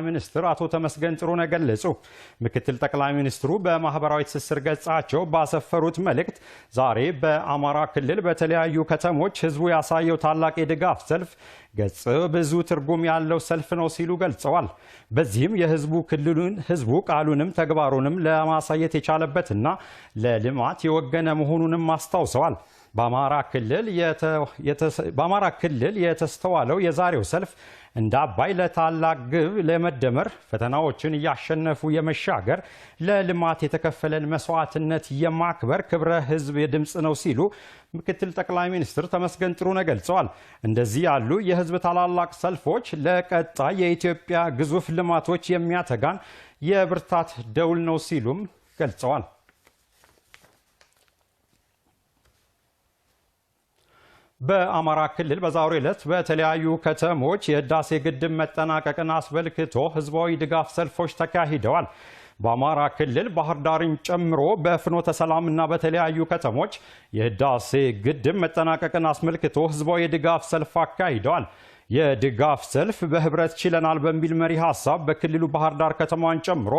ሚኒስትር አቶ ተመስገን ጥሩነህ ገለጹ። ምክትል ጠቅላይ ሚኒስትሩ በማህበራዊ ትስስር ገጻቸው ባሰፈሩት መልእክት ዛሬ በአማራ ክልል በተለያዩ ከተሞች ህዝቡ ያሳየው ታላቅ የድጋፍ ሰልፍ ገጽ ብዙ ትርጉም ያለው ሰልፍ ነው ሲሉ ገልጸዋል። በዚህም ህዝቡ ቃሉንም ተግባሩንም ለማሳየት የቻለበትና ለልማት የወገነ መሆኑንም አስታውሰዋል። በአማራ ክልል የተስተዋለው የዛሬው ሰልፍ እንደ አባይ ለታላቅ ግብ ለመደመር ፈተናዎችን እያሸነፉ የመሻገር ለልማት የተከፈለን መስዋዕትነት የማክበር ክብረ ህዝብ የድምጽ ነው ሲሉ ምክትል ጠቅላይ ሚኒስትር ተመስገን ጥሩነህ ገልጸዋል። እንደዚህ ያሉ የህዝብ ታላላቅ ሰልፎች ለቀጣይ የኢትዮጵያ ግዙፍ ልማቶች የሚያተጋን የብርታት ደውል ነው ሲሉም ገልጸዋል። በአማራ ክልል በዛሬው ዕለት በተለያዩ ከተሞች የህዳሴ ግድብ መጠናቀቅን አስመልክቶ ህዝባዊ ድጋፍ ሰልፎች ተካሂደዋል። በአማራ ክልል ባህር ዳርን ጨምሮ በፍኖተ ሰላምና በተለያዩ ከተሞች የህዳሴ ግድብ መጠናቀቅን አስመልክቶ ህዝባዊ የድጋፍ ሰልፍ አካሂደዋል። የድጋፍ ሰልፍ በህብረት ችለናል በሚል መሪ ሐሳብ በክልሉ ባህር ዳር ከተማን ጨምሮ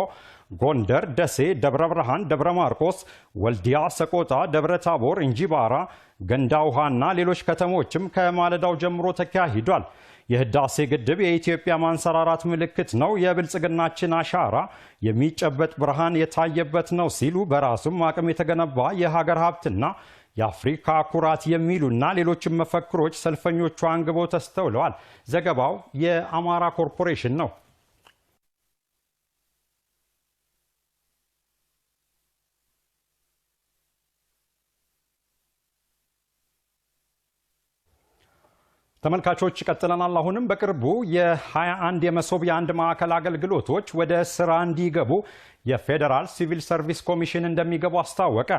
ጎንደር፣ ደሴ፣ ደብረ ብርሃን፣ ደብረ ማርቆስ፣ ወልዲያ፣ ሰቆጣ፣ ደብረ ታቦር፣ እንጂባራ፣ ገንዳ ውሃና ሌሎች ከተሞችም ከማለዳው ጀምሮ ተካሂዷል። የህዳሴ ግድብ የኢትዮጵያ ማንሰራራት ምልክት ነው፣ የብልጽግናችን አሻራ የሚጨበጥ ብርሃን የታየበት ነው ሲሉ በራሱም አቅም የተገነባ የሀገር ሀብትና የአፍሪካ ኩራት የሚሉና ሌሎችም መፈክሮች ሰልፈኞቹ አንግበው ተስተውለዋል። ዘገባው የአማራ ኮርፖሬሽን ነው። ተመልካቾች ቀጥለናል። አሁንም በቅርቡ የ21 የመሶብ የአንድ ማዕከል አገልግሎቶች ወደ ስራ እንዲገቡ የፌዴራል ሲቪል ሰርቪስ ኮሚሽን እንደሚገቡ አስታወቀ።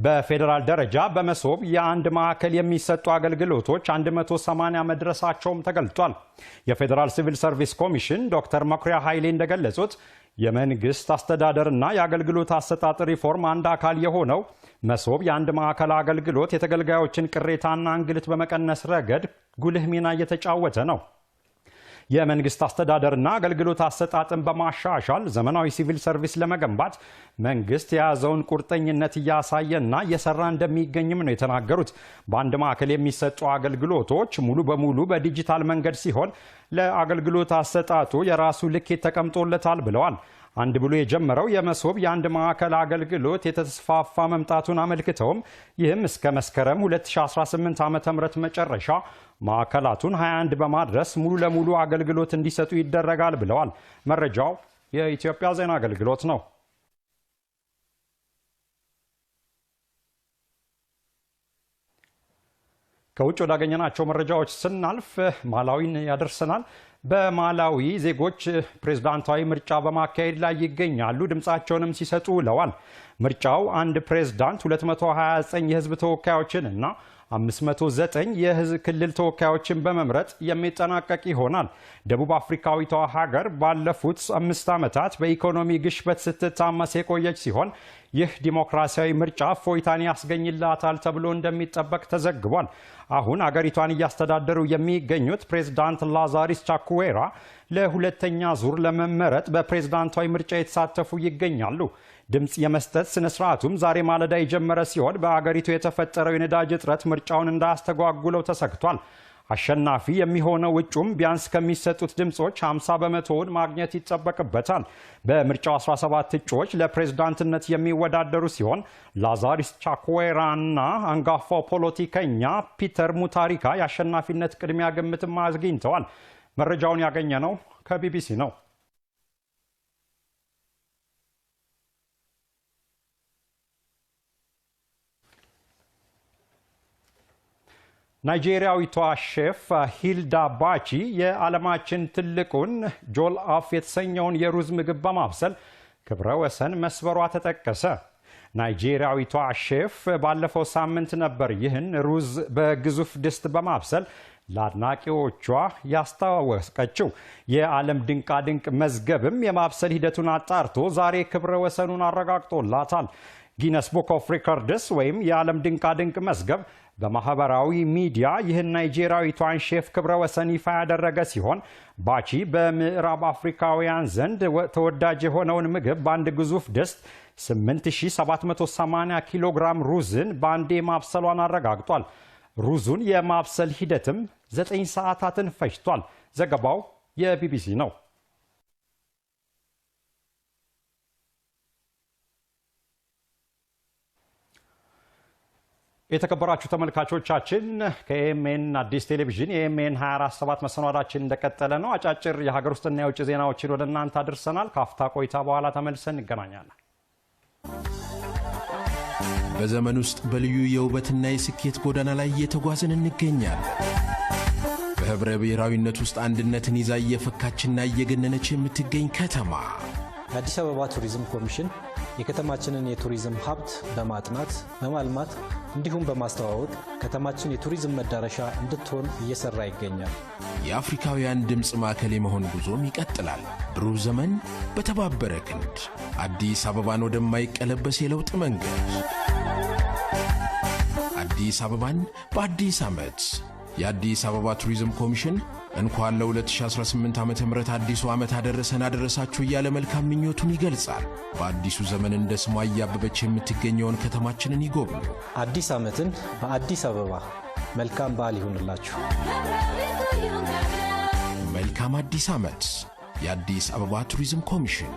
በፌዴራል ደረጃ በመሶብ የአንድ ማዕከል የሚሰጡ አገልግሎቶች 180 መድረሳቸውም ተገልጿል። የፌዴራል ሲቪል ሰርቪስ ኮሚሽን ዶክተር መኩሪያ ኃይሌ እንደገለጹት የመንግስት አስተዳደርና የአገልግሎት አሰጣጥ ሪፎርም አንድ አካል የሆነው መሶብ የአንድ ማዕከል አገልግሎት የተገልጋዮችን ቅሬታና እንግልት በመቀነስ ረገድ ጉልህ ሚና እየተጫወተ ነው። የመንግስት አስተዳደርና አገልግሎት አሰጣጥን በማሻሻል ዘመናዊ ሲቪል ሰርቪስ ለመገንባት መንግስት የያዘውን ቁርጠኝነት እያሳየና እየሰራ እንደሚገኝም ነው የተናገሩት። በአንድ ማዕከል የሚሰጡ አገልግሎቶች ሙሉ በሙሉ በዲጂታል መንገድ ሲሆን ለአገልግሎት አሰጣጡ የራሱ ልኬት ተቀምጦለታል ብለዋል። አንድ ብሎ የጀመረው የመሶብ የአንድ ማዕከል አገልግሎት የተስፋፋ መምጣቱን አመልክተውም ይህም እስከ መስከረም 2018 ዓ.ም መጨረሻ ማዕከላቱን 21 በማድረስ ሙሉ ለሙሉ አገልግሎት እንዲሰጡ ይደረጋል ብለዋል። መረጃው የኢትዮጵያ ዜና አገልግሎት ነው። ከውጭ ወዳገኘናቸው መረጃዎች ስናልፍ ማላዊን ያደርሰናል። በማላዊ ዜጎች ፕሬዝዳንታዊ ምርጫ በማካሄድ ላይ ይገኛሉ። ድምጻቸውንም ሲሰጡ ውለዋል። ምርጫው አንድ ፕሬዝዳንት 229 የህዝብ ተወካዮችን እና 509 የህዝብ ክልል ተወካዮችን በመምረጥ የሚጠናቀቅ ይሆናል። ደቡብ አፍሪካዊቷ ሀገር ባለፉት 5 ዓመታት በኢኮኖሚ ግሽበት ስትታመስ የቆየች ሲሆን ይህ ዲሞክራሲያዊ ምርጫ እፎይታን ያስገኝላታል ተብሎ እንደሚጠበቅ ተዘግቧል። አሁን አገሪቷን እያስተዳደሩ የሚገኙት ፕሬዝዳንት ላዛሪስ ቻኩዌራ ለሁለተኛ ዙር ለመመረጥ በፕሬዝዳንታዊ ምርጫ የተሳተፉ ይገኛሉ። ድምጽ የመስጠት ስነ ስርዓቱም ዛሬ ማለዳ የጀመረ ሲሆን በአገሪቱ የተፈጠረው የነዳጅ እጥረት ምርጫውን እንዳያስተጓጉለው ተሰግቷል። አሸናፊ የሚሆነው እጩም ቢያንስ ከሚሰጡት ድምጾች 50 በመቶውን ማግኘት ይጠበቅበታል። በምርጫው 17 እጩዎች ለፕሬዝዳንትነት የሚወዳደሩ ሲሆን ላዛሪስ ቻኩዌራና አንጋፋው ፖለቲከኛ ፒተር ሙታሪካ የአሸናፊነት ቅድሚያ ግምትም አግኝተዋል። መረጃውን ያገኘ ነው ከቢቢሲ ነው። ናይጄሪያዊቷ ሼፍ ሂልዳ ባቺ የዓለማችን ትልቁን ጆል አፍ የተሰኘውን የሩዝ ምግብ በማብሰል ክብረ ወሰን መስበሯ ተጠቀሰ። ናይጄሪያዊቷ ሼፍ ባለፈው ሳምንት ነበር ይህን ሩዝ በግዙፍ ድስት በማብሰል ለአድናቂዎቿ ያስተዋወቀችው። የዓለም ድንቃድንቅ መዝገብም የማብሰል ሂደቱን አጣርቶ ዛሬ ክብረ ወሰኑን አረጋግጦላታል። ጊነስ ቡክ ኦፍ ሪከርድስ ወይም የዓለም ድንቃድንቅ መዝገብ በማህበራዊ ሚዲያ ይህን ናይጄሪያዊቷን ሼፍ ክብረ ወሰን ይፋ ያደረገ ሲሆን ባቺ በምዕራብ አፍሪካውያን ዘንድ ተወዳጅ የሆነውን ምግብ በአንድ ግዙፍ ድስት 8780 ኪሎ ግራም ሩዝን በአንዴ ማብሰሏን አረጋግጧል። ሩዙን የማብሰል ሂደትም 9 ሰዓታትን ፈጅቷል። ዘገባው የቢቢሲ ነው። የተከበራችሁ ተመልካቾቻችን ከኤኤምኤን አዲስ ቴሌቪዥን የኤኤምኤን 24/7 መሰናዷችን እንደቀጠለ ነው። አጫጭር የሀገር ውስጥና የውጭ ዜናዎችን ወደ እናንተ አድርሰናል። ካፍታ ቆይታ በኋላ ተመልሰን እንገናኛለን። በዘመን ውስጥ በልዩ የውበትና የስኬት ጎዳና ላይ እየተጓዝን እንገኛለን። በህብረ ብሔራዊነት ውስጥ አንድነትን ይዛ እየፈካችና እየገነነች የምትገኝ ከተማ የአዲስ አበባ ቱሪዝም ኮሚሽን የከተማችንን የቱሪዝም ሀብት በማጥናት በማልማት እንዲሁም በማስተዋወቅ ከተማችን የቱሪዝም መዳረሻ እንድትሆን እየሰራ ይገኛል። የአፍሪካውያን ድምጽ ማዕከል የመሆን ጉዞም ይቀጥላል። ብሩህ ዘመን በተባበረ ክንድ አዲስ አበባን ወደማይቀለበስ የለውጥ መንገድ አዲስ አበባን በአዲስ ዓመት የአዲስ አበባ ቱሪዝም ኮሚሽን እንኳን ለ2018 ዓመተ ምህረት አዲሱ ዓመት አደረሳችሁ እያለ መልካም ምኞቱን ይገልጻል። በአዲሱ ዘመን እንደ ስሟ እያበበች የምትገኘውን ከተማችንን ይጎብኙ። አዲስ ዓመትን በአዲስ አበባ መልካም በዓል ይሁንላችሁ። መልካም አዲስ ዓመት። የአዲስ አበባ ቱሪዝም ኮሚሽን።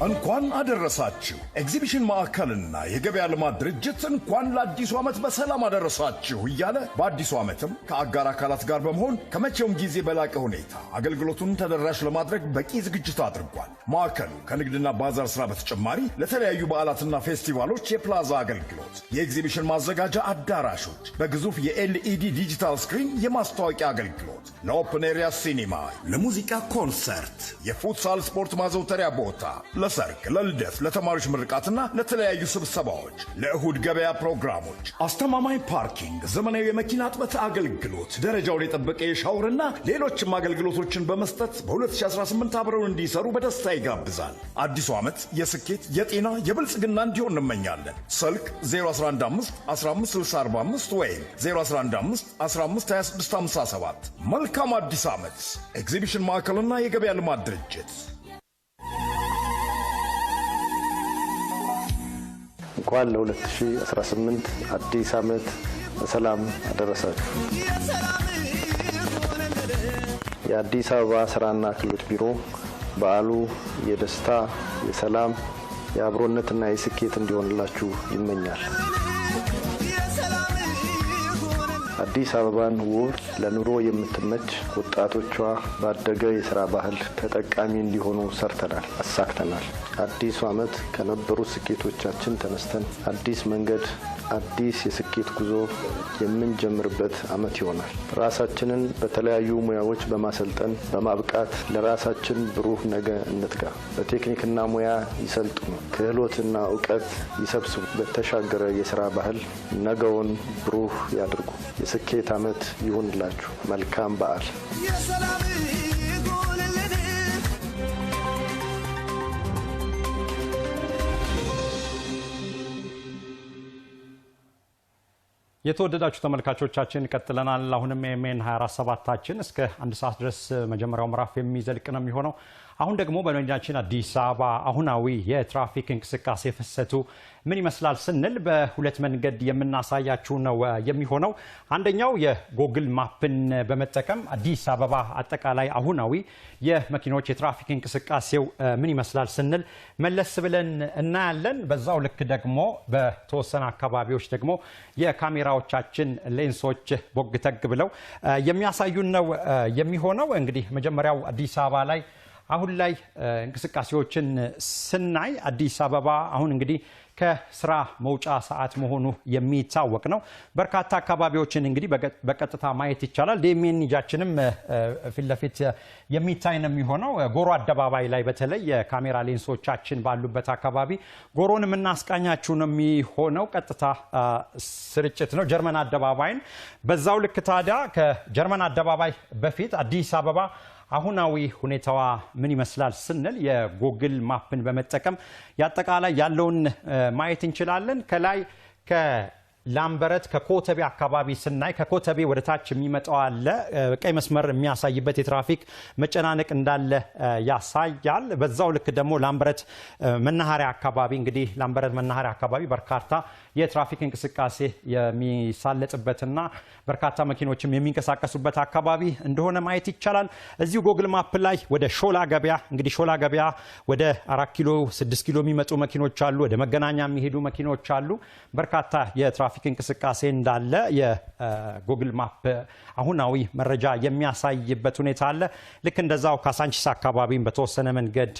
እንኳን አደረሳችሁ። ኤግዚቢሽን ማዕከልና የገበያ ልማት ድርጅት እንኳን ለአዲሱ ዓመት በሰላም አደረሳችሁ እያለ በአዲሱ ዓመትም ከአጋር አካላት ጋር በመሆን ከመቼውም ጊዜ በላቀ ሁኔታ አገልግሎቱን ተደራሽ ለማድረግ በቂ ዝግጅት አድርጓል። ማዕከሉ ከንግድና ባዛር ሥራ በተጨማሪ ለተለያዩ በዓላትና ፌስቲቫሎች የፕላዛ አገልግሎት፣ የኤግዚቢሽን ማዘጋጃ አዳራሾች፣ በግዙፍ የኤልኢዲ ዲጂታል ስክሪን የማስታወቂያ አገልግሎት፣ ለኦፕን ኤሪያ ሲኒማ፣ ለሙዚቃ ኮንሰርት፣ የፉትሳል ስፖርት ማዘውተሪያ ቦታ፣ ለሰርግ፣ ለልደት፣ ለተማሪዎች ምርቃትና ለተለያዩ ስብሰባዎች፣ ለእሁድ ገበያ ፕሮግራሞች፣ አስተማማኝ ፓርኪንግ፣ ዘመናዊ የመኪና እጥበት አገልግሎት፣ ደረጃውን የጠበቀ የሻወርና ሌሎችም አገልግሎቶችን በመስጠት በ2018 አብረውን እንዲሰሩ በደስታ ይጋብዛል። አዲሱ ዓመት የስኬት፣ የጤና፣ የብልጽግና እንዲሆን እንመኛለን። ስልክ 0115156045 ወይም 0115152657። መልካም አዲስ ዓመት። ኤግዚቢሽን ማዕከልና የገበያ ልማት ድርጅት። እንኳን ለ2018 አዲስ ዓመት በሰላም አደረሳችሁ። የአዲስ አበባ ስራና ክህሎት ቢሮ በዓሉ የደስታ፣ የሰላም፣ የአብሮነትና የስኬት እንዲሆንላችሁ ይመኛል። አዲስ አበባን ውብ፣ ለኑሮ የምትመች፣ ወጣቶቿ ባደገ የሥራ ባህል ተጠቃሚ እንዲሆኑ ሰርተናል፣ አሳክተናል። አዲሱ ዓመት ከነበሩ ስኬቶቻችን ተነስተን አዲስ መንገድ፣ አዲስ የስኬት ጉዞ የምንጀምርበት ዓመት ይሆናል። ራሳችንን በተለያዩ ሙያዎች በማሰልጠን በማብቃት ለራሳችን ብሩህ ነገ እንትጋ። በቴክኒክና ሙያ ይሰልጥኑ፣ ክህሎትና እውቀት ይሰብስቡ። በተሻገረ የሥራ ባህል ነገውን ብሩህ ያድርጉ። የስኬት ዓመት ይሁንላችሁ። መልካም በዓል። የተወደዳችሁ ተመልካቾቻችን ቀጥለናል። አሁንም ኤኤምኤን 24/7ታችን እስከ 1 ሰዓት ድረስ መጀመሪያው ምዕራፍ የሚዘልቅ ነው የሚሆነው። አሁን ደግሞ በመዲናችን አዲስ አበባ አሁናዊ የትራፊክ እንቅስቃሴ ፍሰቱ ምን ይመስላል ስንል በሁለት መንገድ የምናሳያችሁ ነው የሚሆነው። አንደኛው የጎግል ማፕን በመጠቀም አዲስ አበባ አጠቃላይ አሁናዊ የመኪኖች የትራፊክ እንቅስቃሴው ምን ይመስላል ስንል መለስ ብለን እናያለን። በዛው ልክ ደግሞ በተወሰነ አካባቢዎች ደግሞ የካሜራዎቻችን ሌንሶች ቦግተግ ብለው የሚያሳዩን ነው የሚሆነው። እንግዲህ መጀመሪያው አዲስ አበባ ላይ አሁን ላይ እንቅስቃሴዎችን ስናይ አዲስ አበባ አሁን እንግዲህ ከስራ መውጫ ሰዓት መሆኑ የሚታወቅ ነው። በርካታ አካባቢዎችን እንግዲህ በቀጥታ ማየት ይቻላል። ዴሜኒጃችንም ፊት ለፊት የሚታይ ነው የሚሆነው። ጎሮ አደባባይ ላይ በተለይ የካሜራ ሌንሶቻችን ባሉበት አካባቢ ጎሮን የምናስቃኛችሁ ነው የሚሆነው። ቀጥታ ስርጭት ነው። ጀርመን አደባባይን በዛው ልክ ታዲያ ከጀርመን አደባባይ በፊት አዲስ አበባ አሁናዊ ሁኔታዋ ምን ይመስላል ስንል የጉግል ማፕን በመጠቀም ያጠቃላይ ያለውን ማየት እንችላለን። ከላይ ላምበረት ከኮተቤ አካባቢ ስናይ ከኮተቤ ወደ ታች የሚመጣው አለ ቀይ መስመር የሚያሳይበት የትራፊክ መጨናነቅ እንዳለ ያሳያል። በዛው ልክ ደግሞ ላምበረት መናኸሪያ አካባቢ እንግዲህ ላምበረት መናኸሪያ አካባቢ በርካታ የትራፊክ እንቅስቃሴ የሚሳለጥበትና በርካታ መኪኖችም የሚንቀሳቀሱበት አካባቢ እንደሆነ ማየት ይቻላል። እዚሁ ጉግል ማፕ ላይ ወደ ሾላ ገበያ እንግዲህ ሾላ ገበያ ወደ 4 ኪሎ 6 ኪሎ የሚመጡ መኪኖች አሉ። ወደ መገናኛ የሚሄዱ መኪኖች አሉ። በርካታ የትራፊክ እንቅስቃሴ እንዳለ የጉግል ማፕ አሁናዊ መረጃ የሚያሳይበት ሁኔታ አለ። ልክ እንደዛው ካሳንቺስ አካባቢ በተወሰነ መንገድ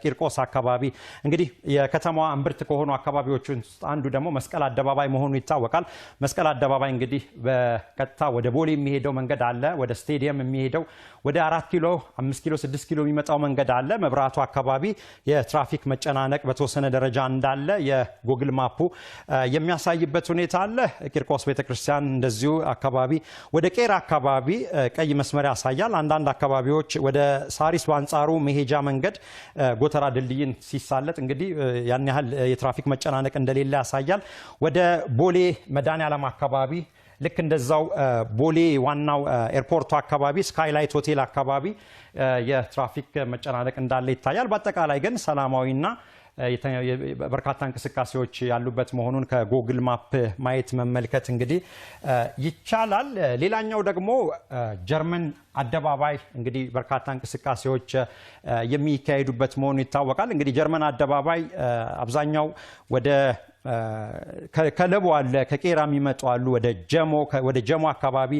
ቂርቆስ አካባቢ እንግዲህ የከተማዋ እምብርት ከሆኑ አካባቢዎች ውስጥ አንዱ ደግሞ መስቀል አደባባይ መሆኑ ይታወቃል። መስቀል አደባባይ እንግዲህ በቀጥታ ወደ ቦሌ የሚሄደው መንገድ አለ። ወደ ስቴዲየም የሚሄደው ወደ 4 ኪሎ 5 ኪሎ 6 ኪሎ የሚመጣው መንገድ አለ። መብራቱ አካባቢ የትራፊክ መጨናነቅ በተወሰነ ደረጃ እንዳለ የጉግል ማፑ የሚያሳይበት ሁኔታ አለ። ቂርቆስ ቤተክርስቲያን እንደዚሁ አካባቢ ወደ ቄራ አካባቢ ቀይ መስመር ያሳያል። አንዳንድ አካባቢዎች ወደ ሳሪስ በአንጻሩ መሄጃ መንገድ ጎተራ ድልድይን ሲሳለጥ እንግዲህ ያን ያህል የትራፊክ መጨናነቅ እንደሌለ ያሳያል። ወደ ቦሌ መድኃኔዓለም አካባቢ ልክ እንደዛው ቦሌ ዋናው ኤርፖርቱ አካባቢ ስካይላይት ሆቴል አካባቢ የትራፊክ መጨናነቅ እንዳለ ይታያል። በአጠቃላይ ግን ሰላማዊና በርካታ እንቅስቃሴዎች ያሉበት መሆኑን ከጉግል ማፕ ማየት መመልከት እንግዲህ ይቻላል። ሌላኛው ደግሞ ጀርመን አደባባይ እንግዲህ በርካታ እንቅስቃሴዎች የሚካሄዱበት መሆኑ ይታወቃል። እንግዲህ ጀርመን አደባባይ አብዛኛው ወደ ከለቡ አለ ከቄራ የሚመጡ አሉ ወደ ጀሞ አካባቢ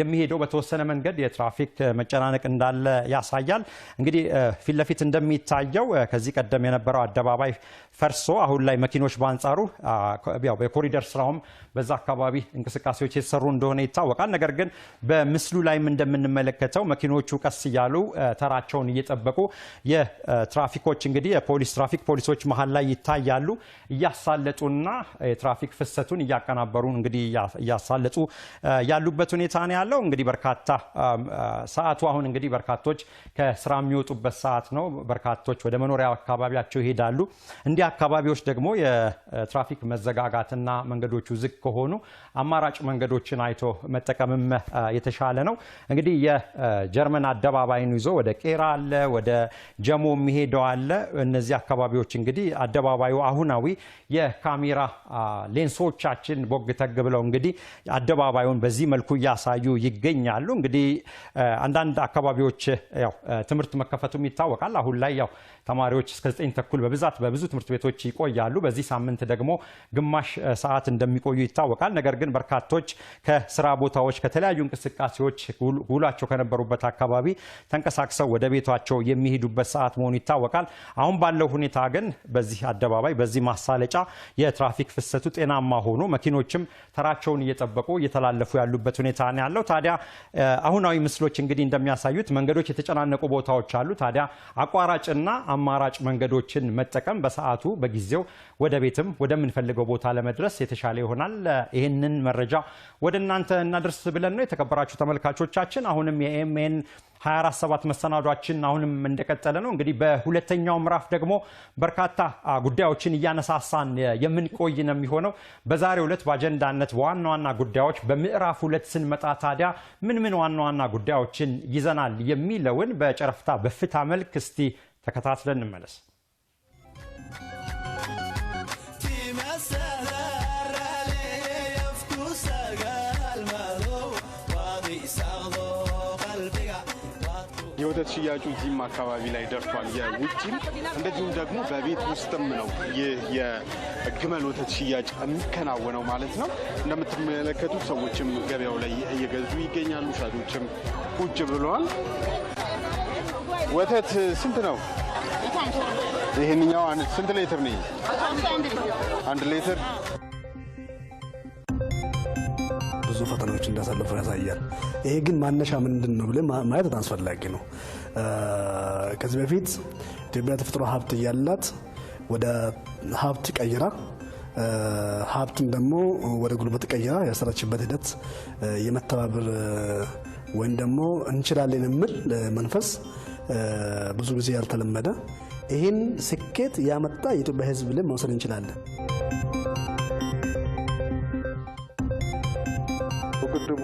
የሚሄደው በተወሰነ መንገድ የትራፊክ መጨናነቅ እንዳለ ያሳያል። እንግዲህ ፊት ለፊት እንደሚታየው ከዚህ ቀደም የነበረው አደባባይ ፈርሶ አሁን ላይ መኪኖች በአንጻሩ ያው በኮሪደር ስራውም በዛ አካባቢ እንቅስቃሴዎች የተሰሩ እንደሆነ ይታወቃል። ነገር ግን በምስሉ ላይም እንደምንመለከተው መኪኖቹ ቀስ እያሉ ተራቸውን እየጠበቁ የትራፊኮች እንግዲህ የፖሊስ ትራፊክ ፖሊሶች መሃል ላይ ይታያሉ እያሳለጡ እና የትራፊክ ፍሰቱን እያቀናበሩ እንግዲህ እያሳለጡ ያሉበት ሁኔታ ነው ያለው። እንግዲህ በርካታ ሰዓቱ አሁን እንግዲህ በርካቶች ከስራ የሚወጡበት ሰዓት ነው። በርካቶች ወደ መኖሪያ አካባቢያቸው ይሄዳሉ። እንዲህ አካባቢዎች ደግሞ የትራፊክ መዘጋጋትና መንገዶቹ ዝግ ከሆኑ አማራጭ መንገዶችን አይቶ መጠቀምም የተሻለ ነው። እንግዲህ የጀርመን አደባባይን ይዞ ወደ ቄራ አለ ወደ ጀሞ የሚሄደው አለ። እነዚህ አካባቢዎች እንግዲህ አደባባዩ አሁናዊ የካሜራ ሌንሶቻችን ቦግ ተግ ብለው እንግዲህ አደባባዩን በዚህ መልኩ እያሳዩ ይገኛሉ። እንግዲህ አንዳንድ አካባቢዎች ያው ትምህርት መከፈቱም ይታወቃል። አሁን ላይ ያው ተማሪዎች እስከ 9 ተኩል በብዛት በብዙ ትምህርት ቤቶች ይቆያሉ። በዚህ ሳምንት ደግሞ ግማሽ ሰዓት እንደሚቆዩ ይታወቃል። ነገር ግን በርካቶች ከስራ ቦታዎች ከተለያዩ እንቅስቃሴዎች ውሏቸው ከነበሩበት አካባቢ ተንቀሳቅሰው ወደ ቤታቸው የሚሄዱበት ሰዓት መሆኑ ይታወቃል። አሁን ባለው ሁኔታ ግን በዚህ አደባባይ በዚህ ማሳለጫ የትራፊክ ፍሰቱ ጤናማ ሆኖ መኪኖችም ተራቸውን እየጠበቁ እየተላለፉ ያሉበት ሁኔታ ነው ያለው። ታዲያ አሁናዊ ምስሎች እንግዲህ እንደሚያሳዩት መንገዶች የተጨናነቁ ቦታዎች አሉ። ታዲያ አቋራጭና አማራጭ መንገዶችን መጠቀም በሰዓቱ በጊዜው ወደ ቤትም ወደምንፈልገው ቦታ ለመድረስ የተሻለ ይሆናል። ይህንን መረጃ ወደ እናንተ እናደርስ ብለን ነው። የተከበራችሁ ተመልካቾቻችን አሁንም የኤምኤን 24/7 መሰናዷችን አሁንም እንደቀጠለ ነው። እንግዲህ በሁለተኛው ምዕራፍ ደግሞ በርካታ ጉዳዮችን እያነሳሳን የምንቆይ ነው የሚሆነው። በዛሬው ዕለት በአጀንዳነት ዋና ዋና ጉዳዮች በምዕራፍ 2 ስንመጣ ታዲያ ምን ዋና ዋና ጉዳዮችን ይዘናል የሚለውን በጨረፍታ በፍታ መልክ እስቲ ተከታትለን እንመለስ። የወተት ሽያጩ እዚህም አካባቢ ላይ ደርሷል። የውጭም እንደዚሁም ደግሞ በቤት ውስጥም ነው ይህ የግመል ወተት ሽያጭ የሚከናወነው ማለት ነው። እንደምትመለከቱት ሰዎችም ገበያው ላይ እየገዙ ይገኛሉ። ሻጮችም ቁጭ ብለዋል። ወተት ስንት ነው? ይሄንኛው ስንት ሊትር ነው? 1 ሊትር። ብዙ ፈተናዎች እንዳሳለፉ ያሳያል። ይሄ ግን ማነሻ ምንድን ነው ብለን ማየት በጣም አስፈላጊ ነው። ከዚህ በፊት ኢትዮጵያ ተፈጥሮ ሀብት እያላት ወደ ሀብት ቀይራ ሀብትን ደግሞ ወደ ጉልበት ቀይራ ያሰራችበት ሂደት የመተባበር ወይም ደግሞ እንችላለን የሚል መንፈስ ብዙ ጊዜ ያልተለመደ ይህን ስኬት ያመጣ የኢትዮጵያ ሕዝብ ብለን መውሰድ እንችላለን። ግድቡ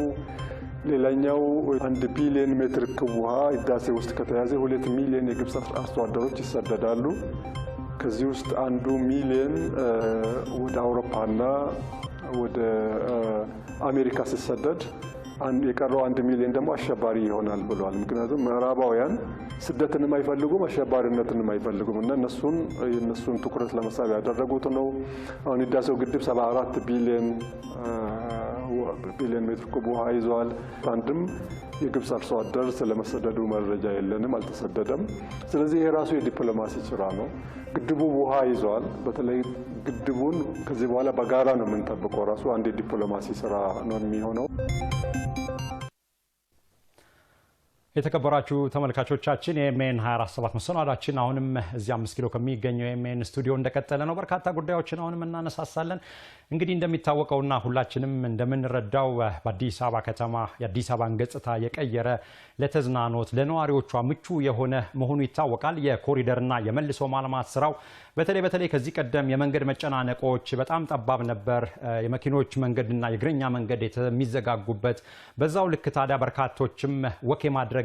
ሌላኛው 1 ቢሊዮን ሜትር ኩብ ውሃ ህዳሴ ውስጥ ከተያዘ 2 ሚሊዮን የግብፅ አርሶ አደሮች ይሰደዳሉ። ከዚህ ውስጥ 1 ሚሊዮን ወደ አውሮፓና ወደ አሜሪካ ሲሰደድ የቀረው 1 ሚሊዮን ደግሞ አሸባሪ ይሆናል ብለዋል። ምክንያቱም ምዕራባውያን ስደትንም አይፈልጉም አሸባሪነትንም አይፈልጉም እና የነሱን ትኩረት ለመሳብ ያደረጉት ነው። አሁን ህዳሴው ግድብ 74 ቢሊዮን ሜትር ኩብ ውሃ ይዟል። አንድም የግብፅ አርሶ አደር ስለመሰደዱ መረጃ የለንም፣ አልተሰደደም። ስለዚህ ይሄ ራሱ የዲፕሎማሲ ስራ ነው። ግድቡ ውሃ ይዟል። በተለይ ግድቡን ከዚህ በኋላ በጋራ ነው የምንጠብቀው። ራሱ አንድ የዲፕሎማሲ ስራ ነው የሚሆነው። የተከበራችሁ ተመልካቾቻችን የኤምኤን 24/7 መሰናዷችን አሁንም እዚህ 5 ኪሎ ከሚገኘው የኤምኤን ስቱዲዮ እንደቀጠለ ነው። በርካታ ጉዳዮችን አሁንም እናነሳሳለን። እንግዲህ እንደሚታወቀውና ሁላችንም እንደምንረዳው በአዲስ አበባ ከተማ የአዲስ አበባን ገጽታ የቀየረ ለተዝናኖት ለነዋሪዎቿ ምቹ የሆነ መሆኑ ይታወቃል። የኮሪደርና የመልሶ ማልማት ስራው በተለይ ከዚህ ቀደም የመንገድ መጨናነቆች በጣም ጠባብ ነበር። የመኪኖች መንገድና የእግረኛ መንገድ የሚዘጋጉበት በዛው ልክ ታዲያ በርካቶችም ወክ ማድረግና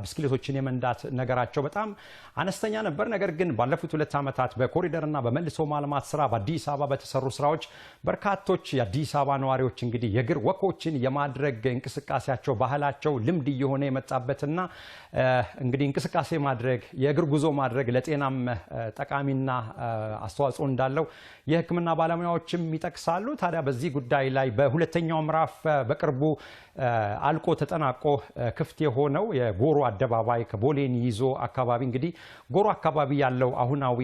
ብስክሌቶችን የመንዳት ነገራቸው በጣም አነስተኛ ነበር። ነገር ግን ባለፉት 2 ዓመታት በኮሪደርና በመልሶ ማልማት ስራ በአዲስ አበባ በተሰሩ ስራዎች በርካቶች የአዲስ አበባ ነዋሪዎች እንግዲህ የእግር ወኮችን የማድረግ እንቅስቃሴያቸው ባህላቸው ልምድ እየሆነ የመጣበትና እንግዲህ እንቅስቃሴ ማድረግ የእግር ጉዞ ማድረግ ለጤናም ጠቃሚና አስተዋጽኦ እንዳለው የሕክምና ባለሙያዎችም ይጠቅሳሉ። ታዲያ በዚህ ጉዳይ ላይ በሁለተኛው ምዕራፍ በቅርቡ አልቆ ተጠናቆ ክፍት የሆነው የጎሮ አደባባይ ከቦሌን ይዞ አካባቢ እንግዲህ ጎሮ አካባቢ ያለው አሁናዊ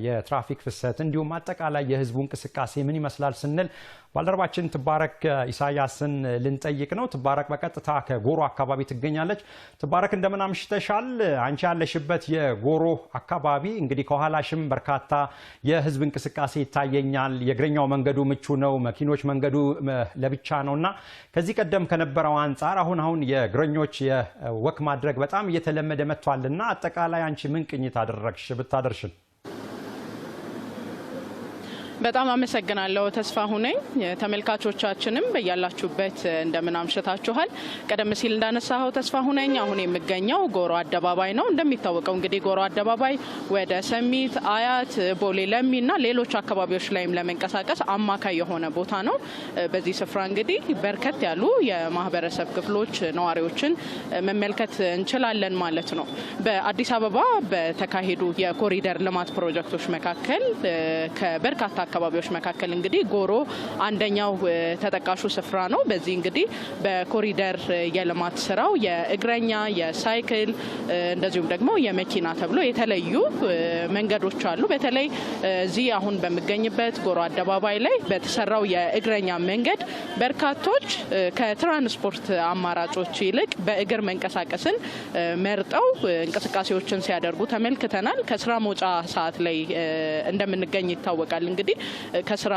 የትራፊክ ፍሰት እንዲሁም አጠቃላይ የህዝቡ እንቅስቃሴ ምን ይመስላል ስንል ባልደረባችን ትባረክ ኢሳያስን ልንጠይቅ ነው። ትባረክ በቀጥታ ከጎሮ አካባቢ ትገኛለች። ትባረክ እንደምን አምሽተሻል? አንቺ ያለሽበት የጎሮ አካባቢ እንግዲህ ከኋላሽም በርካታ የህዝብ እንቅስቃሴ ይታየኛል። የእግረኛው መንገዱ ምቹ ነው፣ መኪኖች መንገዱ ለብቻ ነውና ከዚህ ቀደም ከነበረው አንፃር አሁን የእግረኞች የወክ ማድረግ በጣም እየተለመደ መጥቷልና አጠቃላይ አንቺ ምን ቅኝት አደረግሽ ብታደርሽን? በጣም አመሰግናለሁ ተስፋሁን ነኝ። ተመልካቾቻችንም በያላችሁበት እንደምን አምሽታችኋል። ቀደም ሲል እንዳነሳው ተስፋሁን ነኝ። አሁን የምገኘው ጎሮ አደባባይ ነው። እንደሚታወቀው እንግዲህ ጎሮ አደባባይ ወደ ሰሚት፣ አያት፣ ቦሌ ለሚና ሌሎች አካባቢዎች ላይም ለመንቀሳቀስ አማካይ የሆነ ቦታ ነው። በዚህ ስፍራ እንግዲህ በርከት ያሉ የማህበረሰብ ክፍሎች ነዋሪዎችን መመልከት እንችላለን ማለት ነው። በአዲስ አበባ በተካሄዱ የኮሪደር ልማት ፕሮጀክቶች መካከል ከበርካታ አካባቢዎች መካከል እንግዲህ ጎሮ አንደኛው ተጠቃሹ ስፍራ ነው። በዚህ እንግዲህ በኮሪደር የልማት ስራው የእግረኛ፣ የሳይክል እንደዚሁም ደግሞ የመኪና ተብሎ የተለዩ መንገዶች አሉ። በተለይ እዚህ አሁን በሚገኝበት ጎሮ አደባባይ ላይ በተሰራው የእግረኛ መንገድ በርካቶች ከትራንስፖርት አማራጮች ይልቅ በእግር መንቀሳቀስን መርጠው እንቅስቃሴዎችን ሲያደርጉ ተመልክተናል። ከስራ መውጫ ሰዓት ላይ እንደምንገኝ ይታወቃል። እንግዲህ ከስራ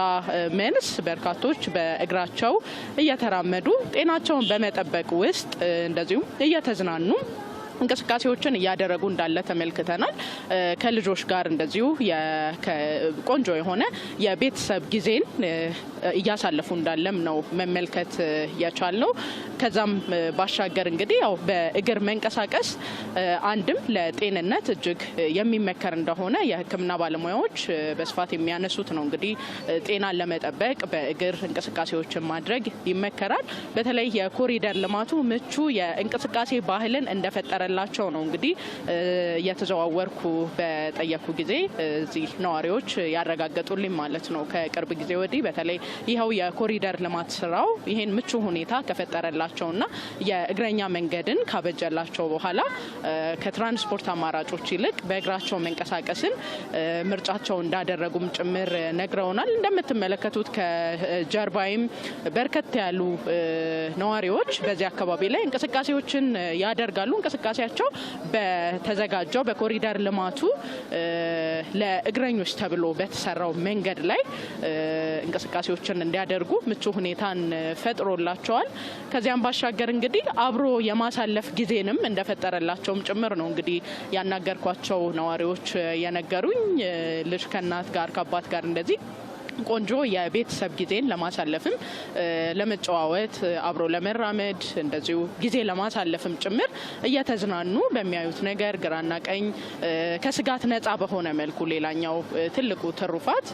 መልስ በርካቶች በእግራቸው እየተራመዱ ጤናቸውን በመጠበቅ ውስጥ እንደዚሁም እየተዝናኑ እንቅስቃሴዎችን እያደረጉ እንዳለ ተመልክተናል። ከልጆች ጋር እንደዚሁ ቆንጆ የሆነ የቤተሰብ ጊዜን እያሳለፉ እንዳለም ነው መመልከት የቻልነው። ከዛም ባሻገር እንግዲህ ያው በእግር መንቀሳቀስ አንድም ለጤንነት እጅግ የሚመከር እንደሆነ የሕክምና ባለሙያዎች በስፋት የሚያነሱት ነው። እንግዲህ ጤናን ለመጠበቅ በእግር እንቅስቃሴዎችን ማድረግ ይመከራል። በተለይ የኮሪደር ልማቱ ምቹ የእንቅስቃሴ ባህልን እንደፈጠረላቸው ነው እንግዲህ የተዘዋወርኩ በጠየኩ ጊዜ እዚህ ነዋሪዎች ያረጋገጡልኝ ማለት ነው። ከቅርብ ጊዜ ወዲህ በተለይ ይኸው የኮሪደር ልማት ስራው ይሄን ምቹ ሁኔታ ከፈጠረላቸውና የእግረኛ መንገድን ካበጀላቸው በኋላ ከትራንስፖርት አማራጮች ይልቅ በእግራቸው መንቀሳቀስን ምርጫቸው እንዳደረጉም ጭምር ነግረውናል። እንደምትመለከቱት ከጀርባይም በርከት ያሉ ነዋሪዎች በዚህ አካባቢ ላይ እንቅስቃሴዎችን ያደርጋሉ። እንቅስቃሴ እንቅስቃሴያቸው በተዘጋጀው በኮሪደር ልማቱ ለእግረኞች ተብሎ በተሰራው መንገድ ላይ እንቅስቃሴዎችን እንዲያደርጉ ምቹ ሁኔታን ፈጥሮላቸዋል። ከዚያም ባሻገር እንግዲህ አብሮ የማሳለፍ ጊዜንም እንደፈጠረላቸውም ጭምር ነው እንግዲህ ያናገርኳቸው ነዋሪዎች የነገሩኝ። ልጅ ከእናት ጋር ከአባት ጋር እንደዚህ ቆንጆ የቤተሰብ ጊዜን ለማሳለፍም ለመጨዋወት አብሮ ለመራመድ እንደዚሁ ጊዜ ለማሳለፍም ጭምር እየተዝናኑ በሚያዩት ነገር ግራና ቀኝ ከስጋት ነፃ በሆነ መልኩ ሌላኛው ትልቁ ትሩፋት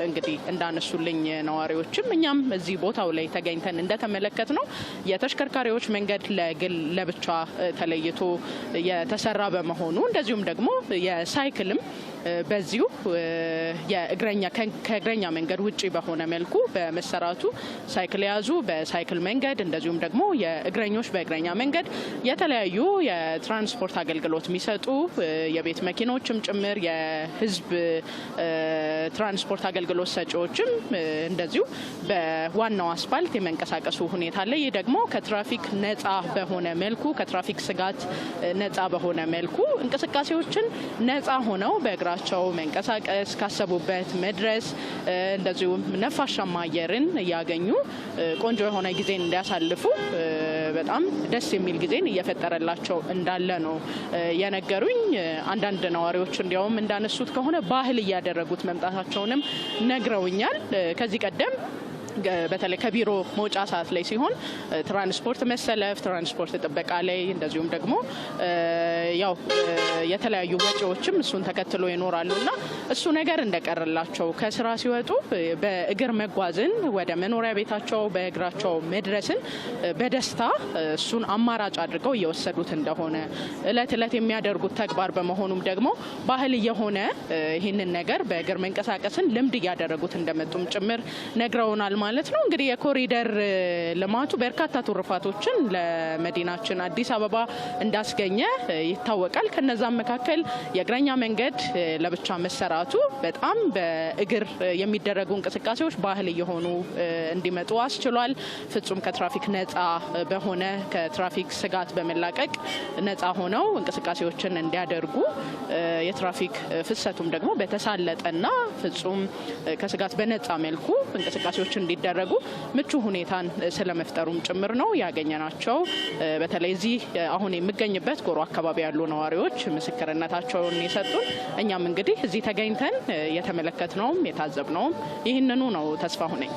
እንግዲህ እንዳነሱልኝ ነዋሪዎችም እኛም እዚህ ቦታው ላይ ተገኝተን እንደተመለከት ነው የተሽከርካሪዎች መንገድ ለግል ለብቻ ተለይቶ የተሰራ በመሆኑ እንደዚሁም ደግሞ የሳይክልም በዚሁ ከእግረኛ መንገድ ውጪ በሆነ መልኩ በመሰራቱ ሳይክል ያዙ በሳይክል መንገድ እንደዚሁም ደግሞ የእግረኞች በእግረኛ መንገድ የተለያዩ የትራንስፖርት አገልግሎት የሚሰጡ የቤት መኪኖችም ጭምር የህዝብ ትራንስፖርት አገልግሎት ሰጪዎችም እንደዚሁ በዋናው አስፋልት የመንቀሳቀሱ ሁኔታ አለ። ይህ ደግሞ ከትራፊክ ነፃ በሆነ መልኩ ከትራፊክ ስጋት ነፃ በሆነ መልኩ እንቅስቃሴዎችን ነፃ ሆነው በእግራቸው መንቀሳቀስ ካሰቡበት መድረስ እንደዚሁም ነፋሻማ አየርን እያገኙ ቆንጆ የሆነ ጊዜን እንዲያሳልፉ በጣም ደስ የሚል ጊዜን እየፈጠረላቸው እንዳለ ነው የነገሩኝ። አንዳንድ ነዋሪዎች እንዲያውም እንዳነሱት ከሆነ ባህል እያደረጉት መምጣታቸውንም ነግረውኛል። ከዚህ ቀደም በተለይ ከቢሮ መውጫ ሰዓት ላይ ሲሆን ትራንስፖርት መሰለፍ ትራንስፖርት ጥበቃ ላይ እንደዚሁም ደግሞ ያው የተለያዩ ወጪዎችም እሱን ተከትሎ ይኖራሉና እሱ ነገር እንደቀረላቸው ከስራ ሲወጡ በእግር መጓዝን ወደ መኖሪያ ቤታቸው በእግራቸው መድረስን በደስታ እሱን አማራጭ አድርገው እየወሰዱት እንደሆነ እለት እለት የሚያደርጉት ተግባር በመሆኑም ደግሞ ባህል የሆነ ይህንን ነገር በእግር መንቀሳቀስን ልምድ እያደረጉት እንደመጡም ጭምር ነግረውናል ማለት ነው። እንግዲህ የኮሪደር ልማቱ በርካታ ትሩፋቶችን ለመዲናችን አዲስ አበባ እንዳስገኘ ይታወቃል። ከነዛም መካከል የእግረኛ መንገድ ለብቻ መሰራቱ በጣም በእግር የሚደረጉ እንቅስቃሴዎች ባህል እየሆኑ እንዲመጡ አስችሏል። ፍጹም ከትራፊክ ነፃ በሆነ ከትራፊክ ስጋት በመላቀቅ ነፃ ሆነው እንቅስቃሴዎችን እንዲያደርጉ የትራፊክ ፍሰቱም ደግሞ በተሳለጠና ፍጹም ከስጋት በነፃ መልኩ እንቅስቃሴዎች እንዲደረጉ ምቹ ሁኔታን ስለመፍጠሩም ጭምር ነው ያገኘናቸው። በተለይ እዚህ አሁን የሚገኝበት ጎሮ አካባቢ ያሉ ነዋሪዎች ምስክርነታቸውን የሰጡን። እኛም እንግዲህ እዚህ ተገኝተን የተመለከትነውም የታዘብነውም ይህንኑ ነው። ተስፋ ሁነኝ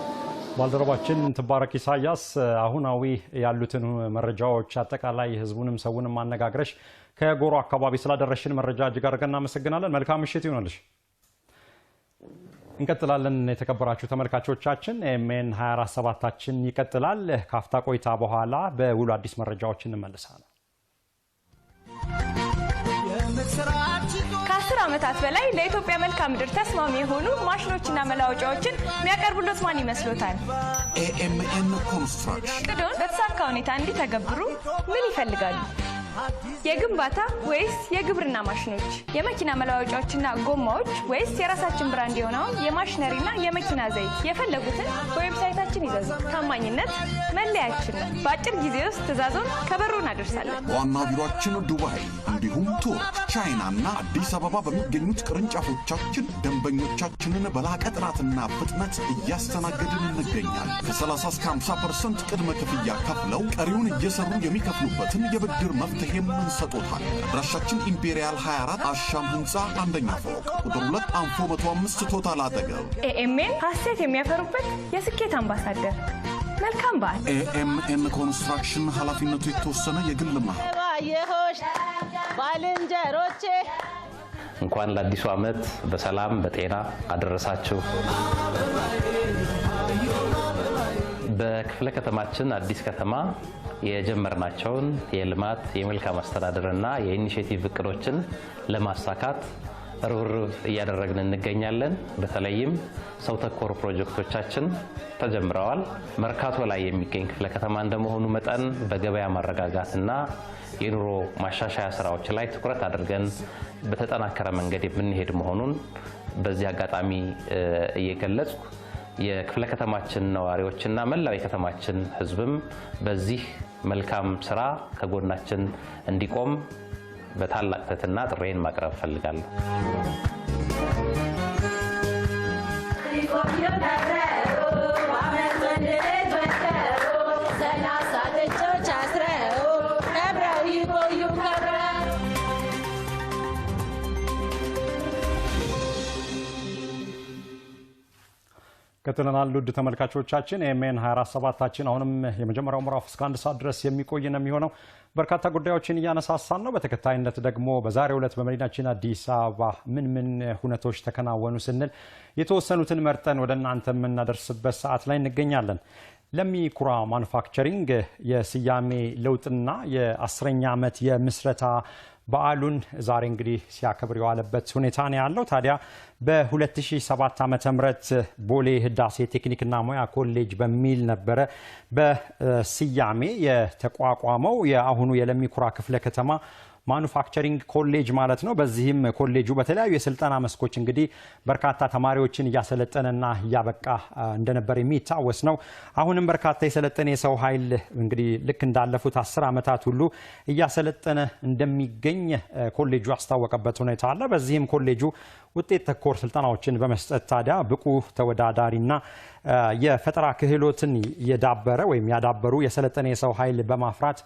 ባልደረባችን ትባረክ ኢሳያስ አሁናዊ ያሉትን መረጃዎች አጠቃላይ ህዝቡንም ሰውንም ማነጋግረሽ ከጎሮ አካባቢ ስላደረሽን መረጃ እጅግ አድርገን እናመሰግናለን። መልካም ምሽት ይሁንልሽ። እንቀጥላለን። የተከበራችሁ ተመልካቾቻችን ኤምኤን 24/7ታችን ይቀጥላል። ካፍታ ቆይታ በኋላ በውሎ አዲስ መረጃዎች እንመለሳለን። ከ10 ዓመታት በላይ ለኢትዮጵያ መልክዓ ምድር ተስማሚ የሆኑ ማሽኖችና መለዋወጫዎችን የሚያቀርቡለት ማን ይመስሎታል? ኤኤምኤን ኮንስትራክሽን። እቅዶን በተሳካ ሁኔታ እንዲተገብሩ ምን ይፈልጋሉ? የግንባታ ወይስ የግብርና ማሽኖች፣ የመኪና መለዋወጫዎችና ጎማዎች ወይስ የራሳችን ብራንድ የሆነው የማሽነሪና የመኪና ዘይት? የፈለጉትን በዌብሳይታችን ይዘዙ። ታማኝነት መለያችን ነው። በአጭር ጊዜ ውስጥ ትዕዛዞን ከበሩ እናደርሳለን። ዋና ቢሮአችን ዱባይ እንዲሁም ቱርክ፣ ቻይናና አዲስ አበባ በሚገኙት ቅርንጫፎቻችን ደንበኞቻችንን በላቀ ጥራትና ፍጥነት እያስተናገድን እንገኛለን። ከ30 እስከ 50% ቅድመ ክፍያ ከፍለው ቀሪውን እየሰሩ የሚከፍሉበትን የብድር መፍትሄም እንሰጦታለን። አድራሻችን ኢምፔሪያል 24 አሻም ህንፃ አንደኛ ፎቅ ቁጥር 2 አንፎ 105 ቶታል አጠገብ። ኤኤምኤን ሀሴት የሚያፈሩበት የስኬት አምባሳደር። መልካም በዓል። ኤኤምኤን ኮንስትራክሽን ኃላፊነቱ የተወሰነ የግል ማህበር። ባልንጀሮቼ እንኳን ለአዲሱ ዓመት በሰላም በጤና አደረሳችሁ። በክፍለ ከተማችን አዲስ ከተማ የጀመርናቸውን የልማት የመልካም አስተዳደርና የኢኒሼቲቭ እቅዶችን ለማሳካት ርብርብ እያደረግን እንገኛለን። በተለይም ሰው ተኮር ፕሮጀክቶቻችን ተጀምረዋል። መርካቶ ላይ የሚገኝ ክፍለ ከተማ እንደመሆኑ መጠን በገበያ ማረጋጋትና የኑሮ ማሻሻያ ስራዎች ላይ ትኩረት አድርገን በተጠናከረ መንገድ የምንሄድ መሆኑን በዚህ አጋጣሚ እየገለጽኩ የክፍለ ከተማችን ነዋሪዎችና መላው የከተማችን ህዝብም በዚህ መልካም ስራ ከጎናችን እንዲቆም በታላቅ ትህትና ጥሬን ማቅረብ ፈልጋለሁ። ከተለናል ውድ ተመልካቾቻችን ኤምኤን 24/7ታችን አሁንም የመጀመሪያው ምዕራፍ እስከ 1 ሰዓት ድረስ የሚቆይ ነው የሚሆነው። በርካታ ጉዳዮችን እያነሳሳን ነው። በተከታይነት ደግሞ በዛሬው ዕለት በመዲናችን አዲስ አበባ ምን ሁነቶች ተከናወኑ ስንል የተወሰኑትን መርጠን ወደ እናንተ የምናደርስበት ሰዓት ላይ እንገኛለን። ለሚኩራ ማኑፋክቸሪንግ የስያሜ ለውጥና የ10ኛ ዓመት የምስረታ በዓሉን ዛሬ እንግዲህ ሲያከብር የዋለበት ሁኔታ ነው ያለው። ታዲያ በ2007 ዓ.ም ቦሌ ህዳሴ ቴክኒክና ሙያ ኮሌጅ በሚል ነበረ በስያሜ የተቋቋመው የአሁኑ የለሚኩራ ክፍለ ከተማ ማኑፋክቸሪንግ ኮሌጅ ማለት ነው። በዚህም ኮሌጁ በተለያዩ የስልጠና መስኮች እንግዲህ በርካታ ተማሪዎችን እያሰለጠነና እያበቃ እንደነበር የሚታወስ ነው። አሁንም በርካታ የሰለጠነ የሰው ኃይል እንግዲህ ልክ እንዳለፉት 10 ዓመታት ሁሉ እያሰለጠነ እንደሚገኝ ኮሌጁ ያስታወቀበት ሁኔታ አለ። በዚህም ኮሌጁ ውጤት ተኮር ስልጠናዎችን በመስጠት ታዲያ ብቁ ተወዳዳሪና የፈጠራ ክህሎትን ያዳበሩ የሰለጠነ የሰው ኃይል በማፍራት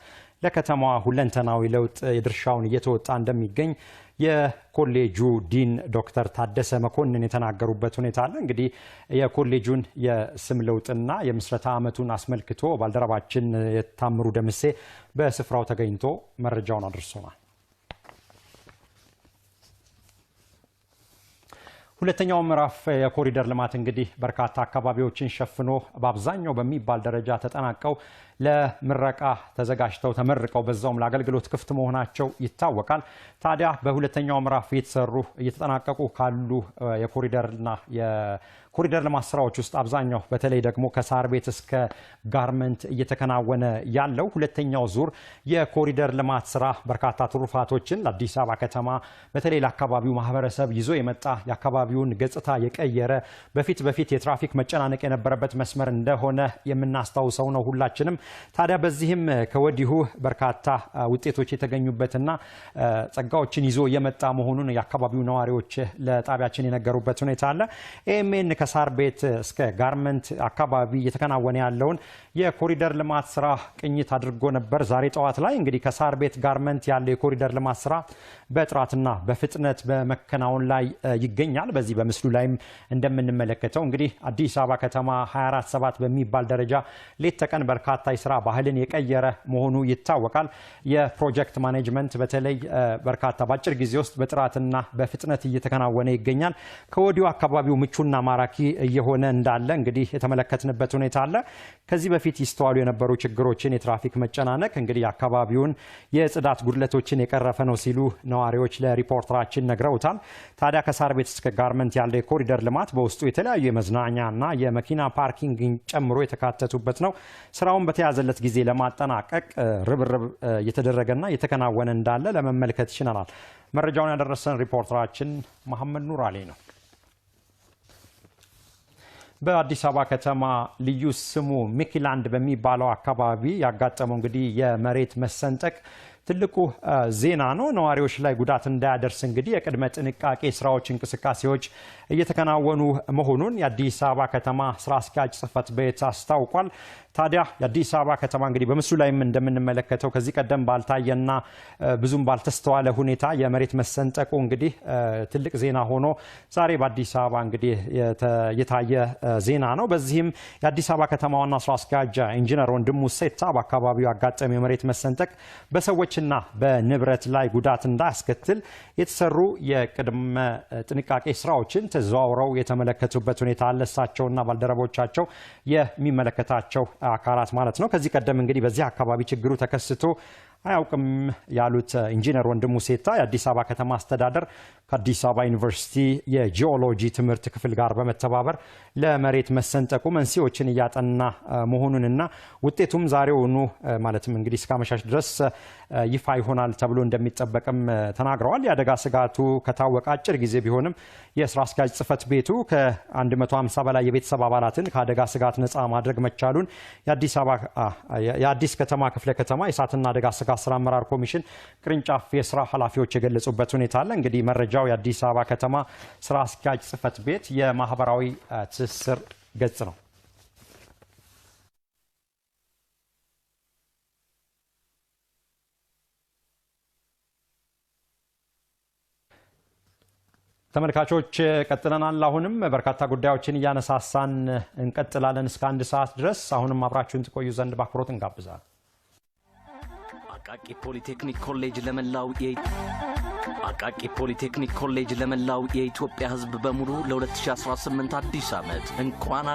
ለከተማዋ ሁለንተናዊ ለውጥ የድርሻውን እየተወጣ እንደሚገኝ የኮሌጁ ዲን ዶክተር ታደሰ መኮንን የተናገሩበት ሁኔታ አለ። እንግዲህ የኮሌጁን የስም ለውጥና የምስረታ ዓመቱን አስመልክቶ ባልደረባችን የታምሩ ደምሴ በስፍራው ተገኝቶ መረጃውን አድርሶናል። ሁለተኛው ምዕራፍ የኮሪደር ልማት እንግዲህ በርካታ አካባቢዎችን ሸፍኖ በአብዛኛው በሚባል ደረጃ ተጠናቀው ለምረቃ ተዘጋጅተው ተመርቀው በዛውም ለአገልግሎት ክፍት መሆናቸው ይታወቃል። ታዲያ በሁለተኛው ምዕራፍ እየተጠናቀቁ ካሉ የኮሪደርና የኮሪደር ልማት ስራዎች ውስጥ አብዛኛው በተለይ ደግሞ ከሳር ቤት እስከ ጋርመንት እየተከናወነ ያለው ሁለተኛው ዙር የኮሪደር ልማት ስራ በርካታ ትሩፋቶችን ለአዲስ አበባ ከተማ በተለይ ለአካባቢው ማህበረሰብ ይዞ የመጣ የአካባቢውን ገጽታ የቀየረ በፊት የትራፊክ መጨናነቅ የነበረበት መስመር እንደሆነ የምናስታውሰው ነው ሁላችንም። ታዲያ በዚህም ከወዲሁ በርካታ ውጤቶች የተገኙበትና ጸጋዎችን ይዞ የመጣ መሆኑን የአካባቢው ነዋሪዎች ለጣቢያችን የነገሩበት ሁኔታ አለ። ኤምኤን ከሳር ቤት እስከ ጋርመንት አካባቢ እየተከናወነ ያለውን የኮሪደር ልማት ስራ ቅኝት አድርጎ ነበር። ዛሬ ጠዋት ላይ እንግዲህ ከሳር ቤት ጋርመንት ያለው የኮሪደር ልማት ስራ በጥራትና በፍጥነት በመከናወን ላይ ይገኛል። በዚህ በምስሉ ላይም እንደምንመለከተው እንግዲህ አዲስ አበባ ከተማ 24/7 በሚባል ደረጃ ሌት ተቀን በርካታ የስራ ባህልን የቀየረ መሆኑ ይታወቃል። የፕሮጀክት ማኔጅመንት በተለይ በርካታ ባጭር ጊዜ ውስጥ በጥራትና በፍጥነት እየተከናወነ ይገኛል። ከወዲሁ አካባቢው ምቹና ማራኪ እየሆነ እንዳለ እንግዲህ የተመለከትንበት ሁኔታ አለ። ከዚህ በፊት ይስተዋሉ የነበሩ ችግሮችን የትራፊክ መጨናነቅ እንግዲህ አካባቢውን የጽዳት ጉድለቶችን የቀረፈ ነው ሲሉ ነዋሪዎች ለሪፖርተራችን ነግረውታል። ታዲያ ከሳር ቤት እስከ ጋርመንት ያለው የኮሪደር ልማት በውስጡ የተለያዩ የመዝናኛና የመኪና ፓርኪንግን ጨምሮ የተካተቱበት ነው። ስራውን በተያዘለት ጊዜ ለማጠናቀቅ ርብርብ እየተደረገና እየተከናወነ እንዳለ ለመመልከት ይችላል። መረጃውን ያደረሰን ሪፖርተራችን መሐመድ ኑር አሊ ነው። በአዲስ አበባ ከተማ ልዩ ስሙ ሚኪላንድ በሚባለው አካባቢ ያጋጠመው እንግዲህ የመሬት መሰንጠቅ ትልቁ ዜና ነው። ነዋሪዎች ላይ ጉዳት እንዳያደርስ እንግዲህ የቅድመ ጥንቃቄ ስራዎች እንቅስቃሴዎች እየተከናወኑ መሆኑን የአዲስ አበባ ከተማ ስራ አስኪያጅ ጽህፈት ቤት አስታውቋል። ታዲያ የአዲስ አበባ ከተማ እንግዲህ በምስሉ ላይም እንደምንመለከተው ከዚህ ቀደም ባልታየና ብዙም ባልተስተዋለ ሁኔታ የመሬት መሰንጠቁ እንግዲህ ትልቅ ዜና ሆኖ ዛሬ በአዲስ አበባ እንግዲህ የታየ ዜና ነው። በዚህም የአዲስ አበባ ከተማ ዋና ስራ አስኪያጅ ኢንጂነር ወንድሙ ሴታ በአካባቢው ያጋጠመው የመሬት መሰንጠቅ በሰዎችና በንብረት ላይ ጉዳት እንዳያስከትል የተሰሩ የቅድመ ጥንቃቄ ስራዎችን ተዘዋውረው የተመለከቱበት ሁኔታ አለ። እሳቸውና ባልደረቦቻቸው የሚመለከታቸው አካላት ማለት ነው። ከዚህ ቀደም እንግዲህ በዚህ አካባቢ ችግሩ ተከስቶ አያውቅም ያሉት ኢንጂነር ወንድሙ ሴታ የአዲስ አበባ ከተማ አስተዳደር ከአዲስ አበባ ዩኒቨርሲቲ የጂኦሎጂ ትምህርት ክፍል ጋር በመተባበር ለመሬት መሰንጠቁ መንስኤዎችን እያጠና መሆኑንና ውጤቱም ዛሬውኑ ማለትም እንግዲህ እስከ አመሻሽ ድረስ ይፋ ይሆናል ተብሎ እንደሚጠበቅም ተናግረዋል። የአደጋ ስጋቱ ከታወቀ አጭር ጊዜ ቢሆንም የስራ አስኪያጅ ጽህፈት ቤቱ ከ150 በላይ የቤተሰብ አባላትን ከአደጋ ስጋት ነፃ ማድረግ መቻሉን የአዲስ ከተማ ክፍለ ከተማ የእሳትና አደጋ ስጋት ስራ አመራር ኮሚሽን ቅርንጫፍ የስራ ኃላፊዎች የገለጹበት ሁኔታ አለ። እንግዲህ መረጃው የአዲስ አበባ ከተማ ስራ አስኪያጅ ጽህፈት ቤት የማህበራዊ ትስስር ገጽ ነው። ተመልካቾች ቀጥለናል። አሁንም በርካታ ጉዳዮችን እያነሳሳን እንቀጥላለን እስከ 1 ሰዓት ድረስ። አሁንም አብራችሁን ትቆዩ ዘንድ በአክብሮት እንጋብዛለን። አቃቂ ፖሊቴክኒክ ኮሌጅ ለመላው የኢትዮጵያ ሕዝብ በሙሉ ለ2018 አዲስ ዓመት እንኳን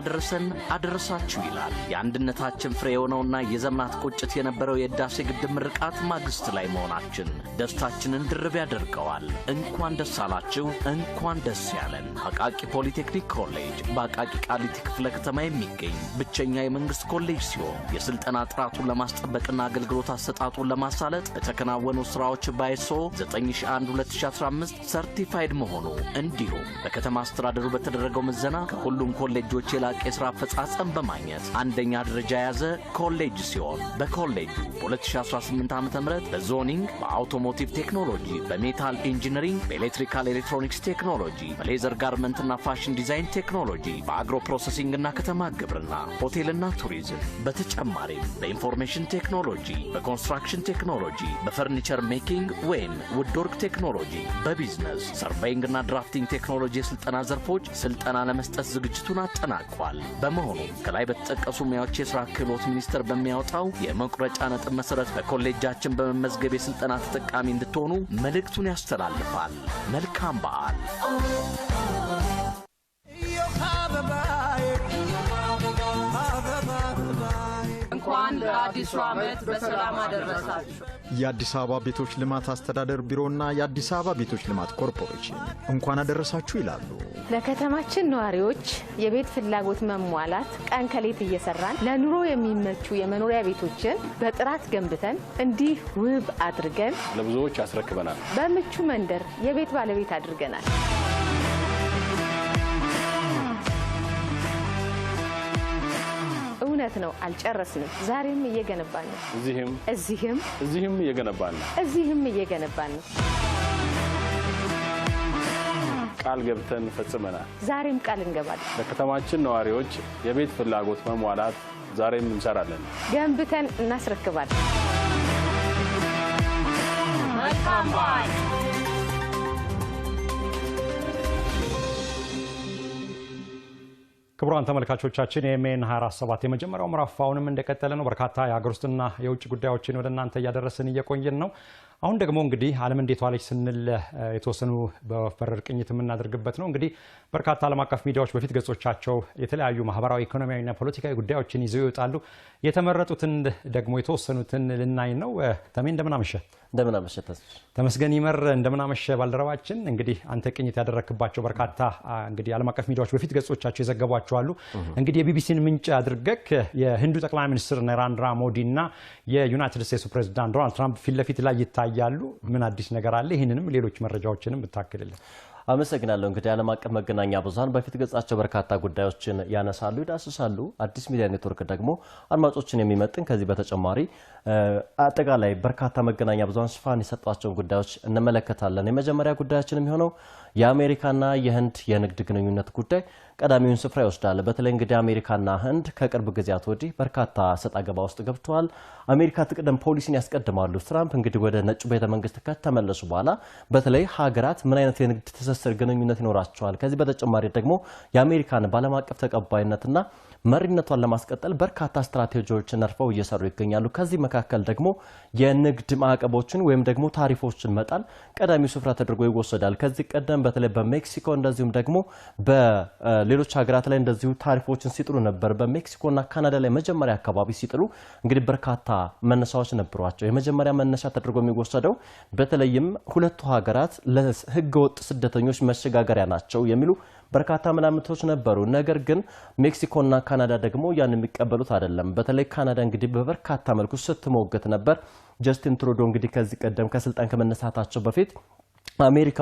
አደረሳችሁ ይላል። የአንድነታችን ፍሬ የሆነውና የዘመናት ቁጭት የነበረው የህዳሴ ግድብ ምርቃት ማግስት ላይ መሆናችን ደስታችንን ድርብ ያደርገዋል። እንኳን ደስ አላችሁ፣ እንኳን ደስ ያለን። አቃቂ ፖሊቴክኒክ ኮሌጅ በአቃቂ ቃሊቲ ክፍለ ከተማ የሚገኝ ብቸኛ የመንግስት ኮሌጅ ሲሆን የስልጠና ጥራቱን ለማስጠበቅና አገልግሎት አሰጣጡን ለማሳለጥ በተከናወኑ ስራዎች ባይሶ 9001/2015 ሰርቲፋይድ መሆኑ እንዲሁም በከተማ አስተዳደሩ በተደረገው ምዘና ከሁሉም ኮሌጆች የላቀ የሥራ አፈጻጸም በማግኘት አንደኛ ደረጃ የያዘ ኮሌጅ ሲሆን በኮሌጁ በ2018 ዓ.ም በዞኒንግ፣ በአውቶሞቲቭ ቴክኖሎጂ፣ በሜታል ኢንጂነሪንግ፣ በኤሌክትሪካል ኤሌክትሮኒክስ ቴክኖሎጂ፣ በሌዘር ጋርመንትና ፋሽን ዲዛይን ቴክኖሎጂ፣ በአግሮ ፕሮሰሲንግና ከተማ ግብርና፣ ሆቴልና ቱሪዝም በተጨማሪም በኢንፎርሜሽን ቴክኖሎጂ፣ በኮንስትራክሽን ቴክኖሎጂ፣ በፈርኒቸር ሜኪንግ ወይም ውድወርክ ቴክኖሎጂ፣ በቢዝነስ ሰርቬይንግና ድራፍቲንግ ቴክኖሎጂ የስልጠና ዘርፎች ስልጠና ለመስጠት ዝግጅቱን አጠናቋል። በመሆኑም ከላይ በተጠቀሱ ሙያዎች የሥራ ክህሎት ሚኒስቴር በሚያወጣው የመቁረጫ ነጥብ መሰረት በኮሌጃችን በመመዝገብ የስልጠና ተጠቃሚ እንድትሆኑ መልእክቱን ያስተላልፋል። መልካም በዓል። እንኳን ለአዲሱ ዓመት በሰላም አደረሳችሁ። የአዲስ አበባ ቤቶች ልማት አስተዳደር ቢሮና የአዲስ አበባ ቤቶች ልማት ኮርፖሬሽን እንኳን አደረሳችሁ ይላሉ። ለከተማችን ነዋሪዎች የቤት ፍላጎት መሟላት ቀን ከሌት እየሰራን ለኑሮ የሚመቹ የመኖሪያ ቤቶችን በጥራት ገንብተን እንዲህ ውብ አድርገን ለብዙዎች ያስረክበናል። በምቹ መንደር የቤት ባለቤት አድርገናል። እውነት ነው፣ አልጨረስንም። ዛሬም እየገነባን ነው። እዚህም እየገነባን ነው። ቃል ገብተን ፈጽመናል። ዛሬም ቃል እንገባለን። ለከተማችን ነዋሪዎች የቤት ፍላጎት መሟላት ዛሬም እንሰራለን። ገንብተን እናስረክባለን። መልካም በዓል። ክቡራን ተመልካቾቻችን የኤምኤን 24/7 የመጀመሪያው ምዕራፍ አሁንም እንደቀጠለ ነው። በርካታ የሀገር ውስጥና የውጭ ጉዳዮችን ወደ እናንተ እያደረስን እየቆየን ነው። አሁን ደግሞ እንግዲህ ዓለም እንዴት ዋለች ስንል የተወሰኑ በፈረር ቅኝት የምናደርግበት ነው። እንግዲህ በርካታ ዓለም አቀፍ ሚዲያዎች በፊት ገጾቻቸው የተለያዩ ማህበራዊ፣ ኢኮኖሚያዊና ፖለቲካዊ ጉዳዮችን ይዘው ይወጣሉ። የተመረጡትን ደግሞ የተወሰኑትን ልናይ ነው። ተሜ እንደምን አመሸ? እንደምን አመሸ ተመስገን ይመር እንደምን አመሸ ባልደረባችን። እንግዲህ አንተ ቅኝት ያደረክባቸው በርካታ እንግዲህ ዓለም አቀፍ ሚዲያዎች በፊት ገጾቻቸው የዘገቧቸው አሉ። እንግዲህ የቢቢሲን ምንጭ አድርገክ የህንዱ ጠቅላይ ሚኒስትር ናሬንድራ ሞዲና የዩናይትድ ስቴትስ ፕሬዝዳንት ዶናልድ ትራምፕ ፊት ለፊት ላይ ይታያሉ። ምን አዲስ ነገር አለ? ይህንንም ሌሎች መረጃዎችንም ብታክልልን። አመሰግናለሁ። እንግዲህ ዓለም አቀፍ መገናኛ ብዙሃን በፊት ገጻቸው በርካታ ጉዳዮችን ያነሳሉ፣ ይዳስሳሉ። አዲስ ሚዲያ ኔትወርክ ደግሞ አድማጮችን የሚመጥን ከዚህ በተጨማሪ አጠቃላይ በርካታ መገናኛ ብዙሃን ሽፋን የሰጧቸውን ጉዳዮች እንመለከታለን። የመጀመሪያ ጉዳያችን የሚሆነው የአሜሪካና የህንድ የንግድ ግንኙነት ጉዳይ ቀዳሚውን ስፍራ ይወስዳል። በተለይ እንግዲህ አሜሪካና ህንድ ከቅርብ ጊዜያት ወዲህ በርካታ ሰጣ ገባ ውስጥ ገብተዋል። አሜሪካ ትቅደም ፖሊሲን ያስቀድማሉ። ትራምፕ እንግዲህ ወደ ነጩ ቤተ መንግስት ከተመለሱ በኋላ በተለይ ሀገራት ምን አይነት የንግድ ትስስር ግንኙነት ይኖራቸዋል፣ ከዚህ በተጨማሪ ደግሞ የአሜሪካን ባለም አቀፍ ተቀባይነትና መሪነቷን ለማስቀጠል በርካታ ስትራቴጂዎችን ነርፈው እየሰሩ ይገኛሉ። ከዚህ መካከል ደግሞ የንግድ ማዕቀቦችን ወይም ደግሞ ታሪፎችን መጣል ቀዳሚው ስፍራ ተደርጎ ይወሰዳል። ከዚህ ቀደም በተለይ በሜክሲኮ እንደዚሁም ደግሞ በሌሎች ሀገራት ላይ እንደዚሁ ታሪፎችን ሲጥሉ ነበር። በሜክሲኮና ካናዳ ላይ መጀመሪያ አካባቢ ሲጥሉ እንግዲህ በርካታ መነሻዎች ነበሯቸው። የመጀመሪያ መነሻ ተደርጎ የሚወሰደው በተለይም ሁለቱ ሀገራት ለህገወጥ ስደተኞች መሸጋገሪያ ናቸው የሚሉ በርካታ መላምቶች ነበሩ። ነገር ግን ሜክሲኮና ካናዳ ደግሞ ያን የሚቀበሉት አይደለም። በተለይ ካናዳ እንግዲህ በበርካታ መልኩ ስትሞገት ነበር። ጀስቲን ትሩዶ እንግዲህ ከዚህ ቀደም ከስልጣን ከመነሳታቸው በፊት አሜሪካ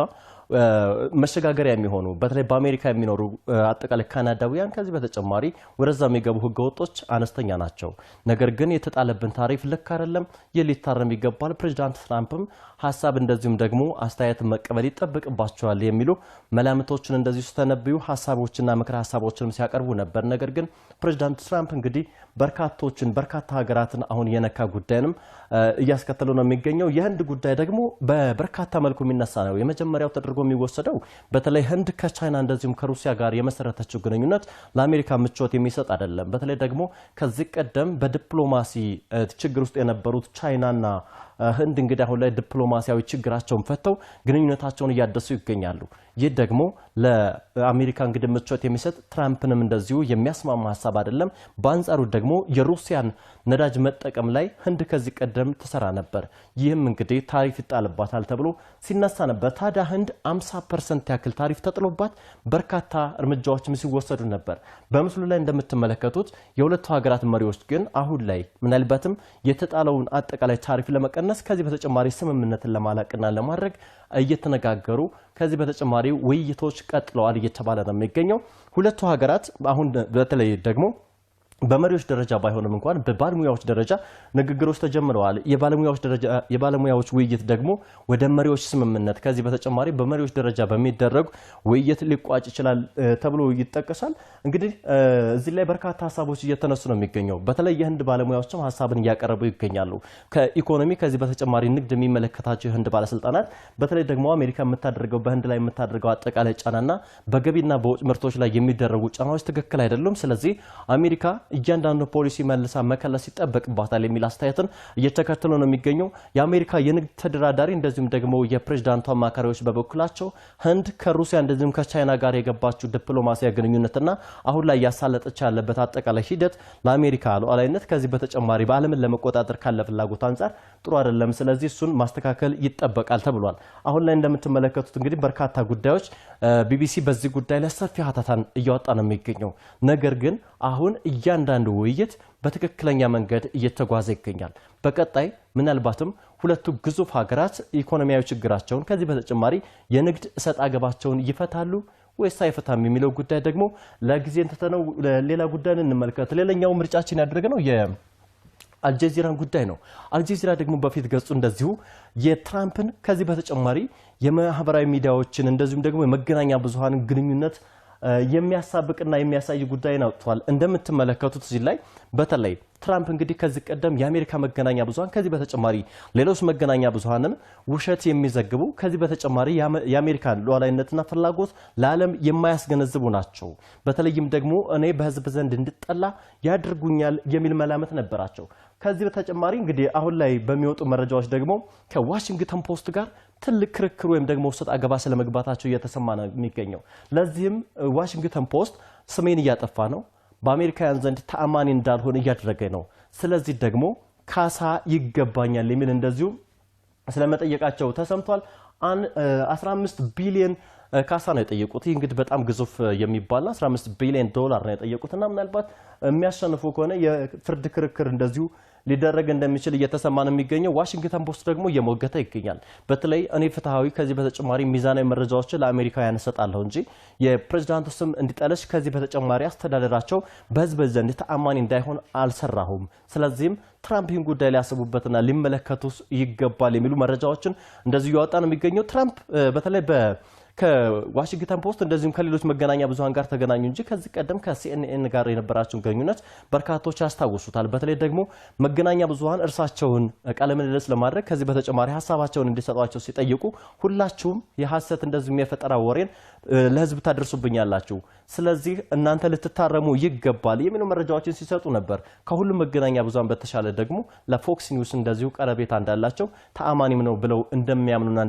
መሸጋገሪያ የሚሆኑ በተለይ በአሜሪካ የሚኖሩ አጠቃላይ ካናዳውያን ከዚህ በተጨማሪ ወደዛ የሚገቡ ህገወጦች አነስተኛ ናቸው። ነገር ግን የተጣለብን ታሪፍ ልክ አይደለም፣ ሊታረም ይገባል። ፕሬዝዳንት ትራምፕም ሐሳብ እንደዚሁም ደግሞ አስተያየት መቀበል ይጠበቅባቸዋል የሚሉ መላምቶችን እንደዚሁ ስተነብዩ ሐሳቦችና ምክረ ሐሳቦችንም ሲያቀርቡ ነበር። ነገር ግን ፕሬዝዳንት ትራምፕ እንግዲህ በርካታ ሀገራትን አሁን የነካ ጉዳይንም እያስከተሉ ነው የሚገኘው። የህንድ ጉዳይ ደግሞ በበርካታ መልኩ የሚነሳ ነው። የመጀመሪያው ተደርጎ የሚወሰደው በተለይ ህንድ ከቻይና እንደዚሁም ከሩሲያ ጋር የመሰረተችው ግንኙነት ለአሜሪካ ምቾት የሚሰጥ አይደለም። በተለይ ደግሞ ከዚህ ቀደም በዲፕሎማሲ ችግር ውስጥ የነበሩት ቻይናና ህንድ እንግዲህ አሁን ላይ ዲፕሎማሲያዊ ችግራቸውን ፈተው ግንኙነታቸውን እያደሱ ይገኛሉ። ይህ ደግሞ ለአሜሪካ እንግዲህ ምቾት የሚሰጥ ትራምፕንም እንደዚሁ የሚያስማማ ሐሳብ አይደለም። በአንጻሩ ደግሞ የሩሲያን ነዳጅ መጠቀም ላይ ህንድ ከዚህ ቀደም ተሰራ ነበር። ይህም እንግዲህ ታሪፍ ይጣልባታል ተብሎ ሲነሳ ነበር። ታዲያ ህንድ 50% ያክል ታሪፍ ተጥሎባት በርካታ እርምጃዎችም ሲወሰዱ ነበር። በምስሉ ላይ እንደምትመለከቱት የሁለቱ ሀገራት መሪዎች ግን አሁን ላይ ምናልባትም የተጣለውን አጠቃላይ ታሪፍ ለመቀነስ ከዚህ በተጨማሪ ስምምነትን ለማላቅና ለማድረግ እየተነጋገሩ ከዚህ በተጨማሪ ውይይቶች ቀጥለዋል እየተባለ ነው የሚገኘው። ሁለቱ ሀገራት አሁን በተለይ ደግሞ በመሪዎች ደረጃ ባይሆንም እንኳን በባለሙያዎች ደረጃ ንግግሮች ተጀምረዋል። የባለሙያዎች ውይይት ደግሞ ወደ መሪዎች ስምምነት ከዚህ በተጨማሪ በመሪዎች ደረጃ በሚደረግ ውይይት ሊቋጭ ይችላል ተብሎ ይጠቀሳል። እንግዲህ እዚህ ላይ በርካታ ሀሳቦች እየተነሱ ነው የሚገኘው። በተለይ የህንድ ባለሙያዎችም ሀሳብን እያቀረቡ ይገኛሉ። ከኢኮኖሚ ከዚህ በተጨማሪ ንግድ የሚመለከታቸው የህንድ ባለስልጣናት በተለይ ደግሞ አሜሪካ የምታደርገው በህንድ ላይ የምታደርገው አጠቃላይ ጫናና በገቢና በውጭ ምርቶች ላይ የሚደረጉ ጫናዎች ትክክል አይደሉም። ስለዚህ አሜሪካ እያንዳንዱ ፖሊሲ መልሳ መከለስ ይጠበቅባታል የሚል አስተያየትን እየተከተሉ ነው የሚገኘው። የአሜሪካ የንግድ ተደራዳሪ እንደዚሁም ደግሞ የፕሬዝዳንቱ አማካሪዎች በበኩላቸው ህንድ ከሩሲያ እንደዚሁም ከቻይና ጋር የገባችው ዲፕሎማሲያዊ ግንኙነትና አሁን ላይ ያሳለጠች ያለበት አጠቃላይ ሂደት ለአሜሪካ ሉዓላዊነት ከዚህ በተጨማሪ በዓለምን ለመቆጣጠር ካለ ፍላጎት አንጻር ጥሩ አይደለም። ስለዚህ እሱን ማስተካከል ይጠበቃል ተብሏል። አሁን ላይ እንደምትመለከቱት እንግዲህ በርካታ ጉዳዮች ቢቢሲ በዚህ ጉዳይ ላይ ሰፊ ሀተታን እያወጣ ነው የሚገኘው። ነገር ግን አሁን እያንዳንዱ ውይይት በትክክለኛ መንገድ እየተጓዘ ይገኛል። በቀጣይ ምናልባትም ሁለቱ ግዙፍ ሀገራት ኢኮኖሚያዊ ችግራቸውን ከዚህ በተጨማሪ የንግድ እሰጥ አገባቸውን ይፈታሉ ወይስ አይፈታም የሚለው ጉዳይ ደግሞ ለጊዜ እንተተነው ሌላ ጉዳይ እንመልከት። ሌላኛው ምርጫችን ያደረገው አልጀዚራን ጉዳይ ነው። አልጀዚራ ደግሞ በፊት ገጹ እንደዚሁ የትራምፕን ከዚህ በተጨማሪ የማህበራዊ ሚዲያዎችን እንደዚሁም ደግሞ የመገናኛ ብዙሃን ግንኙነት የሚያሳብቅና የሚያሳይ ጉዳይ አውጥቷል። እንደምትመለከቱት እዚህ ላይ በተለይ ትራምፕ እንግዲህ ከዚህ ቀደም የአሜሪካ መገናኛ ብዙሃን ከዚህ በተጨማሪ ሌሎች መገናኛ ብዙሃንን ውሸት የሚዘግቡ ከዚህ በተጨማሪ የአሜሪካን ሉዓላዊነትና ፍላጎት ለዓለም የማያስገነዝቡ ናቸው፣ በተለይም ደግሞ እኔ በህዝብ ዘንድ እንድጠላ ያድርጉኛል የሚል መላመት ነበራቸው። ከዚህ በተጨማሪ እንግዲህ አሁን ላይ በሚወጡ መረጃዎች ደግሞ ከዋሽንግተን ፖስት ጋር ትልቅ ክርክር ወይም ደግሞ ሰጥ አገባ ስለመግባታቸው እየተሰማ ነው የሚገኘው። ለዚህም ዋሽንግተን ፖስት ስሜን እያጠፋ ነው፣ በአሜሪካውያን ዘንድ ተአማኒ እንዳልሆነ እያደረገ ነው፣ ስለዚህ ደግሞ ካሳ ይገባኛል የሚል እንደዚሁ ስለመጠየቃቸው ተሰምቷል። 15 ቢሊዮን ካሳ ነው የጠየቁት። ይህ እንግዲህ በጣም ግዙፍ የሚባል 15 ቢሊዮን ዶላር ነው የጠየቁትና ምናልባት የሚያሸንፉ ከሆነ የፍርድ ክርክር እንደዚሁ ሊደረግ እንደሚችል እየተሰማ ነው የሚገኘው። ዋሽንግተን ፖስት ደግሞ እየሞገተ ይገኛል። በተለይ እኔ ፍትሃዊ ከዚህ በተጨማሪ ሚዛናዊ መረጃዎችን ለአሜሪካውያን እሰጣለሁ እንጂ የፕሬዝዳንቱ ስም እንዲጠለሽ ከዚህ በተጨማሪ አስተዳደራቸው በህዝብ ዘንድ ተአማኒ እንዳይሆን አልሰራሁም፣ ስለዚህም ትራምፕ ይህን ጉዳይ ሊያስቡበትና ሊመለከቱ ይገባል የሚሉ መረጃዎችን እንደዚሁ ያወጣ ነው የሚገኘው። ትራምፕ በተለይ ከዋሽንግተን ፖስት እንደዚሁም ከሌሎች መገናኛ ብዙሃን ጋር ተገናኙ እንጂ ከዚህ ቀደም ከሲኤንኤን ጋር የነበራቸውን ግንኙነት በርካቶች ያስታውሱታል። በተለይ ደግሞ መገናኛ ብዙሃን እርሳቸውን ቃለ ምልልስ ለማድረግ ከዚህ በተጨማሪ ሀሳባቸውን እንዲሰጧቸው ሲጠይቁ ሁላችሁም የሐሰት እንደዚሁም የፈጠራ ወሬን ለህዝብ ታደርሱብኛላችሁ፣ ስለዚህ እናንተ ልትታረሙ ይገባል የሚሉ መረጃዎችን ሲሰጡ ነበር። ከሁሉም መገናኛ ብዙሃን በተሻለ ደግሞ ለፎክስ ኒውስ እንደዚሁ ቀረቤታ እንዳላቸው ተአማኒም ነው ብለው እንደሚያምኑና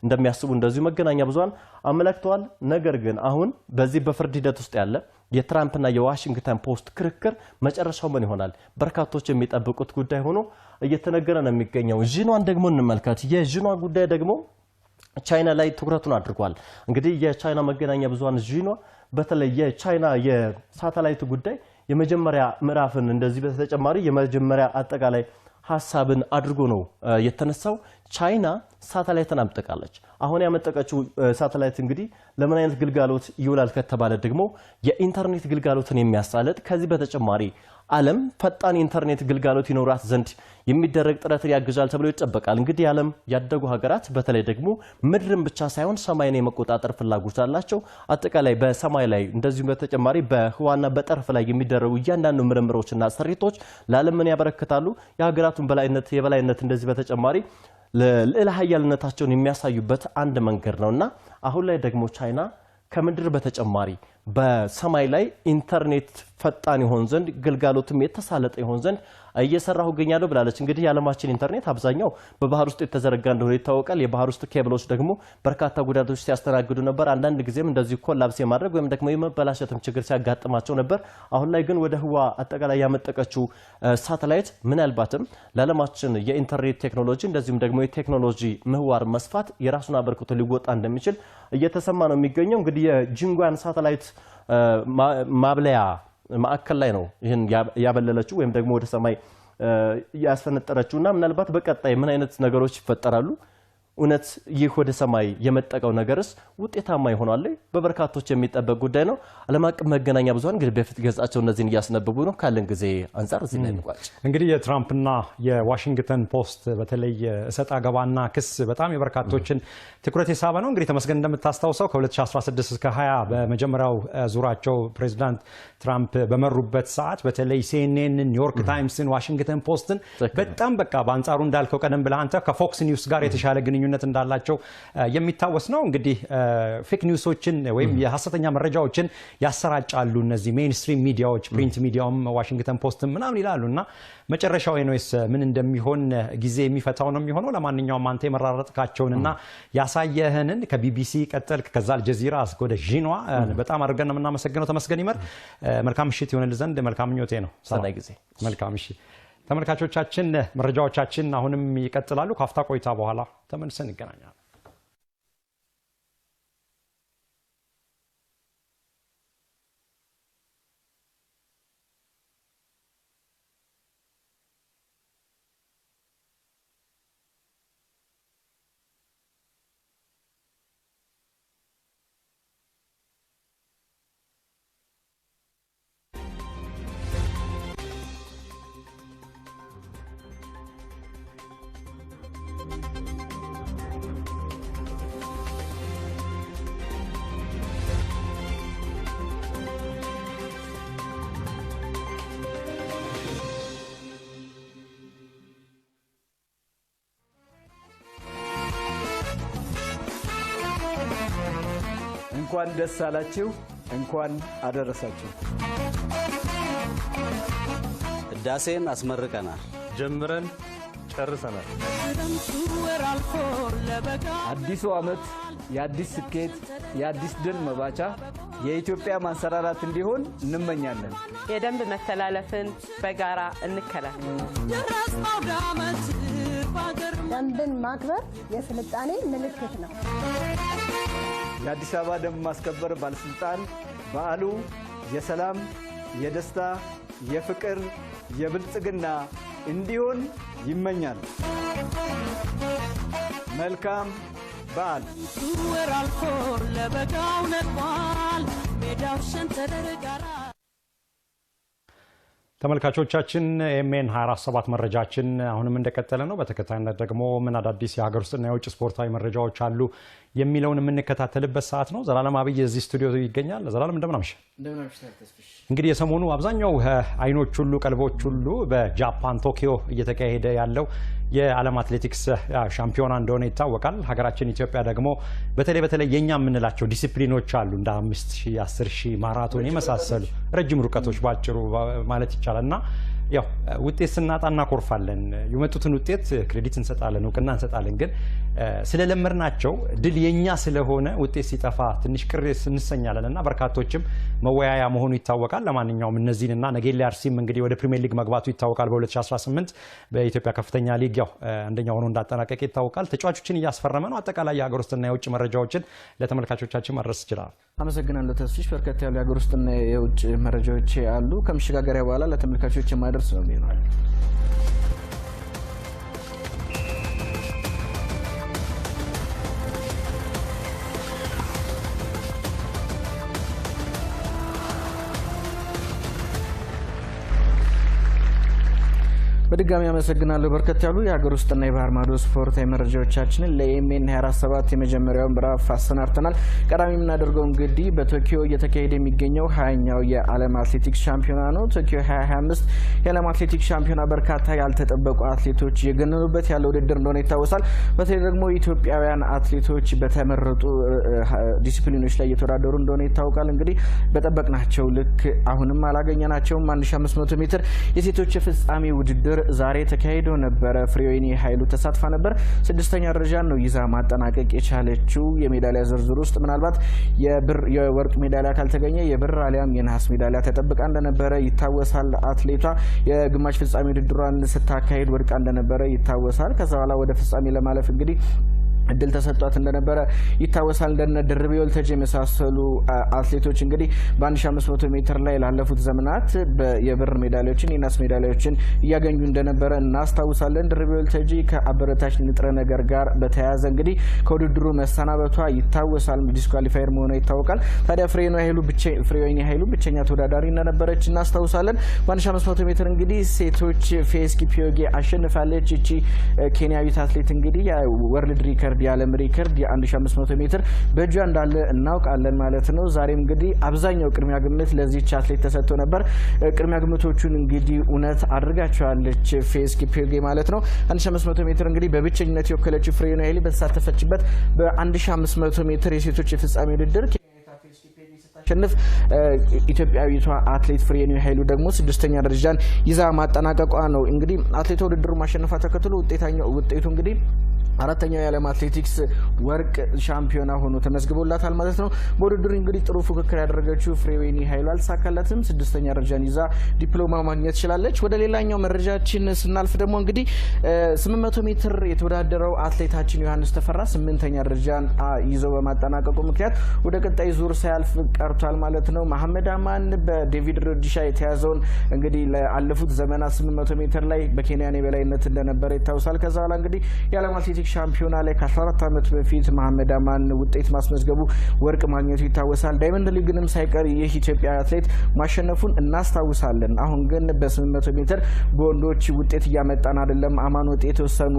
እንደሚያስቡ እንደዚሁ መገናኛ ብዙሃን አመለክተዋል። ነገር ግን አሁን በዚህ በፍርድ ሂደት ውስጥ ያለ የትራምፕና የዋሽንግተን ፖስት ክርክር መጨረሻው ምን ይሆናል? በርካቶች የሚጠብቁት ጉዳይ ሆኖ እየተነገረ ነው የሚገኘው። ዢኗን ደግሞ እንመልከት። የዢኗ ጉዳይ ደግሞ ቻይና ላይ ትኩረቱን አድርጓል። እንግዲህ የቻይና መገናኛ ብዙሃን ዢኗ በተለይ የቻይና የሳተላይት ጉዳይ የመጀመሪያ ምዕራፍን እንደዚህ በተጨማሪ የመጀመሪያ አጠቃላይ ሐሳብን አድርጎ ነው የተነሳው። ቻይና ሳተላይትን አምጥቃለች። አሁን ያመጣቀችው ሳተላይት እንግዲህ ለምን አይነት ግልጋሎት ይውላል ከተባለ ደግሞ የኢንተርኔት ግልጋሎትን የሚያሳለጥ ከዚህ በተጨማሪ ዓለም ፈጣን ኢንተርኔት ግልጋሎት ይኖራት ዘንድ የሚደረግ ጥረትን ያግዛል ተብሎ ይጠበቃል። እንግዲህ ዓለም ያደጉ ሀገራት በተለይ ደግሞ ምድርን ብቻ ሳይሆን ሰማይን የመቆጣጠር ፍላጎት አላቸው። አጠቃላይ በሰማይ ላይ እንደዚሁም በተጨማሪ በህዋና በጠርፍ ላይ የሚደረጉ እያንዳንዱ ምርምሮችና ስሪቶች ለዓለም ምን ያበረክታሉ? የሀገራቱን የበላይነት እንደዚህ በተጨማሪ ለልዕለ ኃያልነታቸውን የሚያሳዩበት አንድ መንገድ ነውና አሁን ላይ ደግሞ ቻይና ከምድር በተጨማሪ በሰማይ ላይ ኢንተርኔት ፈጣን ይሆን ዘንድ ግልጋሎትም የተሳለጠ ይሆን ዘንድ እየሰራሁ ገኛለሁ ብላለች። እንግዲህ የዓለማችን ኢንተርኔት አብዛኛው በባህር ውስጥ የተዘረጋ እንደሆነ ይታወቃል። የባህር ውስጥ ኬብሎች ደግሞ በርካታ ጉዳቶች ሲያስተናግዱ ነበር። አንዳንድ ጊዜም እንደዚህ ኮላፕስ የማድረግ ወይም ደግሞ የመበላሸትም ችግር ሲያጋጥማቸው ነበር። አሁን ላይ ግን ወደ ህዋ አጠቃላይ ያመጠቀችው ሳተላይት ምናልባትም ለዓለማችን የኢንተርኔት ቴክኖሎጂ እንደዚሁም ደግሞ የቴክኖሎጂ ምህዋር መስፋት የራሱን አበርክቶ ሊወጣ እንደሚችል እየተሰማ ነው የሚገኘው። እንግዲህ የጂንጓን ሳተላይት ማብለያ ማዕከል ላይ ነው ይህን ያበለለችው ወይም ደግሞ ወደ ሰማይ ያስፈነጠረችውና ምናልባት በቀጣይ ምን አይነት ነገሮች ይፈጠራሉ? እውነት ይህ ወደ ሰማይ የመጠቀው ነገርስ ውጤታማ ይሆናል? በበርካቶች የሚጠበቅ ጉዳይ ነው። ዓለም አቀፍ መገናኛ ብዙሃን እንግዲህ በፊት ገጻቸው እነዚህን እያስነበቡ ነው። ካለን ጊዜ አንፃር እዚህ ላይ እንቋጭ። እንግዲህ የትራምፕና የዋሽንግተን ፖስት በተለይ እሰጥ አገባና ክስ በጣም የበርካቶችን ትኩረት የሳበ ነው። እንግዲህ ተመስገን እንደምታስታውሰው ከ2016 እስከ 20 በመጀመሪያው ዙራቸው ፕሬዚዳንት ትራምፕ በመሩበት ሰዓት በተለይ ሲኤንኤን፣ ኒውዮርክ ታይምስን፣ ዋሽንግተን ፖስትን በጣም በቃ በአንጻሩ እንዳልከው ቀደም ብለህ አንተ ከፎክስ ኒውስ ጋር የተሻለ ግንኙነት እንዳላቸው የሚታወስ ነው። እንግዲህ ፌክ ኒውሶችን ወይም የሐሰተኛ መረጃዎችን ያሰራጫሉ እነዚህ ሜይንስትሪም ሚዲያዎች፣ ፕሪንት ሚዲያውም ዋሽንግተን ፖስትም ምናምን ይላሉና መጨረሻው ወይስ ምን እንደሚሆን ጊዜ የሚፈታው ነው የሚሆነው። ለማንኛውም አንተ የመራረጥካቸውንና ያሳየህንን ከቢቢሲ ቀጠል ከዛ አልጀዚራ ወደ ዢኗ በጣም አድርገን ነው የምናመሰግነው። ተመስገን ይመር። መልካም ምሽት ይሆንል ዘንድ መልካም ምኞቴ ነው። ሰናይ ጊዜ። መልካም ምሽት ተመልካቾቻችን። መረጃዎቻችን አሁንም ይቀጥላሉ። ካፍታ ቆይታ በኋላ ተመልሰን እንገናኛለን። እንኳን ደስ አላችሁ፣ እንኳን አደረሳችሁ። ህዳሴን አስመርቀናል፣ ጀምረን ጨርሰናል። አዲሱ ዓመት የአዲስ ስኬት፣ የአዲስ ድል መባቻ፣ የኢትዮጵያ ማንሰራራት እንዲሆን እንመኛለን። የደንብ መተላለፍን በጋራ እንከላከል። ደንብን ማክበር የስልጣኔ ምልክት ነው። የአዲስ አበባ ደንብ ማስከበር ባለስልጣን በዓሉ የሰላም፣ የደስታ፣ የፍቅር፣ የብልጽግና እንዲሆን ይመኛል። መልካም በዓል። ተመልካቾቻችን ኤምኤን 24/7 መረጃችን አሁንም እንደቀጠለ ነው። በተከታይነት ደግሞ ምን አዳዲስ የሀገር ውስጥና የውጭ ስፖርታዊ መረጃዎች አሉ የሚለውን የምንከታተልበት ሰዓት ነው። ዘላለም አብይ እዚህ ስቱዲዮ ይገኛል። ዘላለም እንደምን አመሸህ? እንግዲህ የሰሞኑ አብዛኛው አይኖች ሁሉ ቀልቦች ሁሉ በጃፓን ቶኪዮ እየተካሄደ ያለው የዓለም አትሌቲክስ ሻምፒዮና እንደሆነ ይታወቃል። ሀገራችን ኢትዮጵያ ደግሞ በተለይ የኛ የምንላቸው ዲሲፕሊኖች አሉ እንደ 5000፣ 10000 ማራቶን የመሳሰሉ ረጅም ርቀቶች ባጭሩ ማለት ይቻላልና ያው ውጤት ስናጣ እናኮርፋለን። የመጡትን ውጤት ክሬዲት እንሰጣለን፣ እውቅና እንሰጣለን። ግን ስለለመድናቸው ድል የኛ ስለሆነ ውጤት ሲጠፋ ትንሽ ቅር እንሰኛለንና በርካቶችም መወያያ መሆኑ ይታወቃል። ለማንኛውም እነዚህንና ነጌሌ አርሲም እንግዲህ ወደ ፕሪሚየር ሊግ መግባቱ ይታወቃል። በ2018 በኢትዮጵያ ከፍተኛ ሊግ ያው አንደኛ ሆኖ እንዳጠናቀቀ ይታወቃል። ተጫዋቾችን እያስፈረመ ነው። አጠቃላይ የሀገር ውስጥና የውጭ መረጃዎችን ለተመልካቾቻችን ማድረስ ይችላል። አመሰግናለሁ ተስፊሽ። በርከት ያሉ የሀገር ውስጥና የውጭ መረጃዎች አሉ። ከመሸጋገሪያ በኋላ ለተመልካቾች የማደርስ ነው የሚሆነው። በድጋሚ አመሰግናለሁ። በርከት ያሉ የሀገር ውስጥና የባህር ማዶ ስፖርታዊ መረጃዎቻችንን ለኤምኤን 24/7 የመጀመሪያውን ምዕራፍ አሰናድተናል። ቀዳሚ የምናደርገው እንግዲህ በቶኪዮ እየተካሄደ የሚገኘው 20ኛው የዓለም አትሌቲክስ ሻምፒዮና ነው። ቶኪዮ 2025 የዓለም አትሌቲክስ ሻምፒዮና በርካታ ያልተጠበቁ አትሌቶች የገነኑበት ያለ ውድድር እንደሆነ ይታወሳል። በተለይ ደግሞ ኢትዮጵያውያን አትሌቶች በተመረጡ ዲሲፕሊኖች ላይ እየተወዳደሩ እንደሆነ ይታወቃል። እንግዲህ በጠበቅናቸው ልክ አሁንም አላገኘናቸውም። 1500 ሜትር የሴቶች ፍጻሜ ውድድር ዛሬ ተካሂዶ ነበር። ፍሬወይኒ ኃይሉ ተሳትፋ ነበር። 6ኛ ደረጃን ነው ይዛ ማጠናቀቅ የቻለችው። የሜዳሊያ ዝርዝር ውስጥ ምናልባት የወርቅ ሜዳሊያ ካልተገኘ የብር አሊያም የነሐስ ሜዳሊያ ተጠብቃ እንደነበረ ይታወሳል። አትሌቷ የግማሽ ፍጻሜ ውድድሯን ስታካሂድ ወድቃ እንደነበረ ይታወሳል። ከዛ በኋላ ወደ ፍጻሜ ለማለፍ እንግዲህ እድል ተሰጥቷት እንደነበረ ይታወሳል። እንደነ ድርቤ ወልተጂ የመሳሰሉ አትሌቶች እንግዲህ በ1500 ሜትር ላይ ላለፉት ዘመናት የብር ሜዳሊያዎችን የናስ ሜዳሊያዎችን እያገኙ እንደነበረ እናስታውሳለን። ድርቤ ወልተጂ ከአበረታች ንጥረ ነገር ጋር በተያያዘ እንግዲህ ከውድድሩ መሰናበቷ ይታወሳል። ዲስኳሊፋየር መሆኗ ይታወቃል። ታዲያ ፍሬወይኒ ኃይሉ ብቸኛ ተወዳዳሪ እንደነበረች እናስታውሳለን። በ1500 ሜትር እንግዲህ ሴቶች ፌዝ ኪፒዮጌ አሸንፋለች። እቺ ኬንያዊት አትሌት እንግዲህ ወርልድ ሪከርድ የዓለም ሪከርድ የ1500 ሜትር በእጇ እንዳለ እናውቃለን ማለት ነው። ዛሬም እንግዲህ አብዛኛው ቅድሚያ ግምት ለዚህች አትሌት ተሰጥቶ ነበር። ቅድሚያ ግምቶቹን እንግዲህ እውነት አድርጋቸዋለች ፌዝ ኪፒዮጌ ማለት ነው። 1500 ሜትር እንግዲህ በብቸኝነት የወከለችው ፍሬወይኒ ኃይሉ በተሳተፈችበት በ1500 ሜትር የሴቶች የፍጻሜ ውድድር ሸንፍ ኢትዮጵያዊቷ አትሌት ፍሬወይኒ ኃይሉ ደግሞ 6ኛ ደረጃን ይዛ ማጠናቀቋ ነው። እንግዲህ አትሌቷ ውድድሩ ማሸነፏ ተከትሎ ውጤቱ እንግዲህ 4ኛው የዓለም አትሌቲክስ ወርቅ ሻምፒዮና ሆኖ ተመዝግቦላታል ማለት ነው። በውድድሩ እንግዲህ ጥሩ ፉክክር ያደረገችው ፍሬወይኒ ኃይሉ አልተሳካላትም። 6ኛ ደረጃን ይዛ ዲፕሎማ ማግኘት ትችላለች። ወደ ሌላኛው መረጃችን ስናልፍ ደግሞ እንግዲህ 800 ሜትር የተወዳደረው አትሌታችን ዮሐንስ ተፈራ 8ኛ ደረጃን ይዞ በማጠናቀቁ ምክንያት ወደ ቀጣይ ዙር ሳያልፍ ቀርቷል ማለት ነው። መሐመድ አማን በዴቪድ ሮዲሻ የተያዘውን እንግዲህ ለአለፉት ዘመናት 800 ሜትር ላይ በኬንያ የበላይነት እንደነበረ ይታወሳል። ከዛ በኋላ እንግዲህ የዓለም አትሌቲክስ ሻምፒዮና ላይ ከ14 ዓመት በፊት መሐመድ አማን ውጤት ማስመዝገቡ ወርቅ ማግኘቱ ይታወሳል። ዳይመንድ ሊግንም ሳይቀር ይህ ኢትዮጵያዊ አትሌት ማሸነፉን እናስታውሳለን። አሁን ግን በ800 ሜትር በወንዶች ውጤት እያመጣን አይደለም። አማን ውጤት የተወሰኑ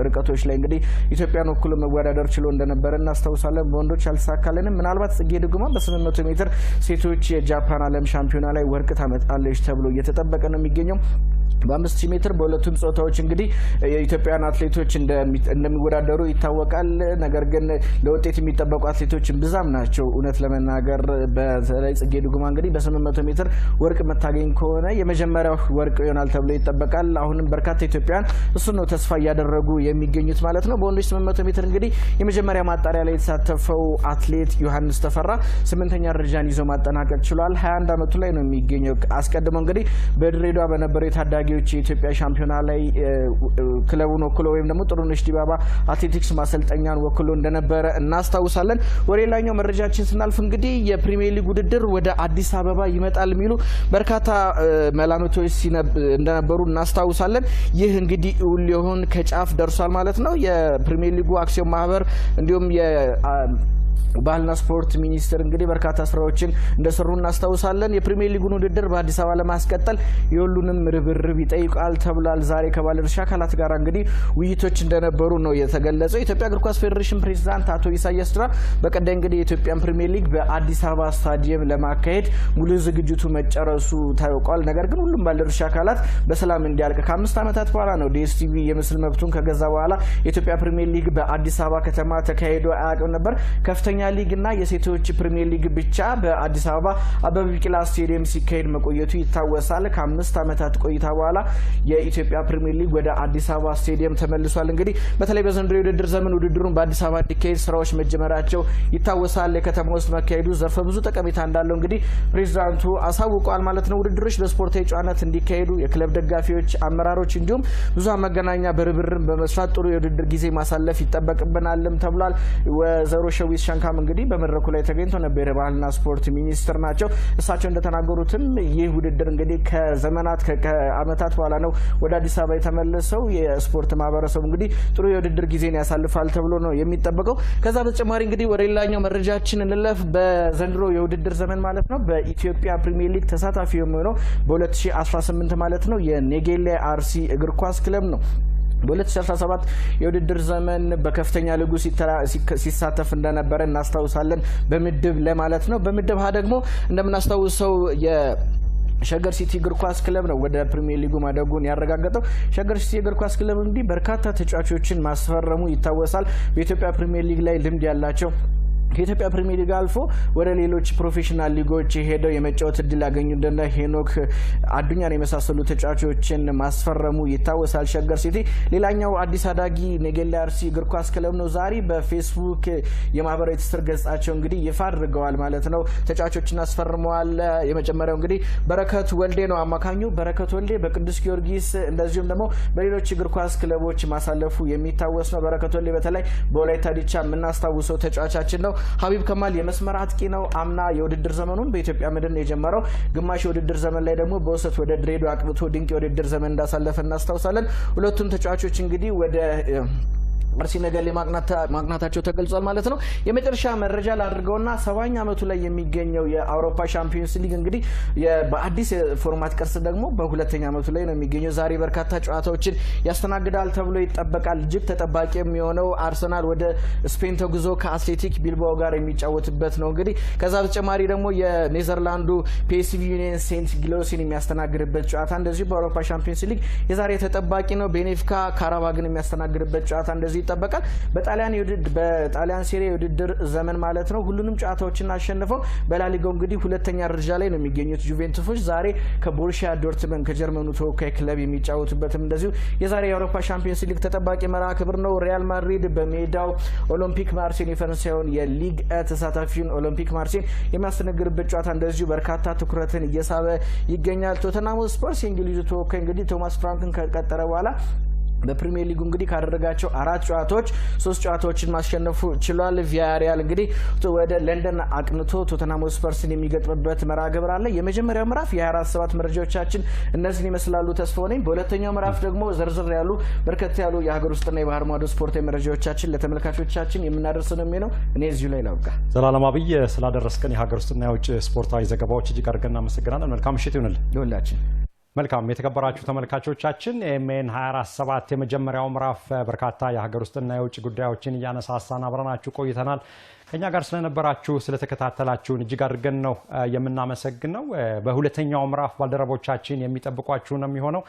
ርቀቶች ላይ እንግዲህ ኢትዮጵያን ወክሎ መወዳደር ችሎ እንደነበረ እናስታውሳለን። በወንዶች አልተሳካልንም። ምናልባት ጽጌ ድጉማ በ800 ሜትር ሴቶች የጃፓን ዓለም ሻምፒዮና ላይ ወርቅ ታመጣለች ተብሎ እየተጠበቀ ነው የሚገኘው። በ5000 ሜትር በሁለቱም ጾታዎች እንግዲህ የኢትዮጵያን አትሌቶች እንደሚወዳደሩ ይታወቃል። ነገር ግን ለውጤት የሚጠበቁ አትሌቶች ብዛም ናቸው። እውነት ለመናገር በተለይ ጽጌ ድጉማ እንግዲህ በ800 ሜትር ወርቅ መታገኝ ከሆነ የመጀመሪያው ወርቅ ይሆናል ተብሎ ይጠበቃል። አሁንም በርካታ ኢትዮጵያውያን እሱ ነው ተስፋ እያደረጉ የሚገኙት ማለት ነው። በወንዶች 800 ሜትር እንግዲህ የመጀመሪያ ማጣሪያ ላይ የተሳተፈው አትሌት ዮሐንስ ተፈራ 8ኛ ደረጃን ይዞ ማጠናቀቅ ችሏል። 21 ዓመቱ ላይ ነው የሚገኘው። አስቀድሞ እንግዲህ በድሬዳዋ በነበረው የታዳጊዎች የኢትዮጵያ ሻምፒዮና ላይ ክለቡን ወክሎ ወይም ደግሞ ጥሩነሽ ዲባባ አትሌቲክስ ማሰልጠኛን ወክሎ እንደነበረ እናስታውሳለን። ወደ ሌላኛው መረጃችን ስናልፍ እንግዲህ የፕሪሚየር ሊግ ውድድር ወደ አዲስ አበባ ይመጣል የሚሉ በርካታ መላምቶች እንደነበሩ እናስታውሳለን። ይህ እንግዲህ ሊሆን ከጫፍ ደርሷል ማለት ነው። የፕሪሚየር ሊጉ አክሲዮን ማህበር እንዲሁም ባህልና ስፖርት ሚኒስቴር እንግዲህ በርካታ ስራዎችን እንደሰሩ እናስታውሳለን። የፕሪሚየር ሊጉን ውድድር በአዲስ አበባ ለማስቀጠል የሁሉንም ርብርብ ይጠይቃል ተብሏል። ዛሬ ከባለድርሻ አካላት ጋር እንግዲህ ውይይቶች እንደነበሩ ነው የተገለጸው። የኢትዮጵያ እግር ኳስ ፌዴሬሽን ፕሬዝዳንት አቶ ኢሳያስ ድራ በቀጣይ እንግዲህ የኢትዮጵያን ፕሪሚየር ሊግ በአዲስ አበባ ስታዲየም ለማካሄድ ሙሉ ዝግጅቱ መጨረሱ ታውቋል። ነገር ግን ሁሉም ባለድርሻ አካላት በሰላም እንዲያልቅ ከ5 ዓመታት በኋላ ነው ዲኤስቲቪ የምስል መብቱን ከገዛ በኋላ የኢትዮጵያ ፕሪሚየር ሊግ በአዲስ አበባ ከተማ ተካሂዶ አያውቅም ነበር። ከፍተኛ ሊግ እና የሴቶች ፕሪሚየር ሊግ ብቻ በአዲስ አበባ አበበ ቢቂላ ስቴዲየም ሲካሄድ መቆየቱ ይታወሳል። ከ5 ዓመታት ቆይታ በኋላ የኢትዮጵያ ፕሪሚየር ሊግ ወደ አዲስ አበባ ስቴዲየም ተመልሷል። እንግዲህ በተለይ በዘንድሮ የውድድር ዘመን ውድድሩን በአዲስ አበባ እንዲካሄድ ስራዎች መጀመራቸው ይታወሳል። የከተማ ውስጥ መካሄዱ ዘርፈ ብዙ ጠቀሜታ እንዳለው እንግዲህ ፕሬዝዳንቱ አሳውቀዋል ማለት ነው። ውድድሮች በስፖርታዊ ጨዋነት እንዲካሄዱ የክለብ ደጋፊዎች፣ አመራሮች እንዲሁም ብዙሃን መገናኛ በርብርም በመስራት ጥሩ የውድድር ጊዜ ማሳለፍ ይጠበቅብናልም ተብሏል። ወዘሮ ሸዊት ሸንካም እንግዲህ በመድረኩ ላይ ተገኝቶ ነበር። የባህልና ስፖርት ሚኒስትር ናቸው። እሳቸው እንደተናገሩትም ይህ ውድድር እንግዲህ ከዘመናት ከአመታት በኋላ ነው ወደ አዲስ አበባ የተመለሰው። የስፖርት ማህበረሰቡ እንግዲህ ጥሩ የውድድር ጊዜን ያሳልፋል ተብሎ ነው የሚጠበቀው። ከዛ በተጨማሪ እንግዲህ ወደ ሌላኛው መረጃችን እንለፍ። በዘንድሮ የውድድር ዘመን ማለት ነው በኢትዮጵያ ፕሪሚየር ሊግ ተሳታፊ የሚሆነው በ2018 ማለት ነው የኔጌሌ አርሲ እግር ኳስ ክለብ ነው። በ2017 የውድድር ዘመን በከፍተኛ ሊጉ ሲሳተፍ እንደነበረ እናስታውሳለን። በምድብ ለማለት ነው። በምድብ ሀ ደግሞ እንደምናስታውሰው ሸገር ሲቲ እግር ኳስ ክለብ ነው ወደ ፕሪሚየር ሊጉ ማደጉን ያረጋገጠው። ሸገር ሲቲ እግር ኳስ ክለብ እንግዲህ በርካታ ተጫዋቾችን ማስፈረሙ ይታወሳል። በኢትዮጵያ ፕሪሚየር ሊግ ላይ ልምድ ያላቸው ከኢትዮጵያ ፕሪሚየር ሊግ አልፎ ወደ ሌሎች ፕሮፌሽናል ሊጎች ሄደው የመጫወት እድል ያገኙ እንደነ ሄኖክ አዱኛን የመሳሰሉ ተጫዋቾችን ማስፈረሙ ይታወሳል። ሸገር ሲቲ ሌላኛው አዲስ አዳጊ ኔጌሌ አርሲ እግር ኳስ ክለብ ነው። ዛሬ በፌስቡክ የማህበራዊ ትስስር ገጻቸው እንግዲህ ይፋ አድርገዋል ማለት ነው። ተጫዋቾችን አስፈርመዋል። የመጀመሪያው እንግዲህ በረከት ወልዴ ነው አማካኙ። በረከት ወልዴ በቅዱስ ጊዮርጊስ እንደዚሁም ደግሞ በሌሎች እግር ኳስ ክለቦች ማሳለፉ የሚታወስ ነው። በረከት ወልዴ በተለይ በወላይታ ዲቻ የምናስታውሰው ተጫዋቻችን ነው። ሀቢብ ከማል የመስመር አጥቂ ነው። አምና የውድድር ዘመኑን በኢትዮጵያ ምድር ነው የጀመረው። ግማሽ የውድድር ዘመን ላይ ደግሞ በውሰት ወደ ድሬዳዋ አቅብቶ ድንቅ የውድድር ዘመን እንዳሳለፈ እናስታውሳለን። ሁለቱም ተጫዋቾች እንግዲህ ወደ አርሲ ነገሌ ማግናታቸው ተገልጿል ማለት ነው። የመጨረሻ መረጃ ላድርገውና 70ኛ ዓመቱ ላይ የሚገኘው የአውሮፓ ሻምፒዮንስ ሊግ እንግዲህ በአዲስ ፎርማት ቅርጽ ደግሞ በሁለተኛ ዓመቱ ላይ ነው የሚገኘው። ዛሬ በርካታ ጨዋታዎችን ያስተናግዳል ተብሎ ይጠበቃል። እጅግ ተጠባቂ የሚሆነው አርሰናል ወደ ስፔን ተጉዞ ከአትሌቲክ ቢልባኦ ጋር የሚጫወትበት ነው። እንግዲህ ከዛ በተጨማሪ ደግሞ የኔዘርላንዱ ፒኤስቪ ዩኒየን ሴንት ጊሎሲን የሚያስተናግድበት ጨዋታ እንደዚሁ በአውሮፓ ሻምፒዮንስ ሊግ የዛሬ ተጠባቂ ነው። ቤኔፊካ ካራባግን የሚያስተናግድበት ጨዋታ እንደዚሁ ይጠበቃል። በጣሊያን ሴሪ የውድድር ዘመን ማለት ነው ሁሉንም ጨዋታዎችን አሸንፈው በላሊጋው እንግዲህ ሁለተኛ ደረጃ ላይ ነው የሚገኙት ጁቬንቱሶች ዛሬ ከቦሩሲያ ዶርትመንድ ከጀርመኑ ተወካይ ክለብ የሚጫወቱበትም እንደዚሁ የዛሬ የአውሮፓ ሻምፒዮንስ ሊግ ተጠባቂ መርሃ ግብር ነው። ሪያል ማድሪድ በሜዳው ኦሎምፒክ ማርሴን የፈረንሳዩን የሊግ ተሳታፊውን ኦሎምፒክ ማርሴን የሚያስተናግድበት ጨዋታ እንደዚሁ በርካታ ትኩረትን እየሳበ ይገኛል። ቶተንሃም ስፐርስ የእንግሊዙ ተወካይ እንግዲህ ቶማስ ፍራንክን ከቀጠረ በኋላ በፕሪሚየር ሊጉ እንግዲህ ካደረጋቸው 4 ጨዋታዎች 3 ጨዋታዎችን ማሸነፉ ችሏል። ቪያሪያል እንግዲህ ወደ ለንደን አቅንቶ ቶተንሃም ስፐርስን የሚገጥምበት መርሃ ግብር አለ። የመጀመሪያው ምዕራፍ የ24/7 መረጃዎቻችን እነዚህን ይመስላሉ። ተስፋው ነኝ። በሁለተኛው ምዕራፍ ደግሞ ዝርዝር ያሉ በርከት ያሉ የሀገር ውስጥና የባህር ማዶ ስፖርታዊ መረጃዎቻችን ለተመልካቾቻችን የምናደርስ ነው የሚሆነው። እኔ እዚሁ ላይ ላውቃ። ዘላለም አብይ ስላደረስከን የሀገር ውስጥና የውጭ ስፖርታዊ ዘገባዎች እጅግ አድርገን እናመሰግናለን። መልካም ምሽት ይሁንልን ለሁላችን። መልካም የተከበራችሁ ተመልካቾቻችን ኤኤምኤን 24/7 የመጀመሪያው ምዕራፍ በርካታ የሀገር ውስጥና የውጭ ጉዳዮችን እያነሳሳን አብረናችሁ ቆይተናል። ከኛ ጋር ስለነበራችሁ ስለተከታተላችሁን እጅግ አድርገን ነው የምናመሰግነው። በሁለተኛው ምዕራፍ ባልደረቦቻችን የሚጠብቋችሁ ነው የሚሆነው።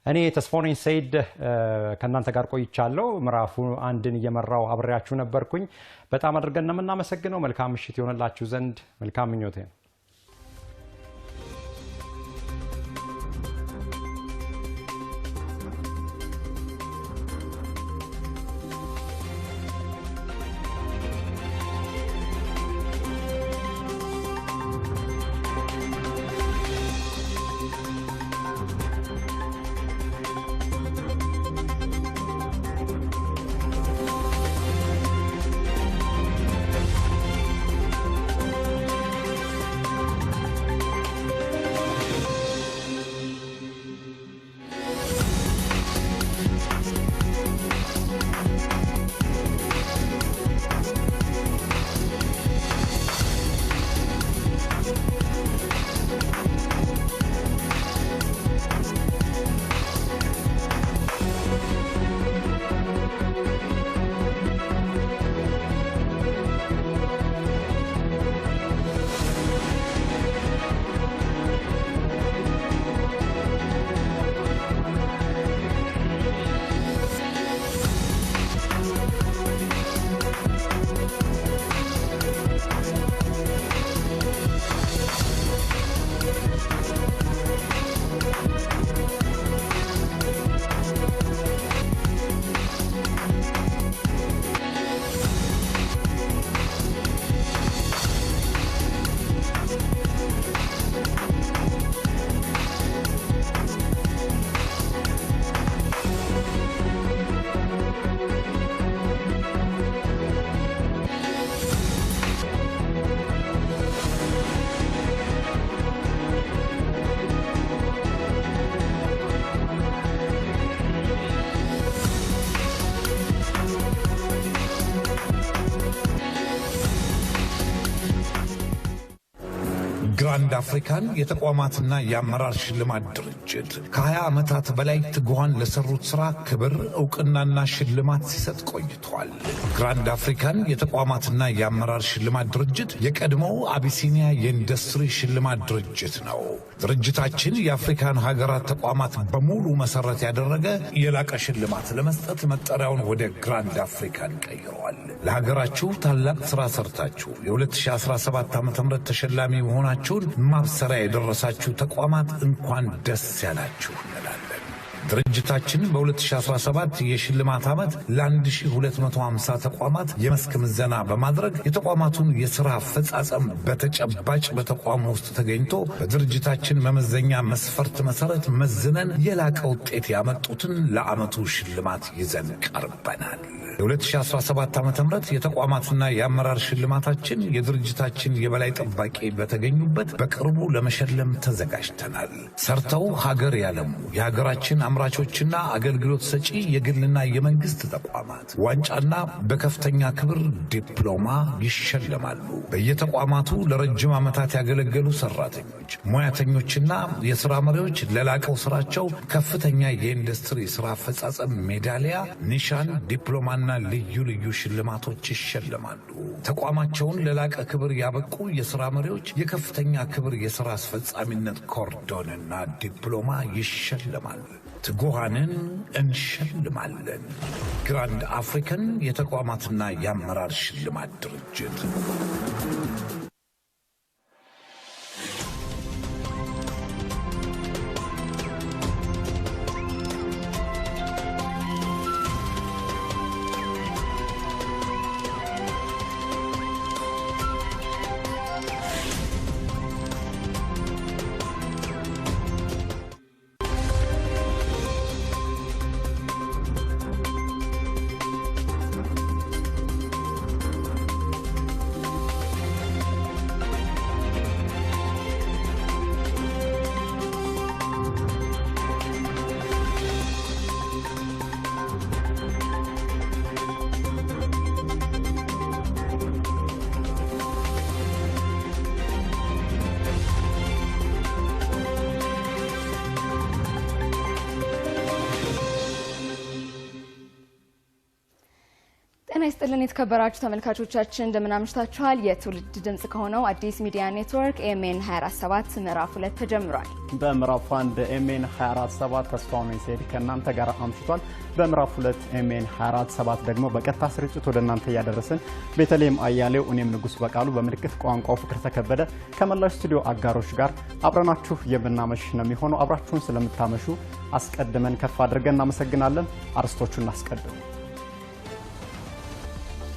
እኔ ተስፋውነኝ ሰይድ ከእናንተ ጋር ቆይቻለሁ። ምዕራፉ 1ን እየመራው አብሬያችሁ ነበርኩኝ። በጣም አድርገን ነው የምናመሰግነው። መልካም ምሽት ይሆንላችሁ ዘንድ መልካም ምኞቴ ነው። ግራንድ አፍሪካን የተቋማትና የአመራር ሽልማት ድርጅት ከ20 ዓመታት በላይ ትጉሃን ለሰሩት ሥራ ክብር ዕውቅናና ሽልማት ሲሰጥ ቆይቷል። ግራንድ አፍሪካን የተቋማትና የአመራር ሽልማት ድርጅት የቀድሞው አቢሲኒያ የኢንዱስትሪ ሽልማት ድርጅት ነው። ድርጅታችን የአፍሪካን ሀገራት ተቋማት በሙሉ መሰረት ያደረገ የላቀ ሽልማት ለመስጠት መጠሪያውን ወደ ግራንድ አፍሪካን ቀይሯል። ለሀገራችሁ ታላቅ ሥራ ሰርታችሁ የ2017 ዓ.ም ተሸላሚ መሆናችሁን ማብሰሪያ የደረሳችሁ ተቋማት እንኳን ደስ ያላችሁ እንላለን። ድርጅታችን በ2017 የሽልማት ዓመት ለ1250 ተቋማት የመስክ ምዘና በማድረግ የተቋማቱን የሥራ አፈጻጸም በተጨባጭ በተቋሙ ውስጥ ተገኝቶ በድርጅታችን መመዘኛ መስፈርት መሠረት መዝነን የላቀ ውጤት ያመጡትን ለዓመቱ ሽልማት ይዘን ቀርበናል። የ2017 ዓ.ም የተቋማትና የአመራር ሽልማታችን የድርጅታችን የበላይ ጠባቂ በተገኙበት በቅርቡ ለመሸለም ተዘጋጅተናል። ሰርተው ሀገር ያለሙ የሀገራችን አምራቾችና አገልግሎት ሰጪ የግልና የመንግስት ተቋማት ዋንጫና በከፍተኛ ክብር ዲፕሎማ ይሸለማሉ። በየተቋማቱ ለረጅም ዓመታት ያገለገሉ ሰራተኞች፣ ሙያተኞችና የሥራ መሪዎች ለላቀው ሥራቸው ከፍተኛ የኢንዱስትሪ ሥራ አፈጻጸም ሜዳሊያ፣ ኒሻን፣ ዲፕሎማና ልዩ ልዩ ሽልማቶች ይሸለማሉ። ተቋማቸውን ለላቀ ክብር ያበቁ የሥራ መሪዎች የከፍተኛ ክብር የሥራ አስፈጻሚነት ኮርዶንና ዲፕሎማ ይሸለማሉ። ትጉሃንን እንሸልማለን። ግራንድ አፍሪካን የተቋማትና የአመራር ሽልማት ድርጅት። ጤና ይስጥልን የተከበራችሁ ተመልካቾቻችን እንደምን አምሽታችኋል። የትውልድ ድምጽ ከሆነው አዲስ ሚዲያ ኔትወርክ ኤምኤን 247 ምዕራፍ 2 ተጀምሯል። በምዕራፍ 1 ኤምኤን 247 ተስፋው ነው ሲሄድ ከእናንተ ጋር አምሽቷል። በምዕራፍ 2 ኤምኤን 247 ደግሞ በቀጥታ ስርጭት ወደ እናንተ ያደረሰን ቤተልሔም አያሌው፣ እኔም ንጉስ በቃሉ፣ በምልክት ቋንቋው ፍቅር ተከበደ ከመላው ስቱዲዮ አጋሮች ጋር አብረናችሁ የምናመሽ ነው የሚሆነው። አብራችሁን ስለምታመሹ አስቀድመን ከፍ አድርገን እናመሰግናለን። አርስቶቹን እናስቀድም።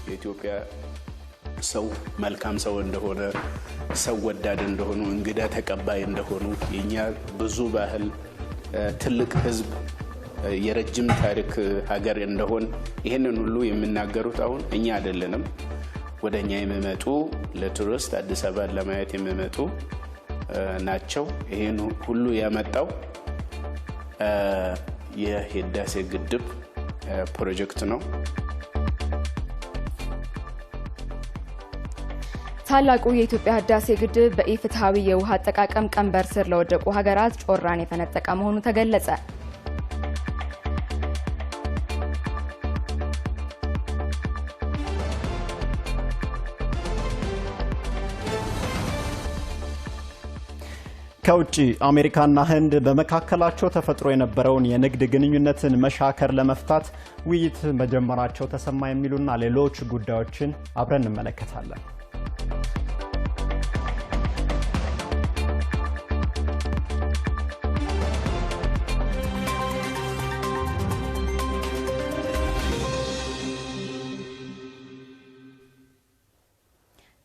የኢትዮጵያ ሰው መልካም ሰው እንደሆነ፣ ሰው ወዳድ እንደሆኑ፣ እንግዳ ተቀባይ እንደሆኑ፣ የኛ ብዙ ባህል፣ ትልቅ ህዝብ፣ የረጅም ታሪክ ሀገር እንደሆን ይህንን ሁሉ የሚናገሩት አሁን እኛ አይደለንም። ወደኛ የሚመጡ ለቱሪስት አዲስ አበባ ለማየት የሚመጡ ናቸው። ይህን ሁሉ ያመጣው የህዳሴ ግድብ ፕሮጀክት ነው። ታላቁ የኢትዮጵያ ህዳሴ ግድብ በኢፍትሃዊ የውሃ አጠቃቀም ቀንበር ስር ለወደቁ ሀገራት ጮራን የፈነጠቀ መሆኑ ተገለጸ። ከውጪ አሜሪካና ህንድ በመካከላቸው ተፈጥሮ የነበረውን የንግድ ግንኙነትን መሻከር ለመፍታት ውይይት መጀመራቸው ተሰማ የሚሉና ሌሎች ጉዳዮችን አብረን እንመለከታለን።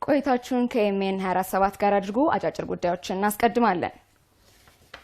ቆይታችሁን ከኤምኤን 247 ጋር አድርጉ። አጫጭር ጉዳዮችን እናስቀድማለን።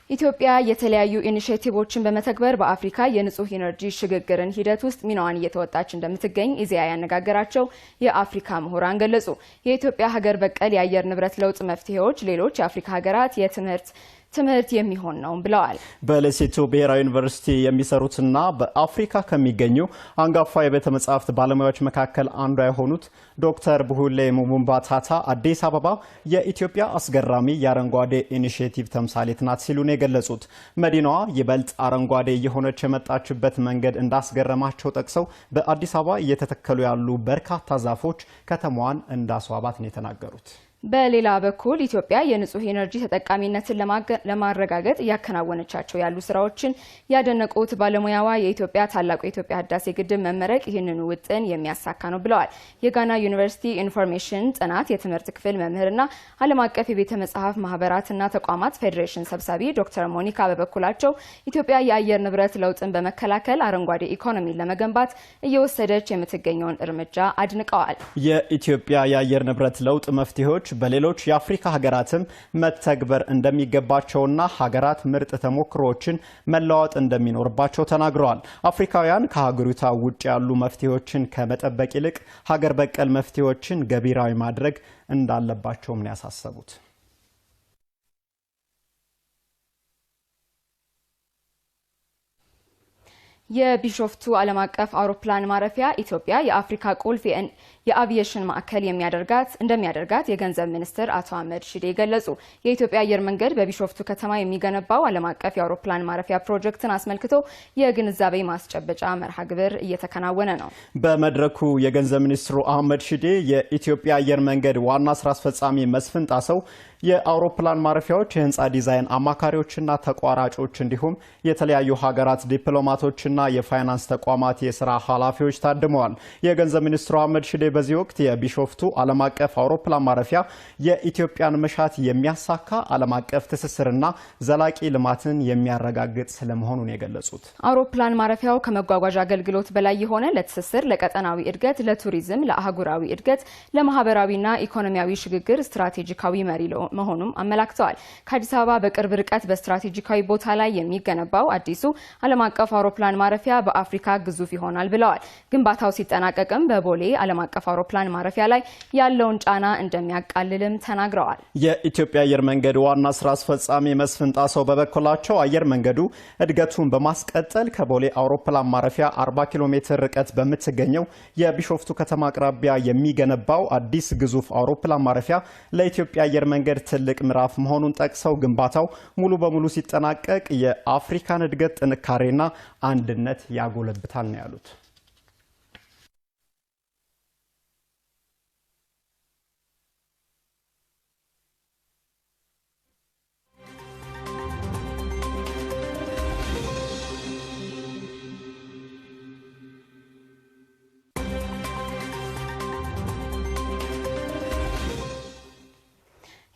ኢትዮጵያ የተለያዩ ኢኒሼቲቮችን በመተግበር በአፍሪካ የንጹህ ኢነርጂ ሽግግርን ሂደት ውስጥ ሚናዋን እየተወጣች እንደምትገኝ ኢዜአ ያነጋገራቸው የአፍሪካ ምሁራን ገለጹ። የኢትዮጵያ ሀገር በቀል የአየር ንብረት ለውጥ መፍትሄዎች ሌሎች የአፍሪካ ሀገራት የትምህርት ትምህርት የሚሆን ነው ብለዋል። በሌሴቶ ብሔራዊ ዩኒቨርሲቲ የሚሰሩትና በአፍሪካ ከሚገኙ አንጋፋ የቤተ መጻሕፍት ባለሙያዎች መካከል አንዷ የሆኑት ዶክተር ቡሁሌ ሙሙምባ ታታ አዲስ አበባ የኢትዮጵያ አስገራሚ የአረንጓዴ ኢኒሼቲቭ ተምሳሌት ናት ሲሉ ነው የገለጹት። መዲናዋ ይበልጥ አረንጓዴ የሆነች የመጣችበት መንገድ እንዳስገረማቸው ጠቅሰው በአዲስ አበባ እየተተከሉ ያሉ በርካታ ዛፎች ከተማዋን እንዳስዋባት ነው የተናገሩት። በሌላ በኩል ኢትዮጵያ የንጹህ ኤነርጂ ተጠቃሚነትን ለማረጋገጥ እያከናወነቻቸው ያሉ ስራዎችን ያደነቁት ባለሙያዋ የኢትዮጵያ ታላቁ የኢትዮጵያ ህዳሴ ግድብ መመረቅ ይህንን ውጥን የሚያሳካ ነው ብለዋል። የጋና ዩኒቨርሲቲ ኢንፎርሜሽን ጥናት የትምህርት ክፍል መምህርና ዓለም አቀፍ የቤተ መጻሕፍት ማህበራትና ተቋማት ፌዴሬሽን ሰብሳቢ ዶክተር ሞኒካ በበኩላቸው ኢትዮጵያ የአየር ንብረት ለውጥን በመከላከል አረንጓዴ ኢኮኖሚን ለመገንባት እየወሰደች የምትገኘውን እርምጃ አድንቀዋል። የኢትዮጵያ የአየር ንብረት ለውጥ መፍትሄዎች በሌሎች የአፍሪካ ሀገራትም መተግበር እንደሚገባቸውና ሀገራት ምርጥ ተሞክሮዎችን መለዋወጥ እንደሚኖርባቸው ተናግረዋል። አፍሪካውያን ከሀገሪቷ ውጭ ያሉ መፍትሄዎችን ከመጠበቅ ይልቅ ሀገር በቀል መፍትሄዎችን ገቢራዊ ማድረግ እንዳለባቸውም ነው ያሳሰቡት። የቢሾፍቱ ዓለም አቀፍ አውሮፕላን ማረፊያ ኢትዮጵያ የአፍሪካ ቁልፍ የአቪዬሽን ማዕከል እንደሚያደርጋት የገንዘብ ሚኒስትር አቶ አህመድ ሺዴ ገለጹ። የኢትዮጵያ አየር መንገድ በቢሾፍቱ ከተማ የሚገነባው ዓለም አቀፍ የአውሮፕላን ማረፊያ ፕሮጀክትን አስመልክቶ የግንዛቤ ማስጨበጫ መርሃ ግብር እየተከናወነ ነው። በመድረኩ የገንዘብ ሚኒስትሩ አህመድ ሺዴ፣ የኢትዮጵያ አየር መንገድ ዋና ስራ አስፈጻሚ መስፍን ጣሰው፣ የአውሮፕላን ማረፊያዎች የህንፃ ዲዛይን አማካሪዎችና ተቋራጮች እንዲሁም የተለያዩ ሀገራት ዲፕሎማቶችና የፋይናንስ ተቋማት የስራ ኃላፊዎች ታድመዋል። የገንዘብ ሚኒስትሩ አህመድ ሺዴ በዚህ ወቅት የቢሾፍቱ ዓለም አቀፍ አውሮፕላን ማረፊያ የኢትዮጵያን መሻት የሚያሳካ ዓለም አቀፍ ትስስርና ዘላቂ ልማትን የሚያረጋግጥ ስለመሆኑ ነው የገለጹት። አውሮፕላን ማረፊያው ከመጓጓዣ አገልግሎት በላይ የሆነ ለትስስር፣ ለቀጠናዊ እድገት፣ ለቱሪዝም፣ ለአህጉራዊ እድገት፣ ለማህበራዊና ኢኮኖሚያዊ ሽግግር ስትራቴጂካዊ መሪ መሆኑም አመላክተዋል። ከአዲስ አበባ በቅርብ ርቀት በስትራቴጂካዊ ቦታ ላይ የሚገነባው አዲሱ ዓለም አቀፍ አውሮፕላን ማረፊያ በአፍሪካ ግዙፍ ይሆናል ብለዋል። ግንባታው ሲጠናቀቅም በቦሌ ዓለም አቀፍ አውሮፕላን ማረፊያ ላይ ያለውን ጫና እንደሚያቃልልም ተናግረዋል። የኢትዮጵያ አየር መንገድ ዋና ስራ አስፈጻሚ መስፍን ጣሰው በበኩላቸው አየር መንገዱ እድገቱን በማስቀጠል ከቦሌ አውሮፕላን ማረፊያ 40 ኪሎ ሜትር ርቀት በምትገኘው የቢሾፍቱ ከተማ አቅራቢያ የሚገነባው አዲስ ግዙፍ አውሮፕላን ማረፊያ ለኢትዮጵያ አየር መንገድ ትልቅ ምዕራፍ መሆኑን ጠቅሰው ግንባታው ሙሉ በሙሉ ሲጠናቀቅ የአፍሪካን እድገት ጥንካሬና አንድነት ያጎለብታል ነው ያሉት።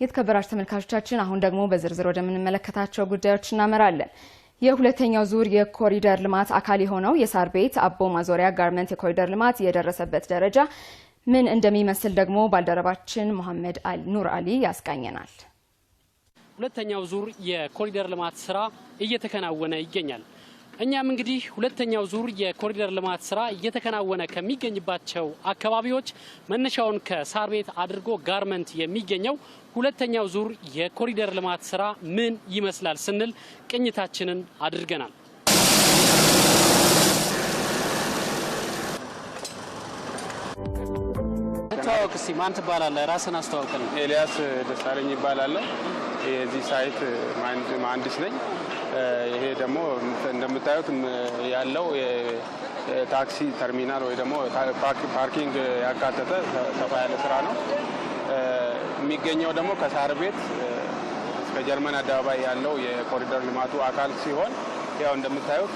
የተከበራችሁ ተመልካቾቻችን አሁን ደግሞ በዝርዝር ወደምንመለከታቸው ጉዳዮች እናመራለን። የሁለተኛው ዙር የኮሪደር ልማት አካል የሆነው የሳር ቤት አቦ ማዞሪያ ጋርመንት የኮሪደር ልማት የደረሰበት ደረጃ ምን እንደሚመስል ደግሞ ባልደረባችን መሐመድ ኑር አሊ ያስቃኘናል። ሁለተኛው ዙር የኮሪደር ልማት ስራ እየተከናወነ ይገኛል። እኛም እንግዲህ ሁለተኛው ዙር የኮሪደር ልማት ስራ እየተከናወነ ከሚገኝባቸው አካባቢዎች መነሻውን ከሳር ቤት አድርጎ ጋርመንት የሚገኘው ሁለተኛው ዙር የኮሪደር ልማት ስራ ምን ይመስላል ስንል ቅኝታችንን አድርገናል። ተዋወቅ እስቲ፣ ማን ትባላለህ? ራስን አስተዋውቀን። ኤልያስ ደሳለኝ ይባላለሁ። የዚህ ሳይት መሀንዲስ ነኝ። ይሄ ደግሞ እንደምታዩት ያለው የታክሲ ተርሚናል ወይ ደግሞ ፓርኪንግ ያካተተ ሰፋ ያለ ስራ ነው። የሚገኘው ደግሞ ከሳር ቤት እስከ ጀርመን አደባባይ ያለው የኮሪደር ልማቱ አካል ሲሆን ያው እንደምታዩት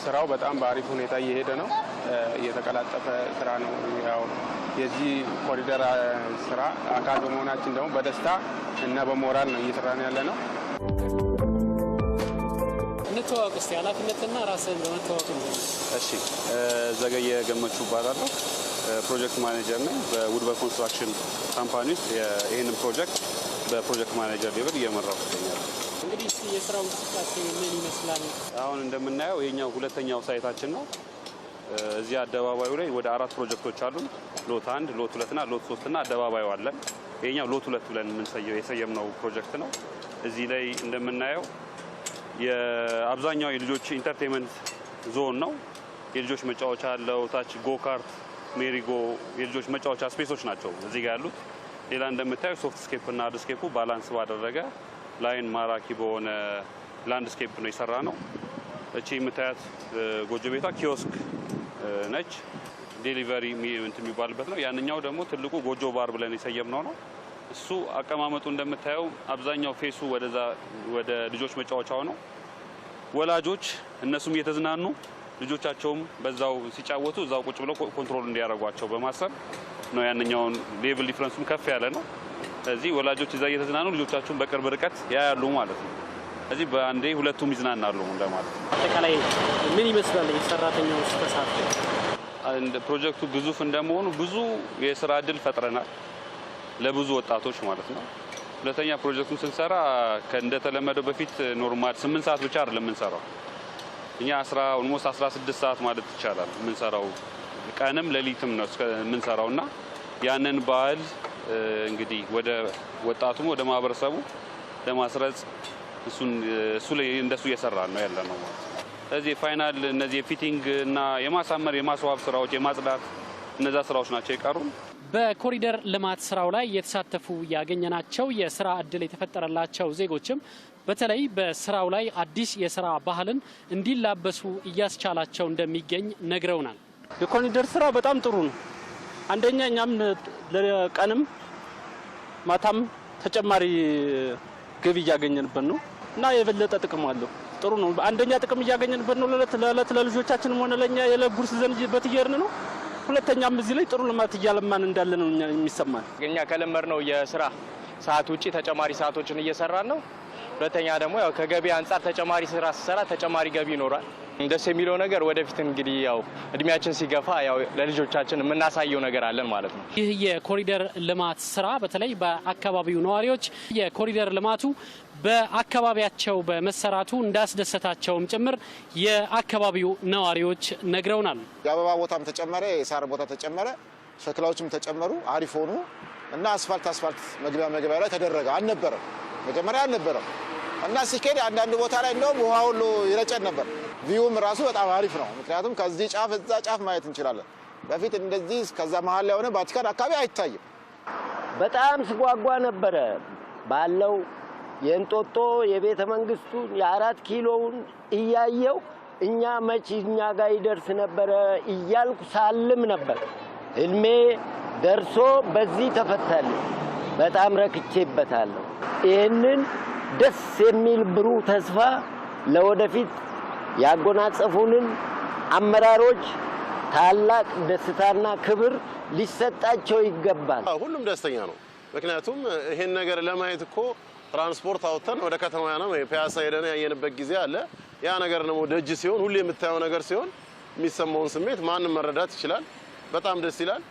ስራው በጣም በአሪፍ ሁኔታ እየሄደ ነው። እየተቀላጠፈ ስራ ነው። ያው የዚህ ኮሪደር ስራ አካል በመሆናችን ደግሞ በደስታ እና በሞራል ነው እየሰራን ያለ ነው። እንተዋወቅ እስቲ፣ ኃላፊነትና ራስህን በመተዋወቅ ነው። እሺ፣ ዘገየ ገመቹ እባላለሁ። ፕሮጀክት ማኔጀር ነኝ በውድበር ኮንስትራክሽን ካምፓኒ ውስጥ። ይህንን ፕሮጀክት በፕሮጀክት ማኔጀር ሌቭል እየመራው ይገኛል። እንግዲህ እስቲ የስራው እንቅስቃሴ ምን ይመስላል? አሁን እንደምናየው ይሄኛው ሁለተኛው ሳይታችን ነው። እዚህ አደባባዩ ላይ ወደ 4 ፕሮጀክቶች አሉን። ሎት 1፣ ሎት 2 እና ሎት 3 እና አደባባዩ አለን። ይሄኛው ሎት 2 ብለን የሰየምነው ፕሮጀክት ነው። እዚህ ላይ እንደምናየው የአብዛኛው የልጆች ኢንተርቴይንመንት ዞን ነው። የልጆች መጫወቻ አለው። ታች ጎካርት፣ ሜሪጎ የልጆች መጫወቻ ስፔሶች ናቸው እዚህ ጋር ያሉት። ሌላ እንደምታዩ ሶፍት ስኬፕ እና ሃርድ ስኬፑ ባላንስ ባደረገ ላይን ማራኪ በሆነ ላንድስኬፕ ነው የሰራ ነው። እቺ የምታያት ጎጆ ቤቷ ኪዮስክ ነች። ዴሊቨሪ የሚባልበት ነው። ያንኛው ደግሞ ትልቁ ጎጆ ባር ብለን የሰየምነው ነው። እሱ አቀማመጡ እንደምታየው አብዛኛው ፌሱ ወደ ልጆች መጫወቻው ነው። ወላጆች እነሱም እየተዝናኑ ልጆቻቸውም በዛው ሲጫወቱ እዛው ቁጭ ብለው ኮንትሮል እንዲያደርጓቸው በማሰብ ነው። ያንኛውን ሌቭል ዲፈረንሱም ከፍ ያለ ነው። ስለዚህ ወላጆች እዛ እየተዝናኑ ልጆቻቸውን በቅርብ ርቀት ያያሉ ማለት ነው። ስለዚህ በአንዴ ሁለቱም ይዝናናሉ እንደማለት ነው። አጠቃላይ ምን ይመስላል የሰራተኛው ተሳትፎ? ፕሮጀክቱ ግዙፍ እንደመሆኑ ብዙ የስራ እድል ፈጥረናል ለብዙ ወጣቶች ማለት ነው። ሁለተኛ ፕሮጀክቱን ስንሰራ እንደተለመደው በፊት ኖርማል 8 ሰዓት ብቻ አይደለም የምንሰራው። እኛ ኦልሞስት 16 ሰዓት ማለት ይቻላል የምንሰራው፣ ቀንም ሌሊትም ነው የምንሰራውና ያንን ባህል እንግዲህ ወደ ወጣቱም ወደ ማህበረሰቡ ለማስረጽ እሱ ላይ እንደሱ እየሰራን ነው ያለነው ማለት ነው። ስለዚህ ፋይናል እነዚህ የፊቲንግ እና የማሳመር የማስዋብ ስራዎች የማጽዳት እነዛ ስራዎች ናቸው የቀሩን። በኮሪደር ልማት ስራው ላይ የተሳተፉ ያገኘናቸው የስራ እድል የተፈጠረላቸው ዜጎችም በተለይ በስራው ላይ አዲስ የስራ ባህልን እንዲላበሱ እያስቻላቸው እንደሚገኝ ነግረውናል። የኮሪደር ስራ በጣም ጥሩ ነው። አንደኛ እኛም ለቀንም ማታም ተጨማሪ ገቢ እያገኘንበት ነው እና የበለጠ ጥቅም አለው። ጥሩ ነው። አንደኛ ጥቅም እያገኘንበት ነው ለዕለት ለልጆቻችንም ሆነ ለኛ የዕለት ጉርስ ዘንጅበት እየርን ነው። ሁለተኛም እዚህ ላይ ጥሩ ልማት እያለማን እንዳለ ነው የሚሰማን። እኛ ከለመድነው የስራ ሰዓት ውጪ ተጨማሪ ሰዓቶችን እየሰራን ነው። ሁለተኛ ደግሞ ያው ከገቢ አንጻር ተጨማሪ ስራ ሲሰራ ተጨማሪ ገቢ ይኖራል። ደስ የሚለው ነገር ወደፊት እንግዲህ ያው እድሜያችን ሲገፋ ያው ለልጆቻችን የምናሳየው ነገር አለን ማለት ነው። ይህ የኮሪደር ልማት ስራ በተለይ በአካባቢው ነዋሪዎች የኮሪደር ልማቱ በአካባቢያቸው በመሰራቱ እንዳስደሰታቸውም ጭምር የአካባቢው ነዋሪዎች ነግረውናል። የአበባ ቦታም ተጨመረ፣ የሳር ቦታ ተጨመረ፣ ሸክላዎችም ተጨመሩ፣ አሪፍ ሆኑ እና አስፋልት መግቢያ ላይ ተደረገ። አልነበረም መጀመሪያ አልነበረም እና ሲኬድ አንዳንድ ቦታ ላይ እንደውም ውሃ ሁሉ ይረጨን ነበር። ቪውም ራሱ በጣም አሪፍ ነው። ምክንያቱም ከዚህ ጫፍ እዛ ጫፍ ማየት እንችላለን። በፊት እንደዚህ ከዛ መሀል ላይ ሆነ ቫቲካን አካባቢ አይታይም። በጣም ስጓጓ ነበረ ባለው የእንጦጦ የቤተ መንግስቱን የ4 ኪሎውን እያየው እኛ መቼ እኛ ጋር ይደርስ ነበረ እያልኩ ሳልም ነበር። ህልሜ ደርሶ በዚህ ተፈታል። በጣም ረክቼበታለሁ። ይህንን ደስ የሚል ብሩህ ተስፋ ለወደፊት ያጎናጸፉንን አመራሮች ታላቅ ደስታና ክብር ሊሰጣቸው ይገባል። ሁሉም ደስተኛ ነው። ምክንያቱም ይሄን ነገር ለማየት እኮ ትራንስፖርት አውጥተን ወደ ከተማው ያና ፒያሳ ሄደን ያየንበት ጊዜ አለ። ያ ነገር ደግሞ ደጅ ሲሆን ሁሉ የምታየው ነገር ሲሆን የሚሰማውን ስሜት ማንም መረዳት ይችላል። በጣም ደስ ይላል።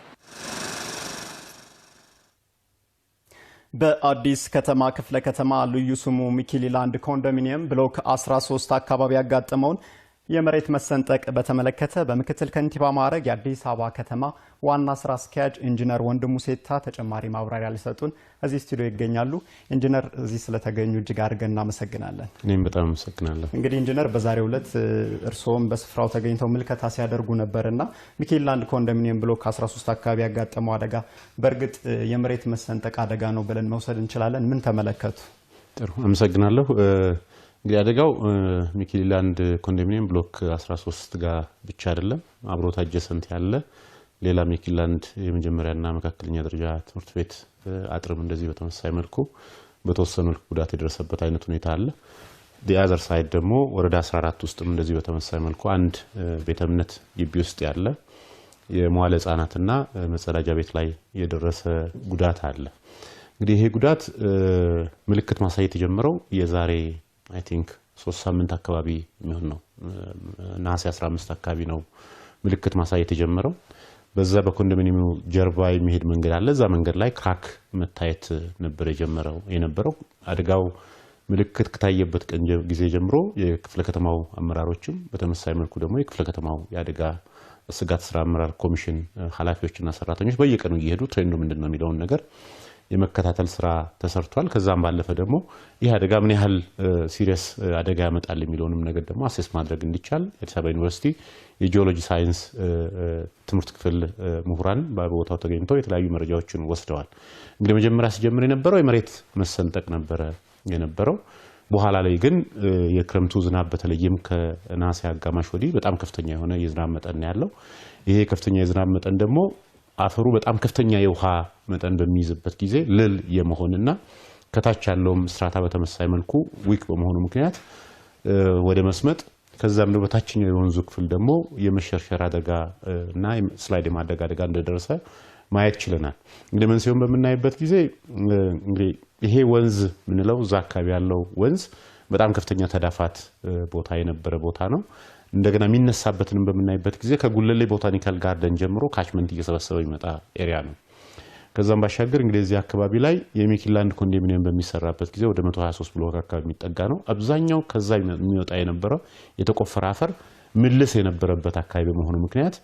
በአዲስ ከተማ ክፍለ ከተማ ልዩ ስሙ ሚኪሊላንድ ኮንዶሚኒየም ብሎክ 13 አካባቢ ያጋጠመውን የመሬት መሰንጠቅ በተመለከተ በምክትል ከንቲባ ማዕረግ የአዲስ አበባ ከተማ ዋና ስራ አስኪያጅ ኢንጂነር ወንድሙ ሴታ ተጨማሪ ማብራሪያ ሊሰጡን እዚህ ስቱዲዮ ይገኛሉ። ኢንጂነር እዚህ ስለተገኙ እጅግ አድርገን እናመሰግናለን። እኔም በጣም አመሰግናለሁ። እንግዲህ ኢንጂነር በዛሬው ዕለት እርስዎም በስፍራው ተገኝተው ምልከታ ሲያደርጉ ነበርና ሚኪሊላንድ ኮንዶሚኒየም ብሎክ 13 አካባቢ ያጋጠመው አደጋ በእርግጥ የመሬት መሰንጠቅ አደጋ ነው ብለን መውሰድ እንችላለን? ምን ተመለከቱ? ጥሩ አመሰግናለሁ። እንግዲህ አደጋው ሚኪሊላንድ ኮንዶሚኒየም ብሎክ 13 ጋር ብቻ አይደለም፣ አብሮት አጀሰንት ያለ ሌላ ሚኪሊላንድ የመጀመሪያና መካከለኛ ደረጃ ትምህርት ቤት አጥርም እንደዚህ በተመሳሳይ መልኩ በተወሰነ መልኩ ጉዳት የደረሰበት አይነት ሁኔታ አለ። ዲአዘር ሳይድ ደግሞ ወረዳ 14 ውስጥም እንደዚህ በተመሳሳይ መልኩ አንድ ቤተ እምነት ግቢ ውስጥ ያለ የመዋለ ህጻናትና መጸዳጃ ቤት ላይ የደረሰ ጉዳት አለ። እንግዲህ ይሄ ጉዳት ምልክት ማሳየት የጀመረው የዛሬ አይ ቲንክ 3 ሳምንት አካባቢ የሚሆን ነው። ነሐሴ 15 አካባቢ ነው ምልክት ማሳየት የጀመረው። በዛ በኮንዶሚኒየሙ ጀርባ የሚሄድ መንገድ አለ። እዛ መንገድ ላይ ክራክ መታየት ነበር የነበረው። አደጋው ምልክት ከታየበት ቀን ጊዜ ጀምሮ የክፍለ ከተማው አመራሮችም በተመሳሳይ መልኩ ደግሞ የክፍለ ከተማው የአደጋ ስጋት ስራ አመራር ኮሚሽን ኃላፊዎችና ሰራተኞች በየቀኑ እየሄዱ ትሬንዱ ምንድነው የሚለውን ነገር የመከታተል ስራ ተሰርቷል። ከዛም ባለፈ ደግሞ ይህ አደጋ ምን ያህል ሲሪየስ አደጋ ያመጣል የሚለውንም ነገር ደግሞ አሴስ ማድረግ እንዲቻል የአዲስ አበባ ዩኒቨርሲቲ የጂኦሎጂ ሳይንስ ትምህርት ክፍል ምሁራን በቦታው ተገኝተው የተለያዩ መረጃዎችን ወስደዋል። እንግዲህ መጀመሪያ ሲጀምር የነበረው የመሬት መሰንጠቅ ነበረ የነበረው። በኋላ ላይ ግን የክረምቱ ዝናብ በተለይም ከነሐሴ አጋማሽ ወዲህ በጣም ከፍተኛ የሆነ የዝናብ መጠን ያለው ይሄ ከፍተኛ የዝናብ መጠን ደግሞ አፈሩ በጣም ከፍተኛ የውሃ መጠን በሚይዝበት ጊዜ ልል የመሆንና ከታች ያለውም ስትራታ በተመሳሳይ መልኩ ዊክ በመሆኑ ምክንያት ወደ መስመጥ ከዛም ነው በታችኛው የወንዙ ክፍል ደግሞ የመሸርሸር አደጋ እና ስላይድ የማደግ አደጋ እንደደረሰ ማየት ችለናል። እንግዲህ መንስኤውን በምናይበት ጊዜ እንግዲህ ይሄ ወንዝ ምንለው እዛ አካባቢ ያለው ወንዝ በጣም ከፍተኛ ተዳፋት ቦታ የነበረ ቦታ ነው። እንደገና የሚነሳበትንም በምናይበት ጊዜ ከጉለሌ ቦታኒካል ጋርደን ጀምሮ ካችመንት እየሰበሰበ ይመጣ ኤሪያ ነው። ከዛም ባሻገር እንግዲህ እዚህ አካባቢ ላይ የሚኪላንድ ኮንዶሚኒየም በሚሰራበት ጊዜ ወደ 123 ብሎክ አካባቢ የሚጠጋ ነው። አብዛኛው ከዛ የሚወጣ የነበረው የተቆፈረ አፈር ምልስ የነበረበት አካባቢ በመሆኑ ምክንያት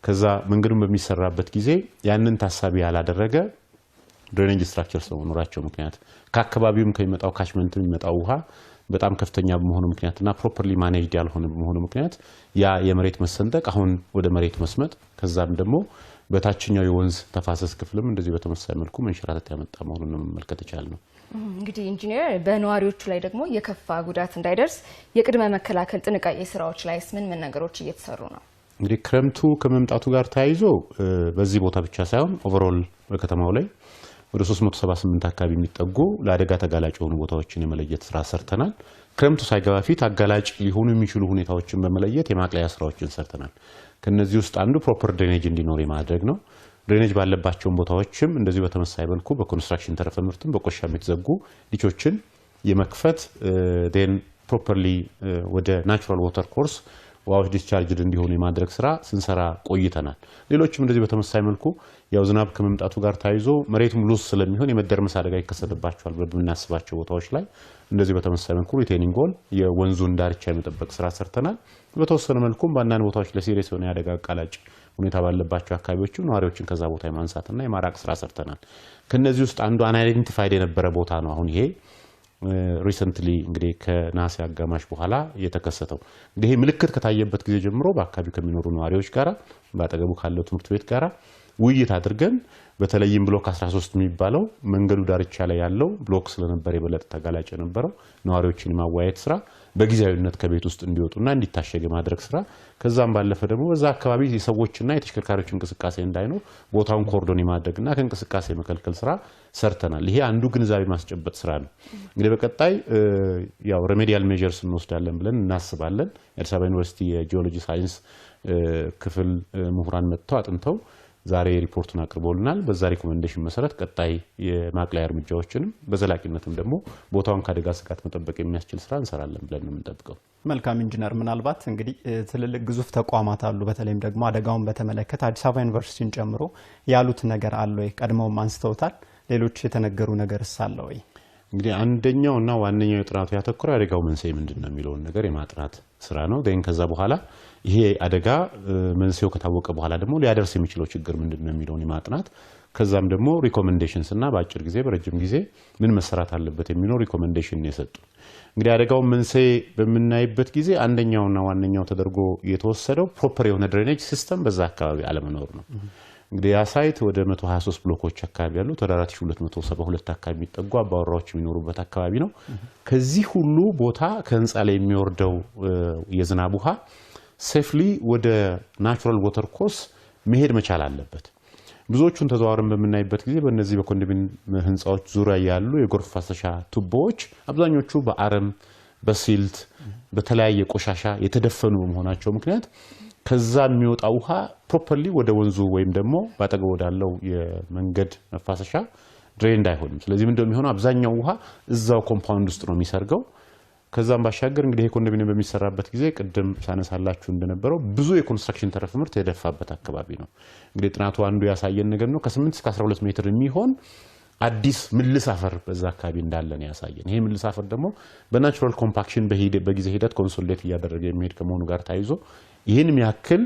ከዛ መንገዱን በሚሰራበት ጊዜ ያንን ታሳቢ ያላደረገ ድሬኔጅ ስትራክቸርስ በመኖራቸው ምክንያት ከአካባቢውም ከሚመጣው ካችመንት የሚመጣው ውሃ በጣም ከፍተኛ በመሆኑ ምክንያትና ፕሮፐርሊ ማኔጅድ ያልሆነ በመሆኑ ምክንያት ያ የመሬት መሰንጠቅ አሁን ወደ መሬት መስመጥ ከዛም ደግሞ በታችኛው የወንዝ ተፋሰስ ክፍልም እንደዚህ በተመሳሳይ መልኩ መንሸራተት ያመጣ መሆኑን መመልከት ይቻላል ነው። እንግዲህ ኢንጂነር በነዋሪዎቹ ላይ ደግሞ የከፋ ጉዳት እንዳይደርስ የቅድመ መከላከል ጥንቃቄ ስራዎች ላይስ ምን ነገሮች እየተሰሩ ነው? እንግዲህ ክረምቱ ከመምጣቱ ጋር ተያይዞ በዚህ ቦታ ብቻ ሳይሆን ኦቨርኦል በከተማው ላይ ወደ 378 አካባቢ የሚጠጉ ለአደጋ ተጋላጭ የሆኑ ቦታዎችን የመለየት ስራ ሰርተናል። ክረምቱ ሳይገባ ፊት አጋላጭ ሊሆኑ የሚችሉ ሁኔታዎችን በመለየት የማቅለያ ስራዎችን ሰርተናል። ከነዚህ ውስጥ አንዱ ፕሮፐር ድሬኔጅ እንዲኖር የማድረግ ነው። ድሬኔጅ ባለባቸው ቦታዎችም እንደዚህ በተመሳሳይ መልኩ በኮንስትራክሽን ተረፈ ምርትም በቆሻሻ የተዘጉ ዲቾችን የመክፈት ዴን ፕሮፐርሊ ወደ ናቹራል ዋተር ኮርስ ውሃዎች ዲስቻርጅድ እንዲሆኑ የማድረግ ስራ ስንሰራ ቆይተናል። ሌሎችም እንደዚህ በተመሳሳይ መልኩ ያው ዝናብ ከመምጣቱ ጋር ታይዞ መሬቱም ሉዝ ስለሚሆን የመደርመስ አደጋ ይከሰትባቸዋል በምናስባቸው ቦታዎች ላይ እንደዚህ በተመሳሳይ መልኩ ሪቴኒንግ ዎል የወንዙን ዳርቻ የመጠበቅ ስራ ሰርተናል። በተወሰነ መልኩም በአንዳንድ ቦታዎች ለሲሪየስ የሆነ የአደጋ አቃላጭ ሁኔታ ባለባቸው አካባቢዎችም ነዋሪዎችን ከዛ ቦታ የማንሳትና የማራቅ ስራ ሰርተናል። ከነዚህ ውስጥ አንዱ አንአይደንቲፋይድ የነበረ ቦታ ነው አሁን ይሄ ሪሰንትሊ እንግዲህ ከነሐሴ አጋማሽ በኋላ የተከሰተው። እንግዲህ ምልክት ከታየበት ጊዜ ጀምሮ በአካባቢው ከሚኖሩ ነዋሪዎች ጋራ በአጠገቡ ካለው ትምህርት ቤት ጋራ ውይይት አድርገን በተለይም ብሎክ 13 የሚባለው መንገዱ ዳርቻ ላይ ያለው ብሎክ ስለነበር የበለጠ ተጋላጭ የነበረው ነዋሪዎችን የማዋየት ስራ በጊዜያዊነት ከቤት ውስጥ እንዲወጡና እንዲታሸግ ማድረግ ስራ ከዛም ባለፈ ደግሞ በዛ አካባቢ የሰዎችና የተሽከርካሪዎች እንቅስቃሴ እንዳይኖር ቦታውን ኮርዶን የማድረግና ከእንቅስቃሴ መከልከል ስራ ሰርተናል። ይሄ አንዱ ግንዛቤ ማስጨበጥ ስራ ነው። እንግዲህ በቀጣይ ያው ሬሜዲያል ሜጀርስ እንወስዳለን ብለን እናስባለን። የአዲስ አበባ ዩኒቨርሲቲ የጂኦሎጂ ሳይንስ ክፍል ምሁራን መጥተው አጥንተው ዛሬ ሪፖርቱን አቅርቦልናል። በዛ ሪኮሜንዴሽን መሰረት ቀጣይ የማቅለያ እርምጃዎችንም በዘላቂነትም ደግሞ ቦታውን ከአደጋ ስጋት መጠበቅ የሚያስችል ስራ እንሰራለን ብለን ነው የምንጠብቀው። መልካም ኢንጂነር፣ ምናልባት እንግዲህ ትልልቅ ግዙፍ ተቋማት አሉ። በተለይም ደግሞ አደጋውን በተመለከተ አዲስ አበባ ዩኒቨርሲቲን ጨምሮ ያሉት ነገር አለ ወይ? ቀድመውም አንስተውታል። ሌሎች የተነገሩ ነገርስ አለ ወይ? እንግዲህ አንደኛውና ዋነኛው የጥናቱ ያተኮረው አደጋው መንስኤ ምንድነው የሚለውን ነገር የማጥናት ስራ ነው። ከዛ በኋላ ይሄ አደጋ መንስኤው ከታወቀ በኋላ ደግሞ ሊያደርስ የሚችለው ችግር ምንድነው የሚለውን የማጥናት ከዛም ደግሞ ሪኮሜንዴሽንስ እና በአጭር ጊዜ በረጅም ጊዜ ምን መሰራት አለበት የሚለው ሪኮሜንዴሽን የሰጡ። እንግዲህ አደጋው መንስኤ በምናይበት ጊዜ አንደኛውና ዋነኛው ተደርጎ የተወሰደው ፕሮፐር የሆነ ድሬኔጅ ሲስተም በዛ አካባቢ አለመኖር ነው። እንግዲህ ያ ሳይት ወደ 123 ብሎኮች አካባቢ ያሉት ወደ 4272 አካባቢ የሚጠጉ አባወራዎች የሚኖሩበት አካባቢ ነው። ከዚህ ሁሉ ቦታ ከህንፃ ላይ የሚወርደው የዝናብ ውሃ ሴፍሊ ወደ ናቹራል ዋተር ኮርስ መሄድ መቻል አለበት። ብዙዎቹን ተዘዋውረን በምናይበት ጊዜ በእነዚህ በኮንዶሚኒየም ህንፃዎች ዙሪያ ያሉ የጎርፍ ማፍሰሻ ቱቦዎች አብዛኞቹ በአረም በሲልት በተለያየ ቆሻሻ የተደፈኑ በመሆናቸው ምክንያት ከዛ የሚወጣ ውሃ ፕሮፐርሊ ወደ ወንዙ ወይም ደግሞ ባጠገብ ወዳለው የመንገድ መፋሰሻ ድሬንድ አይሆንም። ስለዚህ ምንድነው የሚሆነው? አብዛኛው ውሃ እዛው ኮምፓውንድ ውስጥ ነው የሚሰርገው። ከዛም ባሻገር እንግዲህ የኮንዶሚኒየም በሚሰራበት ጊዜ ቅድም ሳነሳላችሁ እንደነበረው ብዙ የኮንስትራክሽን ተረፈ ምርት የደፋበት አካባቢ ነው። እንግዲህ ጥናቱ አንዱ ያሳየን ነገር ነው ከ8 እስከ 12 ሜትር የሚሆን አዲስ ምልስ አፈር በዛ አካባቢ እንዳለ ነው ያሳየን። ይሄ ምልስ አፈር ደግሞ በናቹራል ኮምፓክሽን በጊዜ ሂደት ኮንሶሊዴት እያደረገ የሚሄድ ከመሆኑ ጋር ታይዞ ይህንም ያክል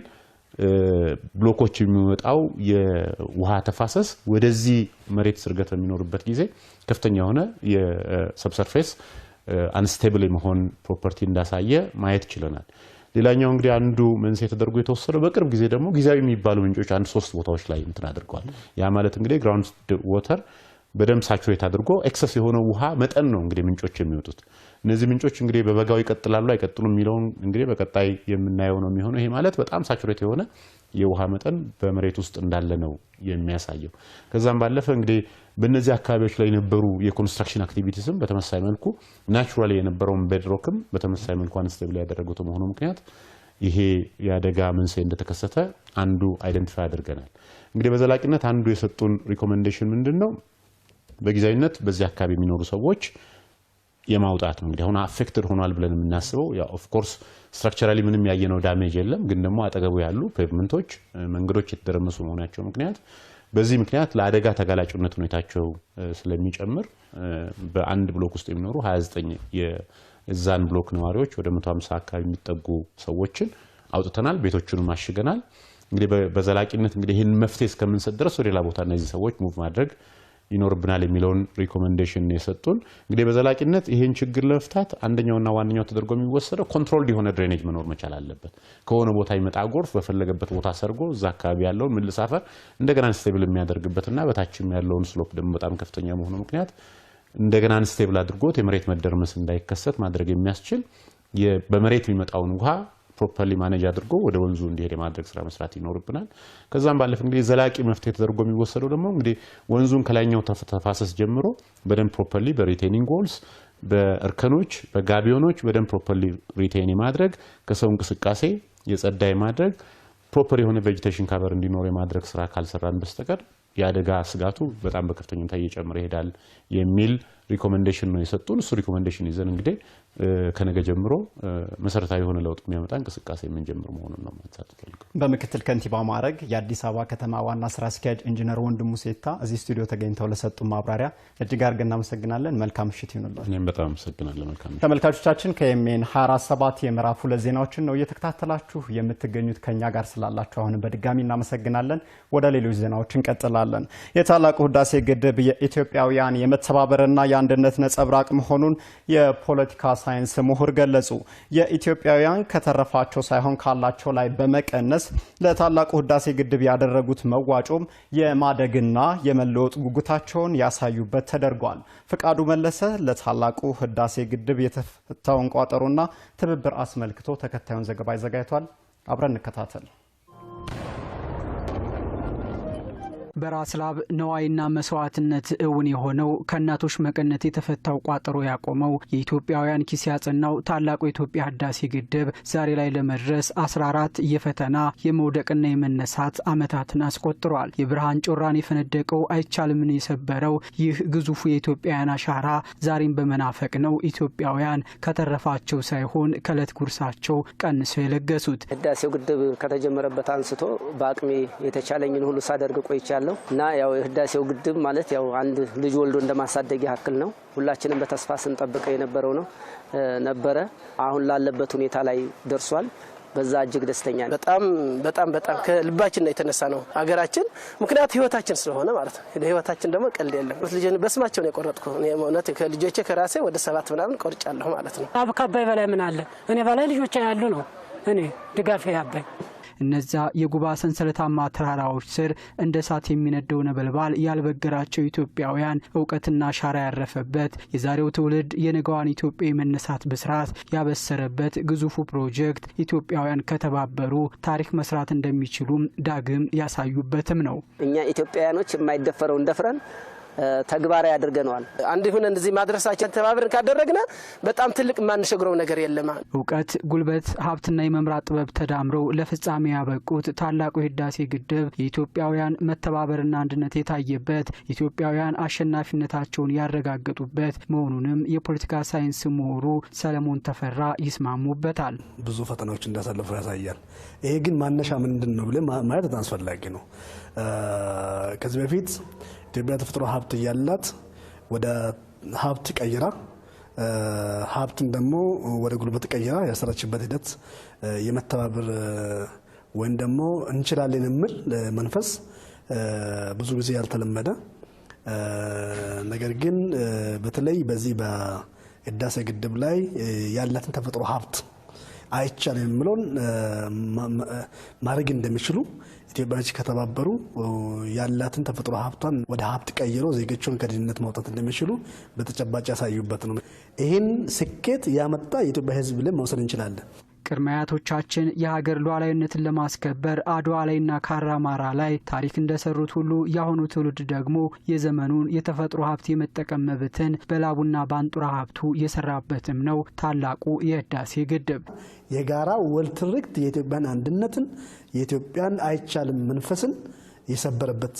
ብሎኮች የሚወጣው የውሃ ተፋሰስ ወደዚህ መሬት ስርገት በሚኖርበት ጊዜ ከፍተኛ የሆነ የሰብሰርፌስ አንስቴብል የመሆን ፕሮፐርቲ እንዳሳየ ማየት ችለናል። ሌላኛው እንግዲህ አንዱ መንስኤ ተደርጎ የተወሰደው በቅርብ ጊዜ ደግሞ ጊዜያዊ የሚባሉ ምንጮች አንድ 3 ቦታዎች ላይ እንትን አድርገዋል። ያ ማለት እንግዲህ ግራውንድ ዋተር በደም ሳቹሬት አድርጎ ኤክሰስ የሆነ ውሃ መጠን ነው እንግዲህ ምንጮች የሚወጡት። እነዚህ ምንጮች እንግዲህ በበጋው ይቀጥላሉ አይቀጥሉም የሚለውን እንግዲህ በቀጣይ የምናየው ነው የሚሆነው። ይሄ ማለት በጣም ሳቹሬት የሆነ የውሃ መጠን በመሬት ውስጥ እንዳለ ነው የሚያሳየው። ከዛም ባለፈ እንግዲህ በእነዚህ አካባቢዎች ላይ የነበሩ የኮንስትራክሽን አክቲቪቲስም በተመሳሳይ መልኩ ናቹራሊ የነበረውን ቤድሮክም በተመሳሳይ መልኩ አንስቴብል ያደረጉት መሆኑ ምክንያት ይሄ የአደጋ መንስኤ እንደተከሰተ አንዱ አይደንቲፋይ አድርገናል። እንግዲህ በዘላቂነት አንዱ የሰጡን ሪኮሜንዴሽን ምንድነው? በጊዜያዊነት በዚህ አካባቢ የሚኖሩ ሰዎች የማውጣት ነው። እንግዲህ አሁን አፌክትድ ሆኗል ብለን የምናስበው ያ ኦፍ ኮርስ ስትራክቸራሊ ምንም ያየነው ዳሜጅ የለም፣ ግን ደግሞ አጠገቡ ያሉ ፔቭመንቶች መንገዶች የተደረመሱ መሆናቸው ምክንያት በዚህ ምክንያት ለአደጋ ተጋላጭነት ሁኔታቸው ስለሚጨምር በአንድ ብሎክ ውስጥ የሚኖሩ 29 የዛን ብሎክ ነዋሪዎች ወደ 150 አካባቢ የሚጠጉ ሰዎችን አውጥተናል፣ ቤቶቹንም አሽገናል። እንግዲህ በዘላቂነት እንግዲህ ይህን መፍትሄ እስከምንሰጥ ድረስ ወደ ሌላ ቦታ እነዚህ ሰዎች ሙቭ ማድረግ ይኖርብናል የሚለውን ሪኮሜንዴሽን የሰጡን። እንግዲህ በዘላቂነት ይሄን ችግር ለመፍታት አንደኛውና ዋነኛው ተደርጎ የሚወሰደው ኮንትሮልድ የሆነ ድሬኔጅ መኖር መቻል አለበት። ከሆነ ቦታ ይመጣ ጎርፍ በፈለገበት ቦታ ሰርጎ እዛ አካባቢ ያለውን ምልስ አፈር እንደገና አንስቴብል የሚያደርግበትና በታችም ያለውን ስሎፕ ደግሞ በጣም ከፍተኛ መሆኑ ምክንያት እንደገና አንስቴብል አድርጎት የመሬት መደርመስ እንዳይከሰት ማድረግ የሚያስችል በመሬት የሚመጣውን ውሃ ፕሮፐርሊ ማኔጅ አድርጎ ወደ ወንዙ እንዲሄድ የማድረግ ስራ መስራት ይኖርብናል። ከዛም ባለፈ እንግዲህ ዘላቂ መፍትሄ ተደርጎ የሚወሰደው ደግሞ እንግዲህ ወንዙን ከላይኛው ተፋሰስ ጀምሮ በደንብ ፕሮፐርሊ በሪቴኒንግ ዎልስ፣ በእርከኖች፣ በጋቢዮኖች በደንብ ፕሮፐርሊ ሪቴን የማድረግ ከሰው እንቅስቃሴ የጸዳ የማድረግ ፕሮፐር የሆነ ቬጂቴሽን ካቨር እንዲኖር የማድረግ ስራ ካልሰራን በስተቀር የአደጋ ስጋቱ በጣም በከፍተኛ ሁኔታ እየጨመረ ይሄዳል የሚል ሪኮሜንዴሽን ነው የሰጡን። እሱ ሪኮሜንዴሽን ይዘን እንግዲህ ከነገ ጀምሮ መሰረታዊ የሆነ ለውጥ የሚያመጣ እንቅስቃሴ የምንጀምር መሆኑን ነው ማንሳት ፈልገው። በምክትል ከንቲባ ማዕረግ የአዲስ አበባ ከተማ ዋና ስራ አስኪያጅ ኢንጂነር ወንድሙ ሴታ እዚህ ስቱዲዮ ተገኝተው ለሰጡ ማብራሪያ እጅግ አድርገን እናመሰግናለን። መልካም ምሽት ይሁንላችሁ። እኔም በጣም አመሰግናለሁ። መልካም ምሽት። ተመልካቾቻችን ከኤምኤን 24/7 የምዕራፍ 2 ዜናዎችን ነው እየተከታተላችሁ የምትገኙት። ከኛ ጋር ስላላችሁ አሁን በድጋሚ እናመሰግናለን። ወደ ሌሎች ዜናዎች እንቀጥላለን። የታላቁ ህዳሴ ግድብ የኢትዮጵያውያን የመተባበርና የአንድነት ነጸብራቅ መሆኑን የፖለቲካ ሳይንስ ምሁር ገለጹ። የኢትዮጵያውያን ከተረፋቸው ሳይሆን ካላቸው ላይ በመቀነስ ለታላቁ ህዳሴ ግድብ ያደረጉት መዋጮም የማደግና የመለወጥ ጉጉታቸውን ያሳዩበት ተደርጓል። ፍቃዱ መለሰ ለታላቁ ህዳሴ ግድብ የተፈታውን ቋጠሮና ትብብር አስመልክቶ ተከታዩን ዘገባ አዘጋጅቷል። አብረን እንከታተል። በራስ ላብ ነዋይና መስዋዕትነት እውን የሆነው ከእናቶች መቀነት የተፈታው ቋጠሮ ያቆመው የኢትዮጵያውያን ኪስ ያጸናው ታላቁ የኢትዮጵያ ህዳሴ ግድብ ዛሬ ላይ ለመድረስ 14 የፈተና የመውደቅና የመነሳት ዓመታትን አስቆጥሯል። የብርሃን ጮራን የፈነደቀው አይቻልምን የሰበረው ይህ ግዙፉ የኢትዮጵያውያን አሻራ ዛሬም በመናፈቅ ነው ኢትዮጵያውያን ከተረፋቸው ሳይሆን ከዕለት ጉርሳቸው ቀንሰው የለገሱት። ህዳሴው ግድብ ከተጀመረበት አንስቶ በአቅሜ የተቻለኝን ሁሉ ሳደርግ ቆይቻለሁ እና ያው የህዳሴው ግድብ ማለት ያው አንድ ልጅ ወልዶ እንደማሳደግ ያክል ነው። ሁላችንም በተስፋ ስንጠብቀው የነበረው ነው ነበረ። አሁን ላለበት ሁኔታ ላይ ደርሷል። በዛ እጅግ ደስተኛ ነኝ። በጣም ከልባችን ነው የተነሳ ነው ሀገራችን ምክንያት ህይወታችን ስለሆነ ማለት ነው። ህይወታችን ደግሞ ቀልድ የለም። ልጅን በስማቸው ነው የቆረጥኩ። እኔ ማለት ከልጆቼ ከራሴ ወደ 7 ምናምን ቆርጫለሁ ማለት ነው። አባይ በላይ ምን አለ እኔ በላይ ልጆቼ ያሉ ነው እኔ ድጋፍ ያባይ እነዛ የጉባ ሰንሰለታማ ተራራዎች ስር እንደ እሳት የሚነደው ነበልባል ያልበገራቸው ኢትዮጵያውያን እውቀትና አሻራ ያረፈበት የዛሬው ትውልድ የነገዋን ኢትዮጵያ የመነሳት ብስራት ያበሰረበት ግዙፉ ፕሮጀክት ኢትዮጵያውያን ከተባበሩ ታሪክ መስራት እንደሚችሉም ዳግም ያሳዩበትም ነው። እኛ ኢትዮጵያውያኖች የማይደፈረውን ደፍረን ተግባራዊ ያደርገናል። አንድ ሆነን እንደዚህ ማድረሳችን ተባብረን ካደረግና በጣም ትልቅ ማንሸግረው ነገር የለም። እውቀት፣ ጉልበት፣ ሀብትና የመምራት ጥበብ ተዳምረው ለፍጻሜ ያበቁት ታላቁ የህዳሴ ግድብ የኢትዮጵያውያን መተባበርና አንድነት የታየበት ኢትዮጵያውያን አሸናፊነታቸውን ያረጋገጡበት መሆኑንም የፖለቲካ ሳይንስ ምሁሩ ሰለሞን ተፈራ ይስማሙበታል። ብዙ ፈተናዎች እንዳሳለፉ ያሳያል። ይሄ ግን ማነሻ ምንድነው ብለን ማየት አስፈላጊ ነው። ከዚህ በፊት ኢትዮጵያ ተፈጥሮ ሀብት ያላት ወደ ሀብት ቀይራ ሀብትን ደግሞ ወደ ጉልበት ቀይራ ያሰራችበት ሂደት የመተባበር ወይም ደግሞ እንችላለን የሚል መንፈስ ብዙ ጊዜ ያልተለመደ ነገር ግን በተለይ በዚህ በህዳሴ ግድብ ላይ ያላትን ተፈጥሮ ሀብት አይቻልም የሚለውን ማድረግ እንደሚችሉ ኢትዮጵያኖች ከተባበሩ ያላትን ተፈጥሮ ሀብቷን ወደ ሀብት ቀይሮ ዜጎችን ከድህነት ማውጣት እንደሚችሉ በተጨባጭ ያሳዩበት ነው። ይህን ስኬት ያመጣ የኢትዮጵያ ህዝብ ብለን መውሰድ እንችላለን። ቅድመ አያቶቻችን የሀገር ሉዓላዊነትን ለማስከበር አድዋ ላይና ካራማራ ላይ ታሪክ እንደሰሩት ሁሉ የአሁኑ ትውልድ ደግሞ የዘመኑን የተፈጥሮ ሀብት የመጠቀም መብትን በላቡና በአንጡራ ሀብቱ የሰራበትም ነው ታላቁ የህዳሴ ግድብ። የጋራ ወል ትርክት የኢትዮጵያን አንድነትን የኢትዮጵያን አይቻልም መንፈስን የሰበረበት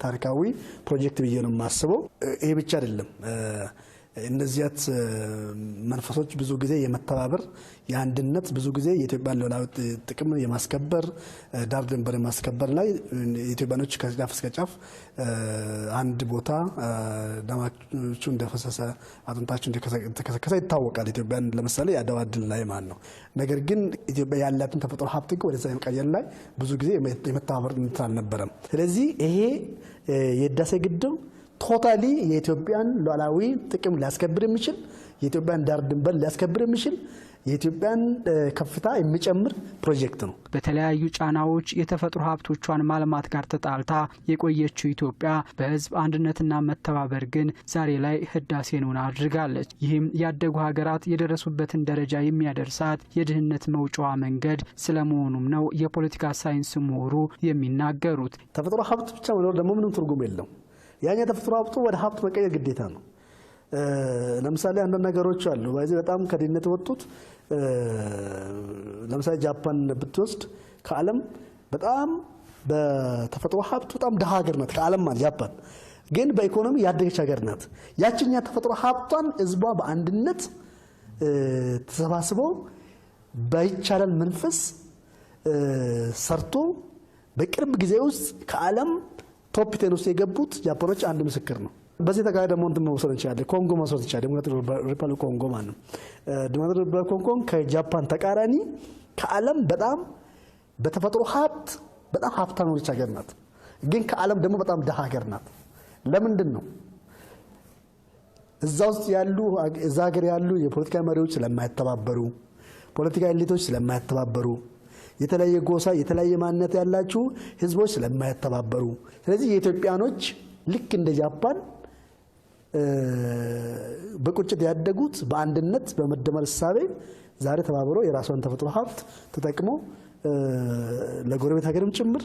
ታሪካዊ ፕሮጀክት ብዬ ነው የማስበው። ይሄ ብቻ አይደለም። እነዚያት መንፈሶች ብዙ ጊዜ የመተባበር የአንድነት ብዙ ጊዜ የኢትዮጵያን ሉዓላዊ ጥቅም የማስከበር ዳር ድንበር የማስከበር ላይ ኢትዮጵያኖች ከጫፍ እስከ ጫፍ አንድ ቦታ ደማቹ እንደፈሰሰ አጥንታቸው እንደተከሰከሰ ይታወቃል። ኢትዮጵያን ለምሳሌ የአድዋ ድል ላይ ማለት ነው። ነገር ግን ኢትዮጵያ ያላትን ተፈጥሮ ሀብት ወደዛ የመቀየር ላይ ብዙ ጊዜ የመተባበር እንትን አልነበረም። ስለዚህ ይሄ የህዳሴ ግድብ ቶታሊ የኢትዮጵያን ሉዓላዊ ጥቅም ሊያስከብር የሚችል የኢትዮጵያን ዳር ድንበር ሊያስከብር የሚችል የኢትዮጵያን ከፍታ የሚጨምር ፕሮጀክት ነው። በተለያዩ ጫናዎች የተፈጥሮ ሀብቶቿን ማልማት ጋር ተጣልታ የቆየችው ኢትዮጵያ በህዝብ አንድነትና መተባበር ግን ዛሬ ላይ ህዳሴን እውን አድርጋለች። ይህም ያደጉ ሀገራት የደረሱበትን ደረጃ የሚያደርሳት የድህነት መውጫዋ መንገድ ስለመሆኑም ነው የፖለቲካ ሳይንስ ምሁሩ የሚናገሩት። ተፈጥሮ ሀብት ብቻ መኖር ደግሞ ምንም ትርጉም የለም። ያኛ ተፈጥሮ ሀብቱ ወደ ሀብት መቀየር ግዴታ ነው። ለምሳሌ አንዳንድ ነገሮች አሉ በዚህ በጣም ከድህነት ወጡት። ለምሳሌ ጃፓን ብትወስድ ከዓለም በጣም በተፈጥሮ ሀብት በጣም ደሃ ሀገር ናት። ከዓለም ማለት ጃፓን ግን በኢኮኖሚ ያደገች ሀገር ናት። ያችኛ ተፈጥሮ ሀብቷን ህዝቧ በአንድነት ተሰባስበው በይቻላል መንፈስ ሰርቶ በቅርብ ጊዜ ውስጥ ከዓለም ቶፕ 10 ውስጥ የገቡት ጃፓኖች አንድ ምስክር ነው። በዚህ ተጋይ ደግሞ እንትን መውሰድ እንችላለን። ኮንጎ መውሰድ ይቻላል። ዲሞክራቲክ ሪፐብሊክ ኮንጎ ማለት ነው። ዲሞክራቲክ ሪፐብሊክ ኮንጎ ከጃፓን ተቃራኒ ከዓለም በጣም በተፈጥሮ ሀብት በጣም ሀብታም የሆነች ሀገር ናት። ግን ከዓለም ደግሞ በጣም ደሃ ሀገር ናት። ለምንድን ነው? እዛ ውስጥ ያሉ እዛ ሀገር ያሉ የፖለቲካ መሪዎች ስለማይተባበሩ፣ ፖለቲካ ኤሊቶች ስለማይተባበሩ፣ የተለያየ ጎሳ የተለያየ ማንነት ያላችሁ ህዝቦች ስለማይተባበሩ፣ ስለዚህ የኢትዮጵያኖች ልክ እንደ ጃፓን በቁጭት ያደጉት በአንድነት በመደመር እሳቤ ዛሬ ተባብረው የራሷን ተፈጥሮ ሀብት ተጠቅሞ ለጎረቤት ሀገርም ጭምር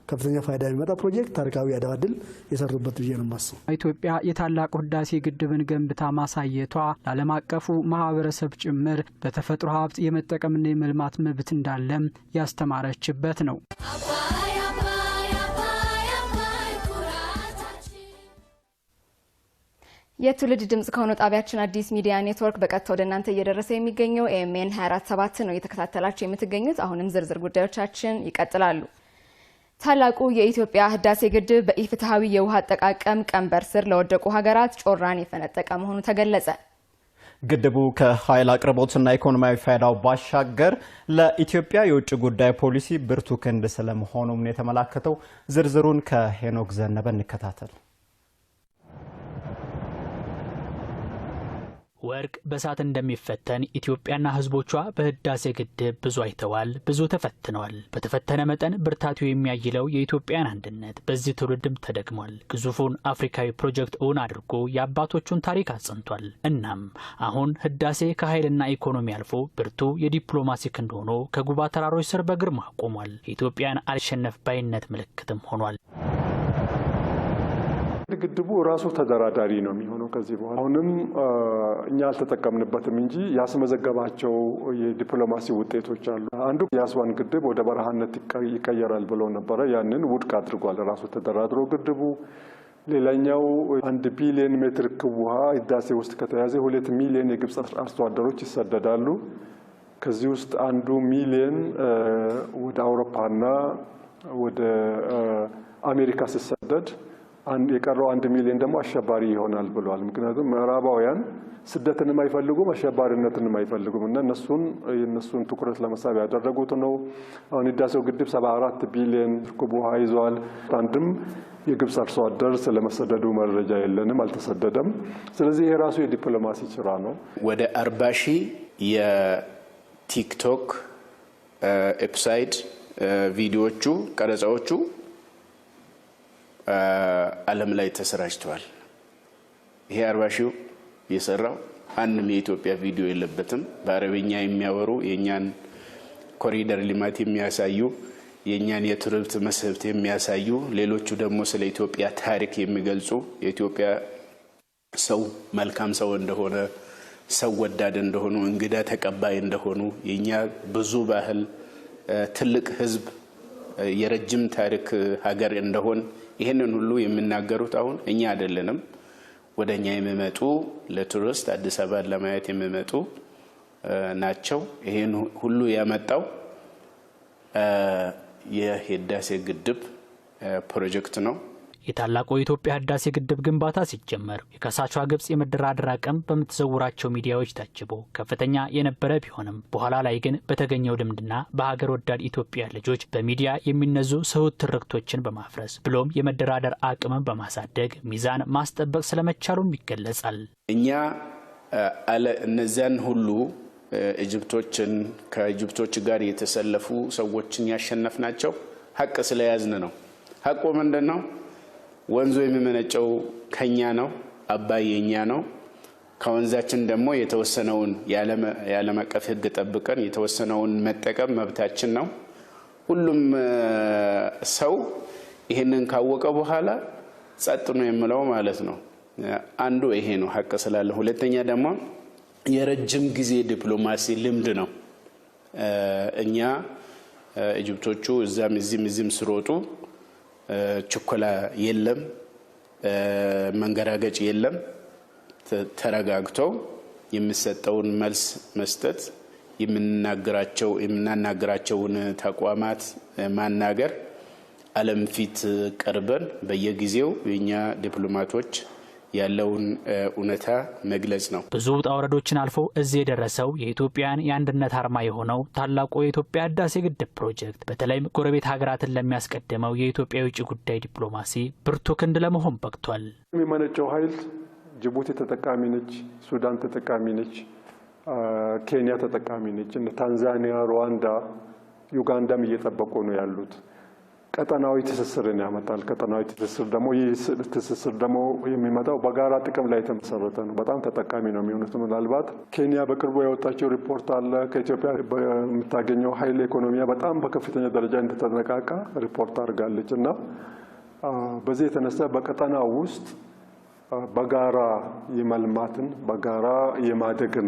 ከፍተኛ ፋይዳ የሚመጣ ፕሮጀክት ታሪካዊ አድዋ ድል የሰሩበት ብዬ ነው የማስበው። ኢትዮጵያ የታላቁ ህዳሴ ግድብን ገንብታ ማሳየቷ ለዓለም አቀፉ ማህበረሰብ ጭምር በተፈጥሮ ሀብት የመጠቀምና የመልማት መብት እንዳለም ያስተማረችበት ነው። የትውልድ ድምጽ ከሆነው ጣቢያችን አዲስ ሚዲያ ኔትወርክ በቀጥታ ወደ እናንተ እየደረሰ የሚገኘው ኤኤምኤን 24/7 ነው እየተከታተላችሁ የምትገኙት። አሁንም ዝርዝር ጉዳዮቻችን ይቀጥላሉ። ታላቁ የኢትዮጵያ ህዳሴ ግድብ በኢፍትሐዊ የውሃ አጠቃቀም ቀንበር ስር ለወደቁ ሀገራት ጮራን የፈነጠቀ መሆኑ ተገለጸ። ግድቡ ከኃይል አቅርቦትና ኢኮኖሚያዊ ፋይዳው ባሻገር ለኢትዮጵያ የውጭ ጉዳይ ፖሊሲ ብርቱ ክንድ ስለመሆኑም የተመላከተው። ዝርዝሩን ከሄኖክ ዘነበ እንከታተል። ወርቅ በሳት እንደሚፈተን ኢትዮጵያና ህዝቦቿ በህዳሴ ግድብ ብዙ አይተዋል፣ ብዙ ተፈትነዋል። በተፈተነ መጠን ብርታቱ የሚያይለው የኢትዮጵያን አንድነት በዚህ ትውልድም ተደግሟል። ግዙፉን አፍሪካዊ ፕሮጀክት እውን አድርጎ የአባቶቹን ታሪክ አጽንቷል። እናም አሁን ህዳሴ ከኃይልና ኢኮኖሚ አልፎ ብርቱ የዲፕሎማሲ ክንድ ሆኖ ከጉባ ተራሮች ስር በግርማ ቆሟል። የኢትዮጵያን አልሸነፍ ባይነት ምልክትም ሆኗል። ግድቡ ራሱ ተደራዳሪ ነው የሚሆነው ከዚህ በኋላ። አሁንም እኛ አልተጠቀምንበትም እንጂ ያስመዘገባቸው የዲፕሎማሲ ውጤቶች አሉ። አንዱ የአስዋን ግድብ ወደ በረሃነት ይቀየራል ብሎ ነበረ። ያንን ውድቅ አድርጓል ራሱ ተደራድሮ ግድቡ። ሌላኛው 1 ቢሊዮን ሜትር ክብ ውሃ ህዳሴ ውስጥ ከተያዘ 2 ሚሊዮን የግብጽ አርሶ አደሮች ይሰደዳሉ። ከዚህ ውስጥ 1 ሚሊዮን ወደ አውሮፓና ወደ አሜሪካ ሲሰደድ የቀረው 1 ሚሊዮን ደግሞ አሸባሪ ይሆናል ብሏል። ምክንያቱም ምዕራባውያን ስደትንም አይፈልጉም አሸባሪነትንም አይፈልጉም እና የነሱን ትኩረት ለመሳብ ያደረጉት ነው። አሁን ህዳሴው ግድብ 74 ቢሊዮን ኩብ ውሃ ይዟል። አንድም የግብጽ አርሶ አደር ስለመሰደዱ መረጃ የለንም፣ አልተሰደደም። ስለዚህ ይሄ ራሱ የዲፕሎማሲ ስራ ነው። ወደ 40 ሺህ የቲክቶክ ዌብሳይት ቪዲዮዎቹ ቀረጻዎቹ ዓለም ላይ ተሰራጭተዋል። ይሄ 40 ሺህ የሰራው አንድም የኢትዮጵያ ቪዲዮ የለበትም። በአረብኛ የሚያወሩ የኛን ኮሪደር ልማት የሚያሳዩ የኛን የቱሪስት መስህብ የሚያሳዩ ሌሎቹ ደግሞ ስለ ኢትዮጵያ ታሪክ የሚገልጹ የኢትዮጵያ ሰው መልካም ሰው እንደሆነ ሰው ወዳድ እንደሆኑ እንግዳ ተቀባይ እንደሆኑ የኛ ብዙ ባህል ትልቅ ህዝብ የረጅም ታሪክ ሀገር እንደሆን ይሄንን ሁሉ የሚናገሩት አሁን እኛ አይደለንም። ወደኛ የሚመጡ ለቱሪስት አዲስ አበባ ለማየት የሚመጡ ናቸው። ይሄን ሁሉ ያመጣው የህዳሴ ግድብ ፕሮጀክት ነው። የታላቁ የኢትዮጵያ ህዳሴ ግድብ ግንባታ ሲጀመር የከሳቿ ግብጽ የመደራደር አቅም በምትዘውራቸው ሚዲያዎች ታጅቦ ከፍተኛ የነበረ ቢሆንም በኋላ ላይ ግን በተገኘው ልምድና በሀገር ወዳድ ኢትዮጵያ ልጆች በሚዲያ የሚነዙ ስሁት ትርክቶችን በማፍረስ ብሎም የመደራደር አቅምን በማሳደግ ሚዛን ማስጠበቅ ስለመቻሉም ይገለጻል። እኛ እነዚያን ሁሉ ኢጅፕቶችን ከኢጅፕቶች ጋር የተሰለፉ ሰዎችን ያሸነፍናቸው ሀቅ ስለያዝን ነው። ሀቁ ምንድነው? ወንዙ የሚመነጨው ከኛ ነው። አባይ የኛ ነው። ከወንዛችን ደግሞ የተወሰነውን የዓለም አቀፍ ህግ ጠብቀን የተወሰነውን መጠቀም መብታችን ነው። ሁሉም ሰው ይሄንን ካወቀ በኋላ ጸጥ ነው የሚለው ማለት ነው። አንዱ ይሄ ነው ሀቅ ስላለ። ሁለተኛ ደግሞ የረጅም ጊዜ ዲፕሎማሲ ልምድ ነው። እኛ ኢጅፕቶቹ እዛም እዚህም ስሮጡ ችኮላ የለም፣ መንገራገጭ የለም። ተረጋግተው የሚሰጠውን መልስ መስጠት፣ የምናናገራቸውን ተቋማት ማናገር፣ ዓለም ፊት ቀርበን በየጊዜው የኛ ዲፕሎማቶች ያለውን እውነታ መግለጽ ነው። ብዙ ውጣ ውረዶችን አልፎ እዚህ የደረሰው የኢትዮጵያን የአንድነት አርማ የሆነው ታላቁ የኢትዮጵያ ህዳሴ ግድብ ፕሮጀክት በተለይም ጎረቤት ሀገራትን ለሚያስቀድመው የኢትዮጵያ የውጭ ጉዳይ ዲፕሎማሲ ብርቱ ክንድ ለመሆን በቅቷል። የሚመነጨው ኃይል ጅቡቲ ተጠቃሚ ነች፣ ሱዳን ተጠቃሚ ነች፣ ኬንያ ተጠቃሚ ነች፣ ታንዛኒያ፣ ሩዋንዳ፣ ዩጋንዳም እየጠበቁ ነው ያሉት። ቀጠናዊ ትስስርን ያመጣል። ቀጠናዊ ትስስር ደግሞ የሚመጣው በጋራ ጥቅም ላይ የተመሰረተ ነው። በጣም ተጠቃሚ ነው የሚሆኑት። ምናልባት ኬንያ በቅርቡ ያወጣቸው ሪፖርት አለ። ከኢትዮጵያ የምታገኘው ኃይል ኢኮኖሚያ በጣም በከፍተኛ ደረጃ እንደተነቃቃ ሪፖርት አድርጋለች እና በዚህ የተነሳ በቀጠናው ውስጥ በጋራ የመልማትን በጋራ የማደግን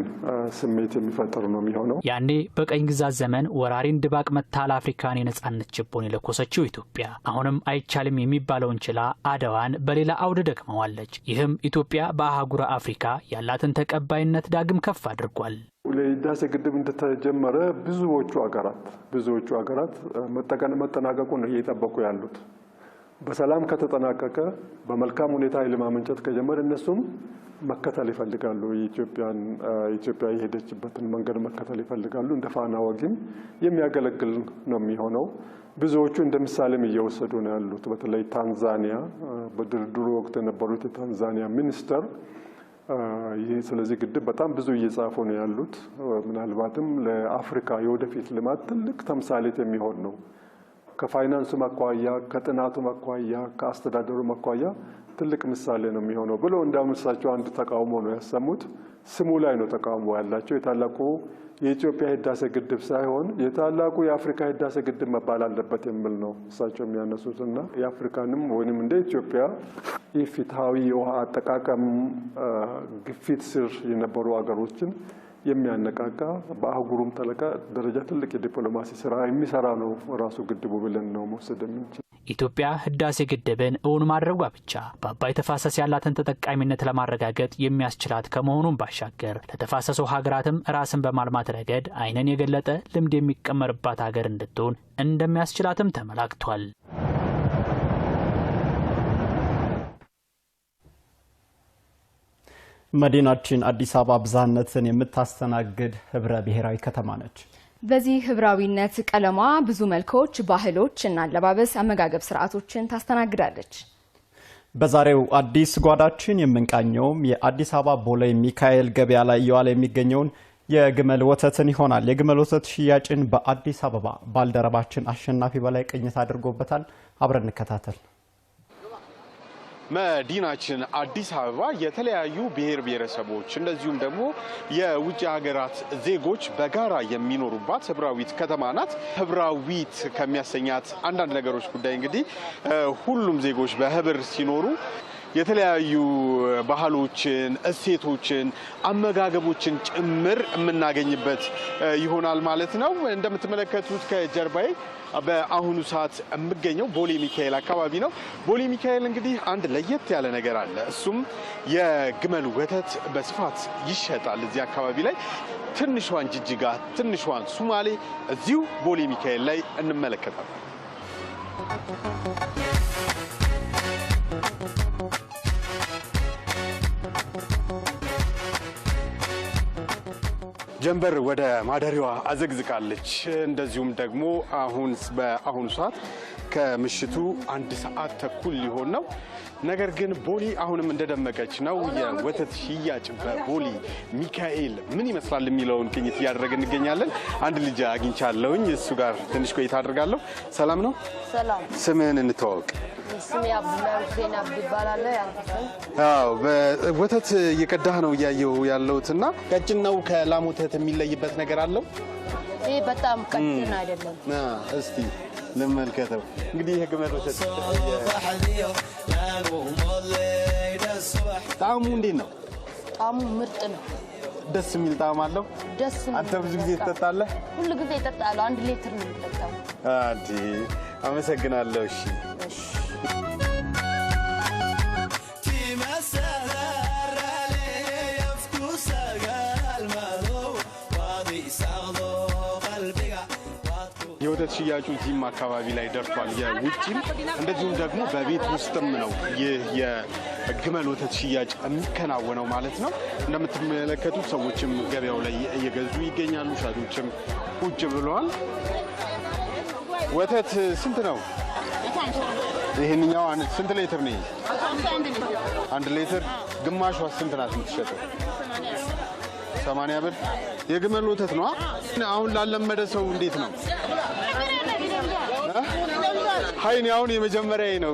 ስሜት የሚፈጥር ነው የሚሆነው። ያኔ በቀኝ ግዛት ዘመን ወራሪን ድባቅ መታ ለአፍሪካን የነጻነት ችቦን የለኮሰችው ኢትዮጵያ አሁንም አይቻልም የሚባለውን ችላ አድዋን በሌላ አውድ ደግመዋለች። ይህም ኢትዮጵያ በአህጉረ አፍሪካ ያላትን ተቀባይነት ዳግም ከፍ አድርጓል። ለህዳሴ ግድብ እንደተጀመረ ብዙዎቹ ሀገራት መጠናቀቁን ነው እየጠበቁ ያሉት። በሰላም ከተጠናቀቀ በመልካም ሁኔታ ኃይል ማመንጨት ከጀመረ እነሱም መከተል ይፈልጋሉ። ኢትዮጵያ የሄደችበትን መንገድ መከተል ይፈልጋሉ። እንደ ፋና ወጊም የሚያገለግል ነው የሚሆነው። ብዙዎቹ እንደ ምሳሌም እየወሰዱ ነው ያሉት። በተለይ ታንዛኒያ በድርድሩ ወቅት የነበሩት የታንዛኒያ ሚኒስተር ስለዚህ ግድብ በጣም ብዙ እየጻፉ ነው ያሉት። ምናልባትም ለአፍሪካ የወደፊት ልማት ትልቅ ተምሳሌት የሚሆን ነው። ከፋይናንሱ አኳያ፣ ከጥናቱ አኳያ፣ ከአስተዳደሩ አኳያ ትልቅ ምሳሌ ነው የሚሆነው ብለው እንዳመሳቸው አንድ ተቃውሞ ነው ያሰሙት። ስሙ ላይ ነው ተቃውሞ ያላቸው። የታላቁ የኢትዮጵያ ህዳሴ ግድብ ሳይሆን የታላቁ የአፍሪካ ህዳሴ ግድብ መባል አለበት የሚል ነው እሳቸው የሚያነሱትና የአፍሪካንም ወይንም እንደ ኢትዮጵያ የፍትሃዊ የውሃ አጠቃቀም ግፊት ስር የነበሩ ሀገሮችን የሚያነቃቃ በአህጉሩም ደረጃ ትልቅ የዲፕሎማሲ ስራ የሚሰራ ነው ራሱ ግድቡ ብለን ነው መውሰድ የምንችል። ኢትዮጵያ ህዳሴ ግድብን እውን ማድረጓ ብቻ በአባይ ተፋሰስ ያላትን ተጠቃሚነት ለማረጋገጥ የሚያስችላት ከመሆኑም ባሻገር ለተፋሰሱ ሀገራትም ራስን በማልማት ረገድ ዓይንን የገለጠ ልምድ የሚቀመርባት ሀገር እንድትሆን እንደሚያስችላትም ተመላክቷል። መዲናችን አዲስ አበባ ብዝሃነትን የምታስተናግድ ህብረ ብሔራዊ ከተማ ነች። በዚህ ህብራዊነት ቀለሟ ብዙ መልኮች፣ ባህሎች እና አለባበስ አመጋገብ ስርዓቶችን ታስተናግዳለች። በዛሬው አዲስ ጓዳችን የምንቃኘውም የአዲስ አበባ ቦሌ ሚካኤል ገበያ ላይ እየዋለ የሚገኘውን የግመል ወተትን ይሆናል። የግመል ወተት ሽያጭን በአዲስ አበባ ባልደረባችን አሸናፊ በላይ ቅኝት አድርጎበታል። አብረን እንከታተል። መዲናችን አዲስ አበባ የተለያዩ ብሔር ብሔረሰቦች እንደዚሁም ደግሞ የውጭ ሀገራት ዜጎች በጋራ የሚኖሩባት ህብራዊት ከተማ ናት። ህብራዊት ከሚያሰኛት አንዳንድ ነገሮች ጉዳይ እንግዲህ ሁሉም ዜጎች በህብር ሲኖሩ የተለያዩ ባህሎችን፣ እሴቶችን፣ አመጋገቦችን ጭምር የምናገኝበት ይሆናል ማለት ነው። እንደምትመለከቱት ከጀርባዬ በአሁኑ ሰዓት የምገኘው ቦሌ ሚካኤል አካባቢ ነው። ቦሌ ሚካኤል እንግዲህ አንድ ለየት ያለ ነገር አለ። እሱም የግመል ወተት በስፋት ይሸጣል እዚህ አካባቢ ላይ። ትንሿን ጅጅጋ፣ ትንሿን ሱማሌ እዚሁ ቦሌ ሚካኤል ላይ እንመለከታለን። ጀንበር ወደ ማደሪያዋ አዘግዝቃለች። እንደዚሁም ደግሞ በአሁኑ ሰዓት ከምሽቱ 1 ሰዓት ተኩል ሊሆን ነው። ነገር ግን ቦሌ አሁንም እንደደመቀች ነው። የወተት ሽያጭ በቦሌ ሚካኤል ምን ይመስላል የሚለውን ቅኝት እያደረግን እንገኛለን። አንድ ልጅ አግኝቻለሁኝ። እሱ ጋር ትንሽ ቆይታ አድርጋለሁ። ሰላም ነው? ሰላም። ስምህን እንተዋወቅ። ስሜ ሁሴን አብዱ ይባላል። አዎ፣ በወተት እየቀዳህ ነው እያየሁ ያለሁትና ቀጭን ነው ከላም ወተት የሚለይበት ነገር አለው? ይሄ በጣም ቀጭን አይደለም። እስቲ ልመልከተው። እንግዲህ የግመል ወተት ጣዕሙ እንዴት ነው? ጣዕሙ ምርጥ ነው። ደስ የሚል ጣዕም አለው። ደስ የሚል። አንተ ብዙ ጊዜ ትጠጣለህ? ሁሉ ጊዜ እጠጣለሁ። 1 ሊትር ነው የምጠጣው። አመሰግናለሁ። እሺ የወተት ሽያጩ እዚህም አካባቢ ላይ ደርሷል። የውጭም እንደዚሁም ደግሞ በቤት ውስጥም ነው ይህ የግመል ወተት ሽያጭ የሚከናወነው ማለት ነው። እንደምትመለከቱት ሰዎችም ገበያው ላይ እየገዙ ይገኛሉ። ሻጮችም ቁጭ ብለዋል። ወተት ስንት ነው? ይሄንኛው ስንት ሊትር ነው? 1 ሊትር። ግማሿ ስንት ናት የምትሸጠው? 80 ብር። የግመል ወተት ነው። አሁን ላለመደ ሰው እንዴት ነው? ሀይኔ አሁን የመጀመሪያ ነው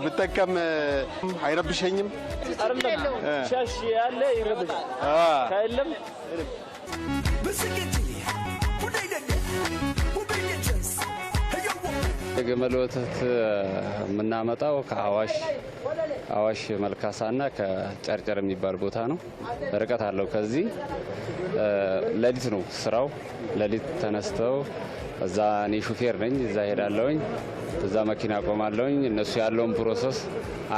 ብጠቀም አይረብሸኝም። ሻሽ ያለ ይረብሽ ካይለም የግመል ወተት የምናመጣው ከአዋሽ መልካሳና ከጨርጨር የሚባል ቦታ ነው። ርቀት አለው። ከዚህ ሌሊት ነው ስራው። ሌሊት ተነስተው እዛ እኔ ሹፌር ነኝ። እዛ ሄዳለሁኝ። እዛ መኪና ቆማለሁኝ። እነሱ ያለውን ፕሮሰስ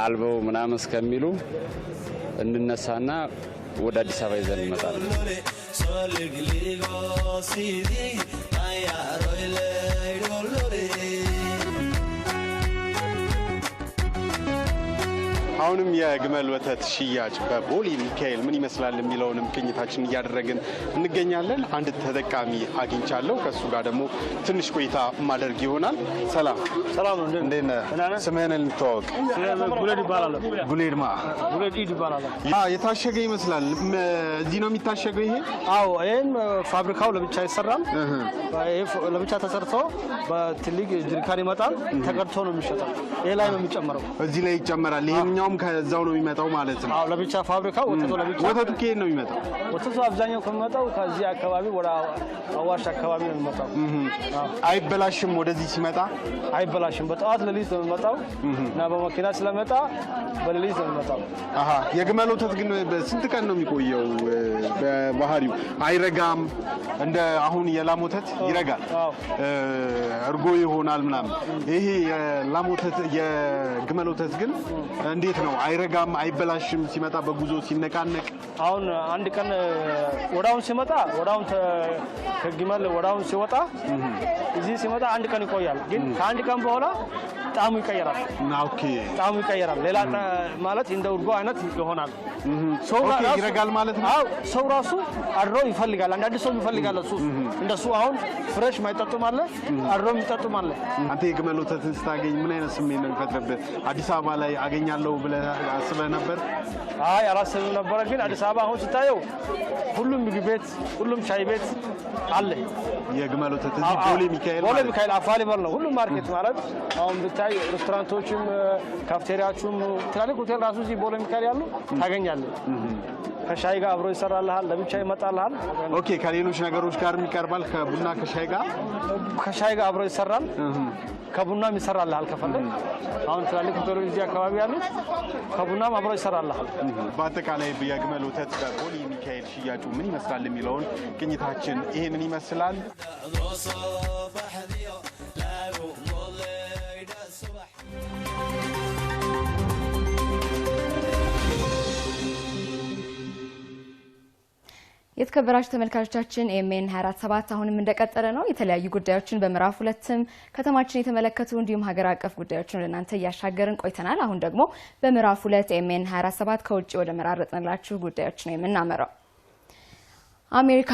አልበው ምናምን እስከሚሉ እንነሳና ወደ አዲስ አበባ ይዘን እንመጣለን። አሁንም የግመል ወተት ሽያጭ በቦሌ ሚካኤል ምን ይመስላል የሚለውንም ቅኝታችን እያደረግን እንገኛለን። አንድ ተጠቃሚ አግኝቻለሁ። ከሱ ጋር ደግሞ ትንሽ ቆይታ ማድረግ ይሆናል። ሰላም ሰላም። እንዴት ነህ? ስምህን እንተዋወቅ። ጉሌድ ይባላል። ጉሌድ ጉሌድ ይባላል። የታሸገ ይመስላል። እዚህ ነው የሚታሸገው ይሄ? አዎ፣ ይሄን ፋብሪካው ለብቻ ይሰራል። ለብቻ ተሰርቶ በትልቅ ጀሪካን ይመጣል። ተቀድቶ ነው የሚሸጠው። ይሄ ላይ ነው የሚጨመረው። እዚህ ላይ ይጨመራል። ይሄኛው ከዛው ነው የሚመጣው ማለት ነው። አዎ፣ ለብቻ ፋብሪካው ወተቱ ለብቻ። ወተቱ ከየት ነው የሚመጣው? ወተቱ አብዛኛው ከሚመጣው ከዚህ አካባቢ ወደ አዋሽ አካባቢ ነው የሚመጣው። አይበላሽም? ወደዚህ ሲመጣ አይበላሽም። በጠዋት ሌሊት ነው የሚመጣው እና በመኪና ስለመጣ በሌሊት ነው የሚመጣው። የግመል ወተት ግን በስንት ቀን ነው የሚቆየው? በባህሪው አይረጋም? እንደ አሁን የላም ወተት ይረጋል፣ እርጎ ይሆናል ምናምን። ይሄ የላም ወተት የግመል ወተት ግን እንዴት ነው? አይረጋም? አይበላሽም? ሲመጣ በጉዞ ሲነቃነቅ? አሁን አንድ ቀን ወዳውን ሲመጣ ወዳውን ከግመል ወዳውን ሲወጣ እዚህ ሲመጣ አንድ ቀን ይቆያል። ግን ከአንድ ቀን በኋላ ጣዕሙ ይቀየራል። ኦኬ ጣዕሙ ይቀየራል። ሌላ ማለት እንደ እርጎ አይነት ይሆናል። ሰው ይረጋል ማለት ነው። አዎ ሰው ራሱ አድሮ ይፈልጋል። አንዳንድ ሰው ይፈልጋል እሱ እንደሱ አሁን ፍሬሽ ማይጠጡም አለ፣ አድሮ የሚጠጡም አለ። አንተ የግመል ወተትን ስታገኝ ምን አይነት ስሜት ነው የሚፈጥርብህ? አዲስ አበባ ላይ አገኛለሁ ብለህ አስበህ ነበር? አይ አላሰብም ነበር፣ ግን አዲስ አበባ አሁን ስታየው ሁሉም ምግብ ቤት፣ ሁሉም ሻይ ቤት አለ የግመል ወተት። እዚህ ቦሌ ሚካኤል አፋሊበር ነው ሁሉም ማርኬት ማለት አሁን ብታይ ሬስቶራንቶችም ካፍቴሪያዎችም ትላልቅ ሆቴል ራሱ እዚህ ቦሌ ሚካኤል ያሉ ታገኛለህ። ከሻይ ጋር አብሮ ይሰራልሃል፣ ለብቻ ይመጣልሃል። ኦኬ ከሌሎች ነገሮች ጋር ይቀርባል። ከቡና ከሻይ ጋር አብሮ ይሰራል። ከቡናም ይሰራልሃል ከፈለግ። አሁን ትላልቅ ሆቴሎች እዚህ አካባቢ ያሉት ከቡናም አብሮ ይሰራልሃል። በአጠቃላይ የግመል ወተት በቦሌ ሚካኤል ሽያጩ ምን ይመስላል የሚለውን ቅኝታችን ይሄንን ይመስላል። የተከበራችሁ ተመልካቾቻችን ኤኤምኤን 24/7 አሁንም እንደቀጠለ ነው። የተለያዩ ጉዳዮችን በምዕራፍ 2ም ከተማችን የተመለከቱ እንዲሁም ሀገር አቀፍ ጉዳዮችን ለእናንተ እያሻገርን ቆይተናል። አሁን ደግሞ በምዕራፍ 2 ኤኤምኤን 24/7 ከውጭ ወደ መራረጥንላችሁ ጉዳዮች ነው የምናመራው። አሜሪካ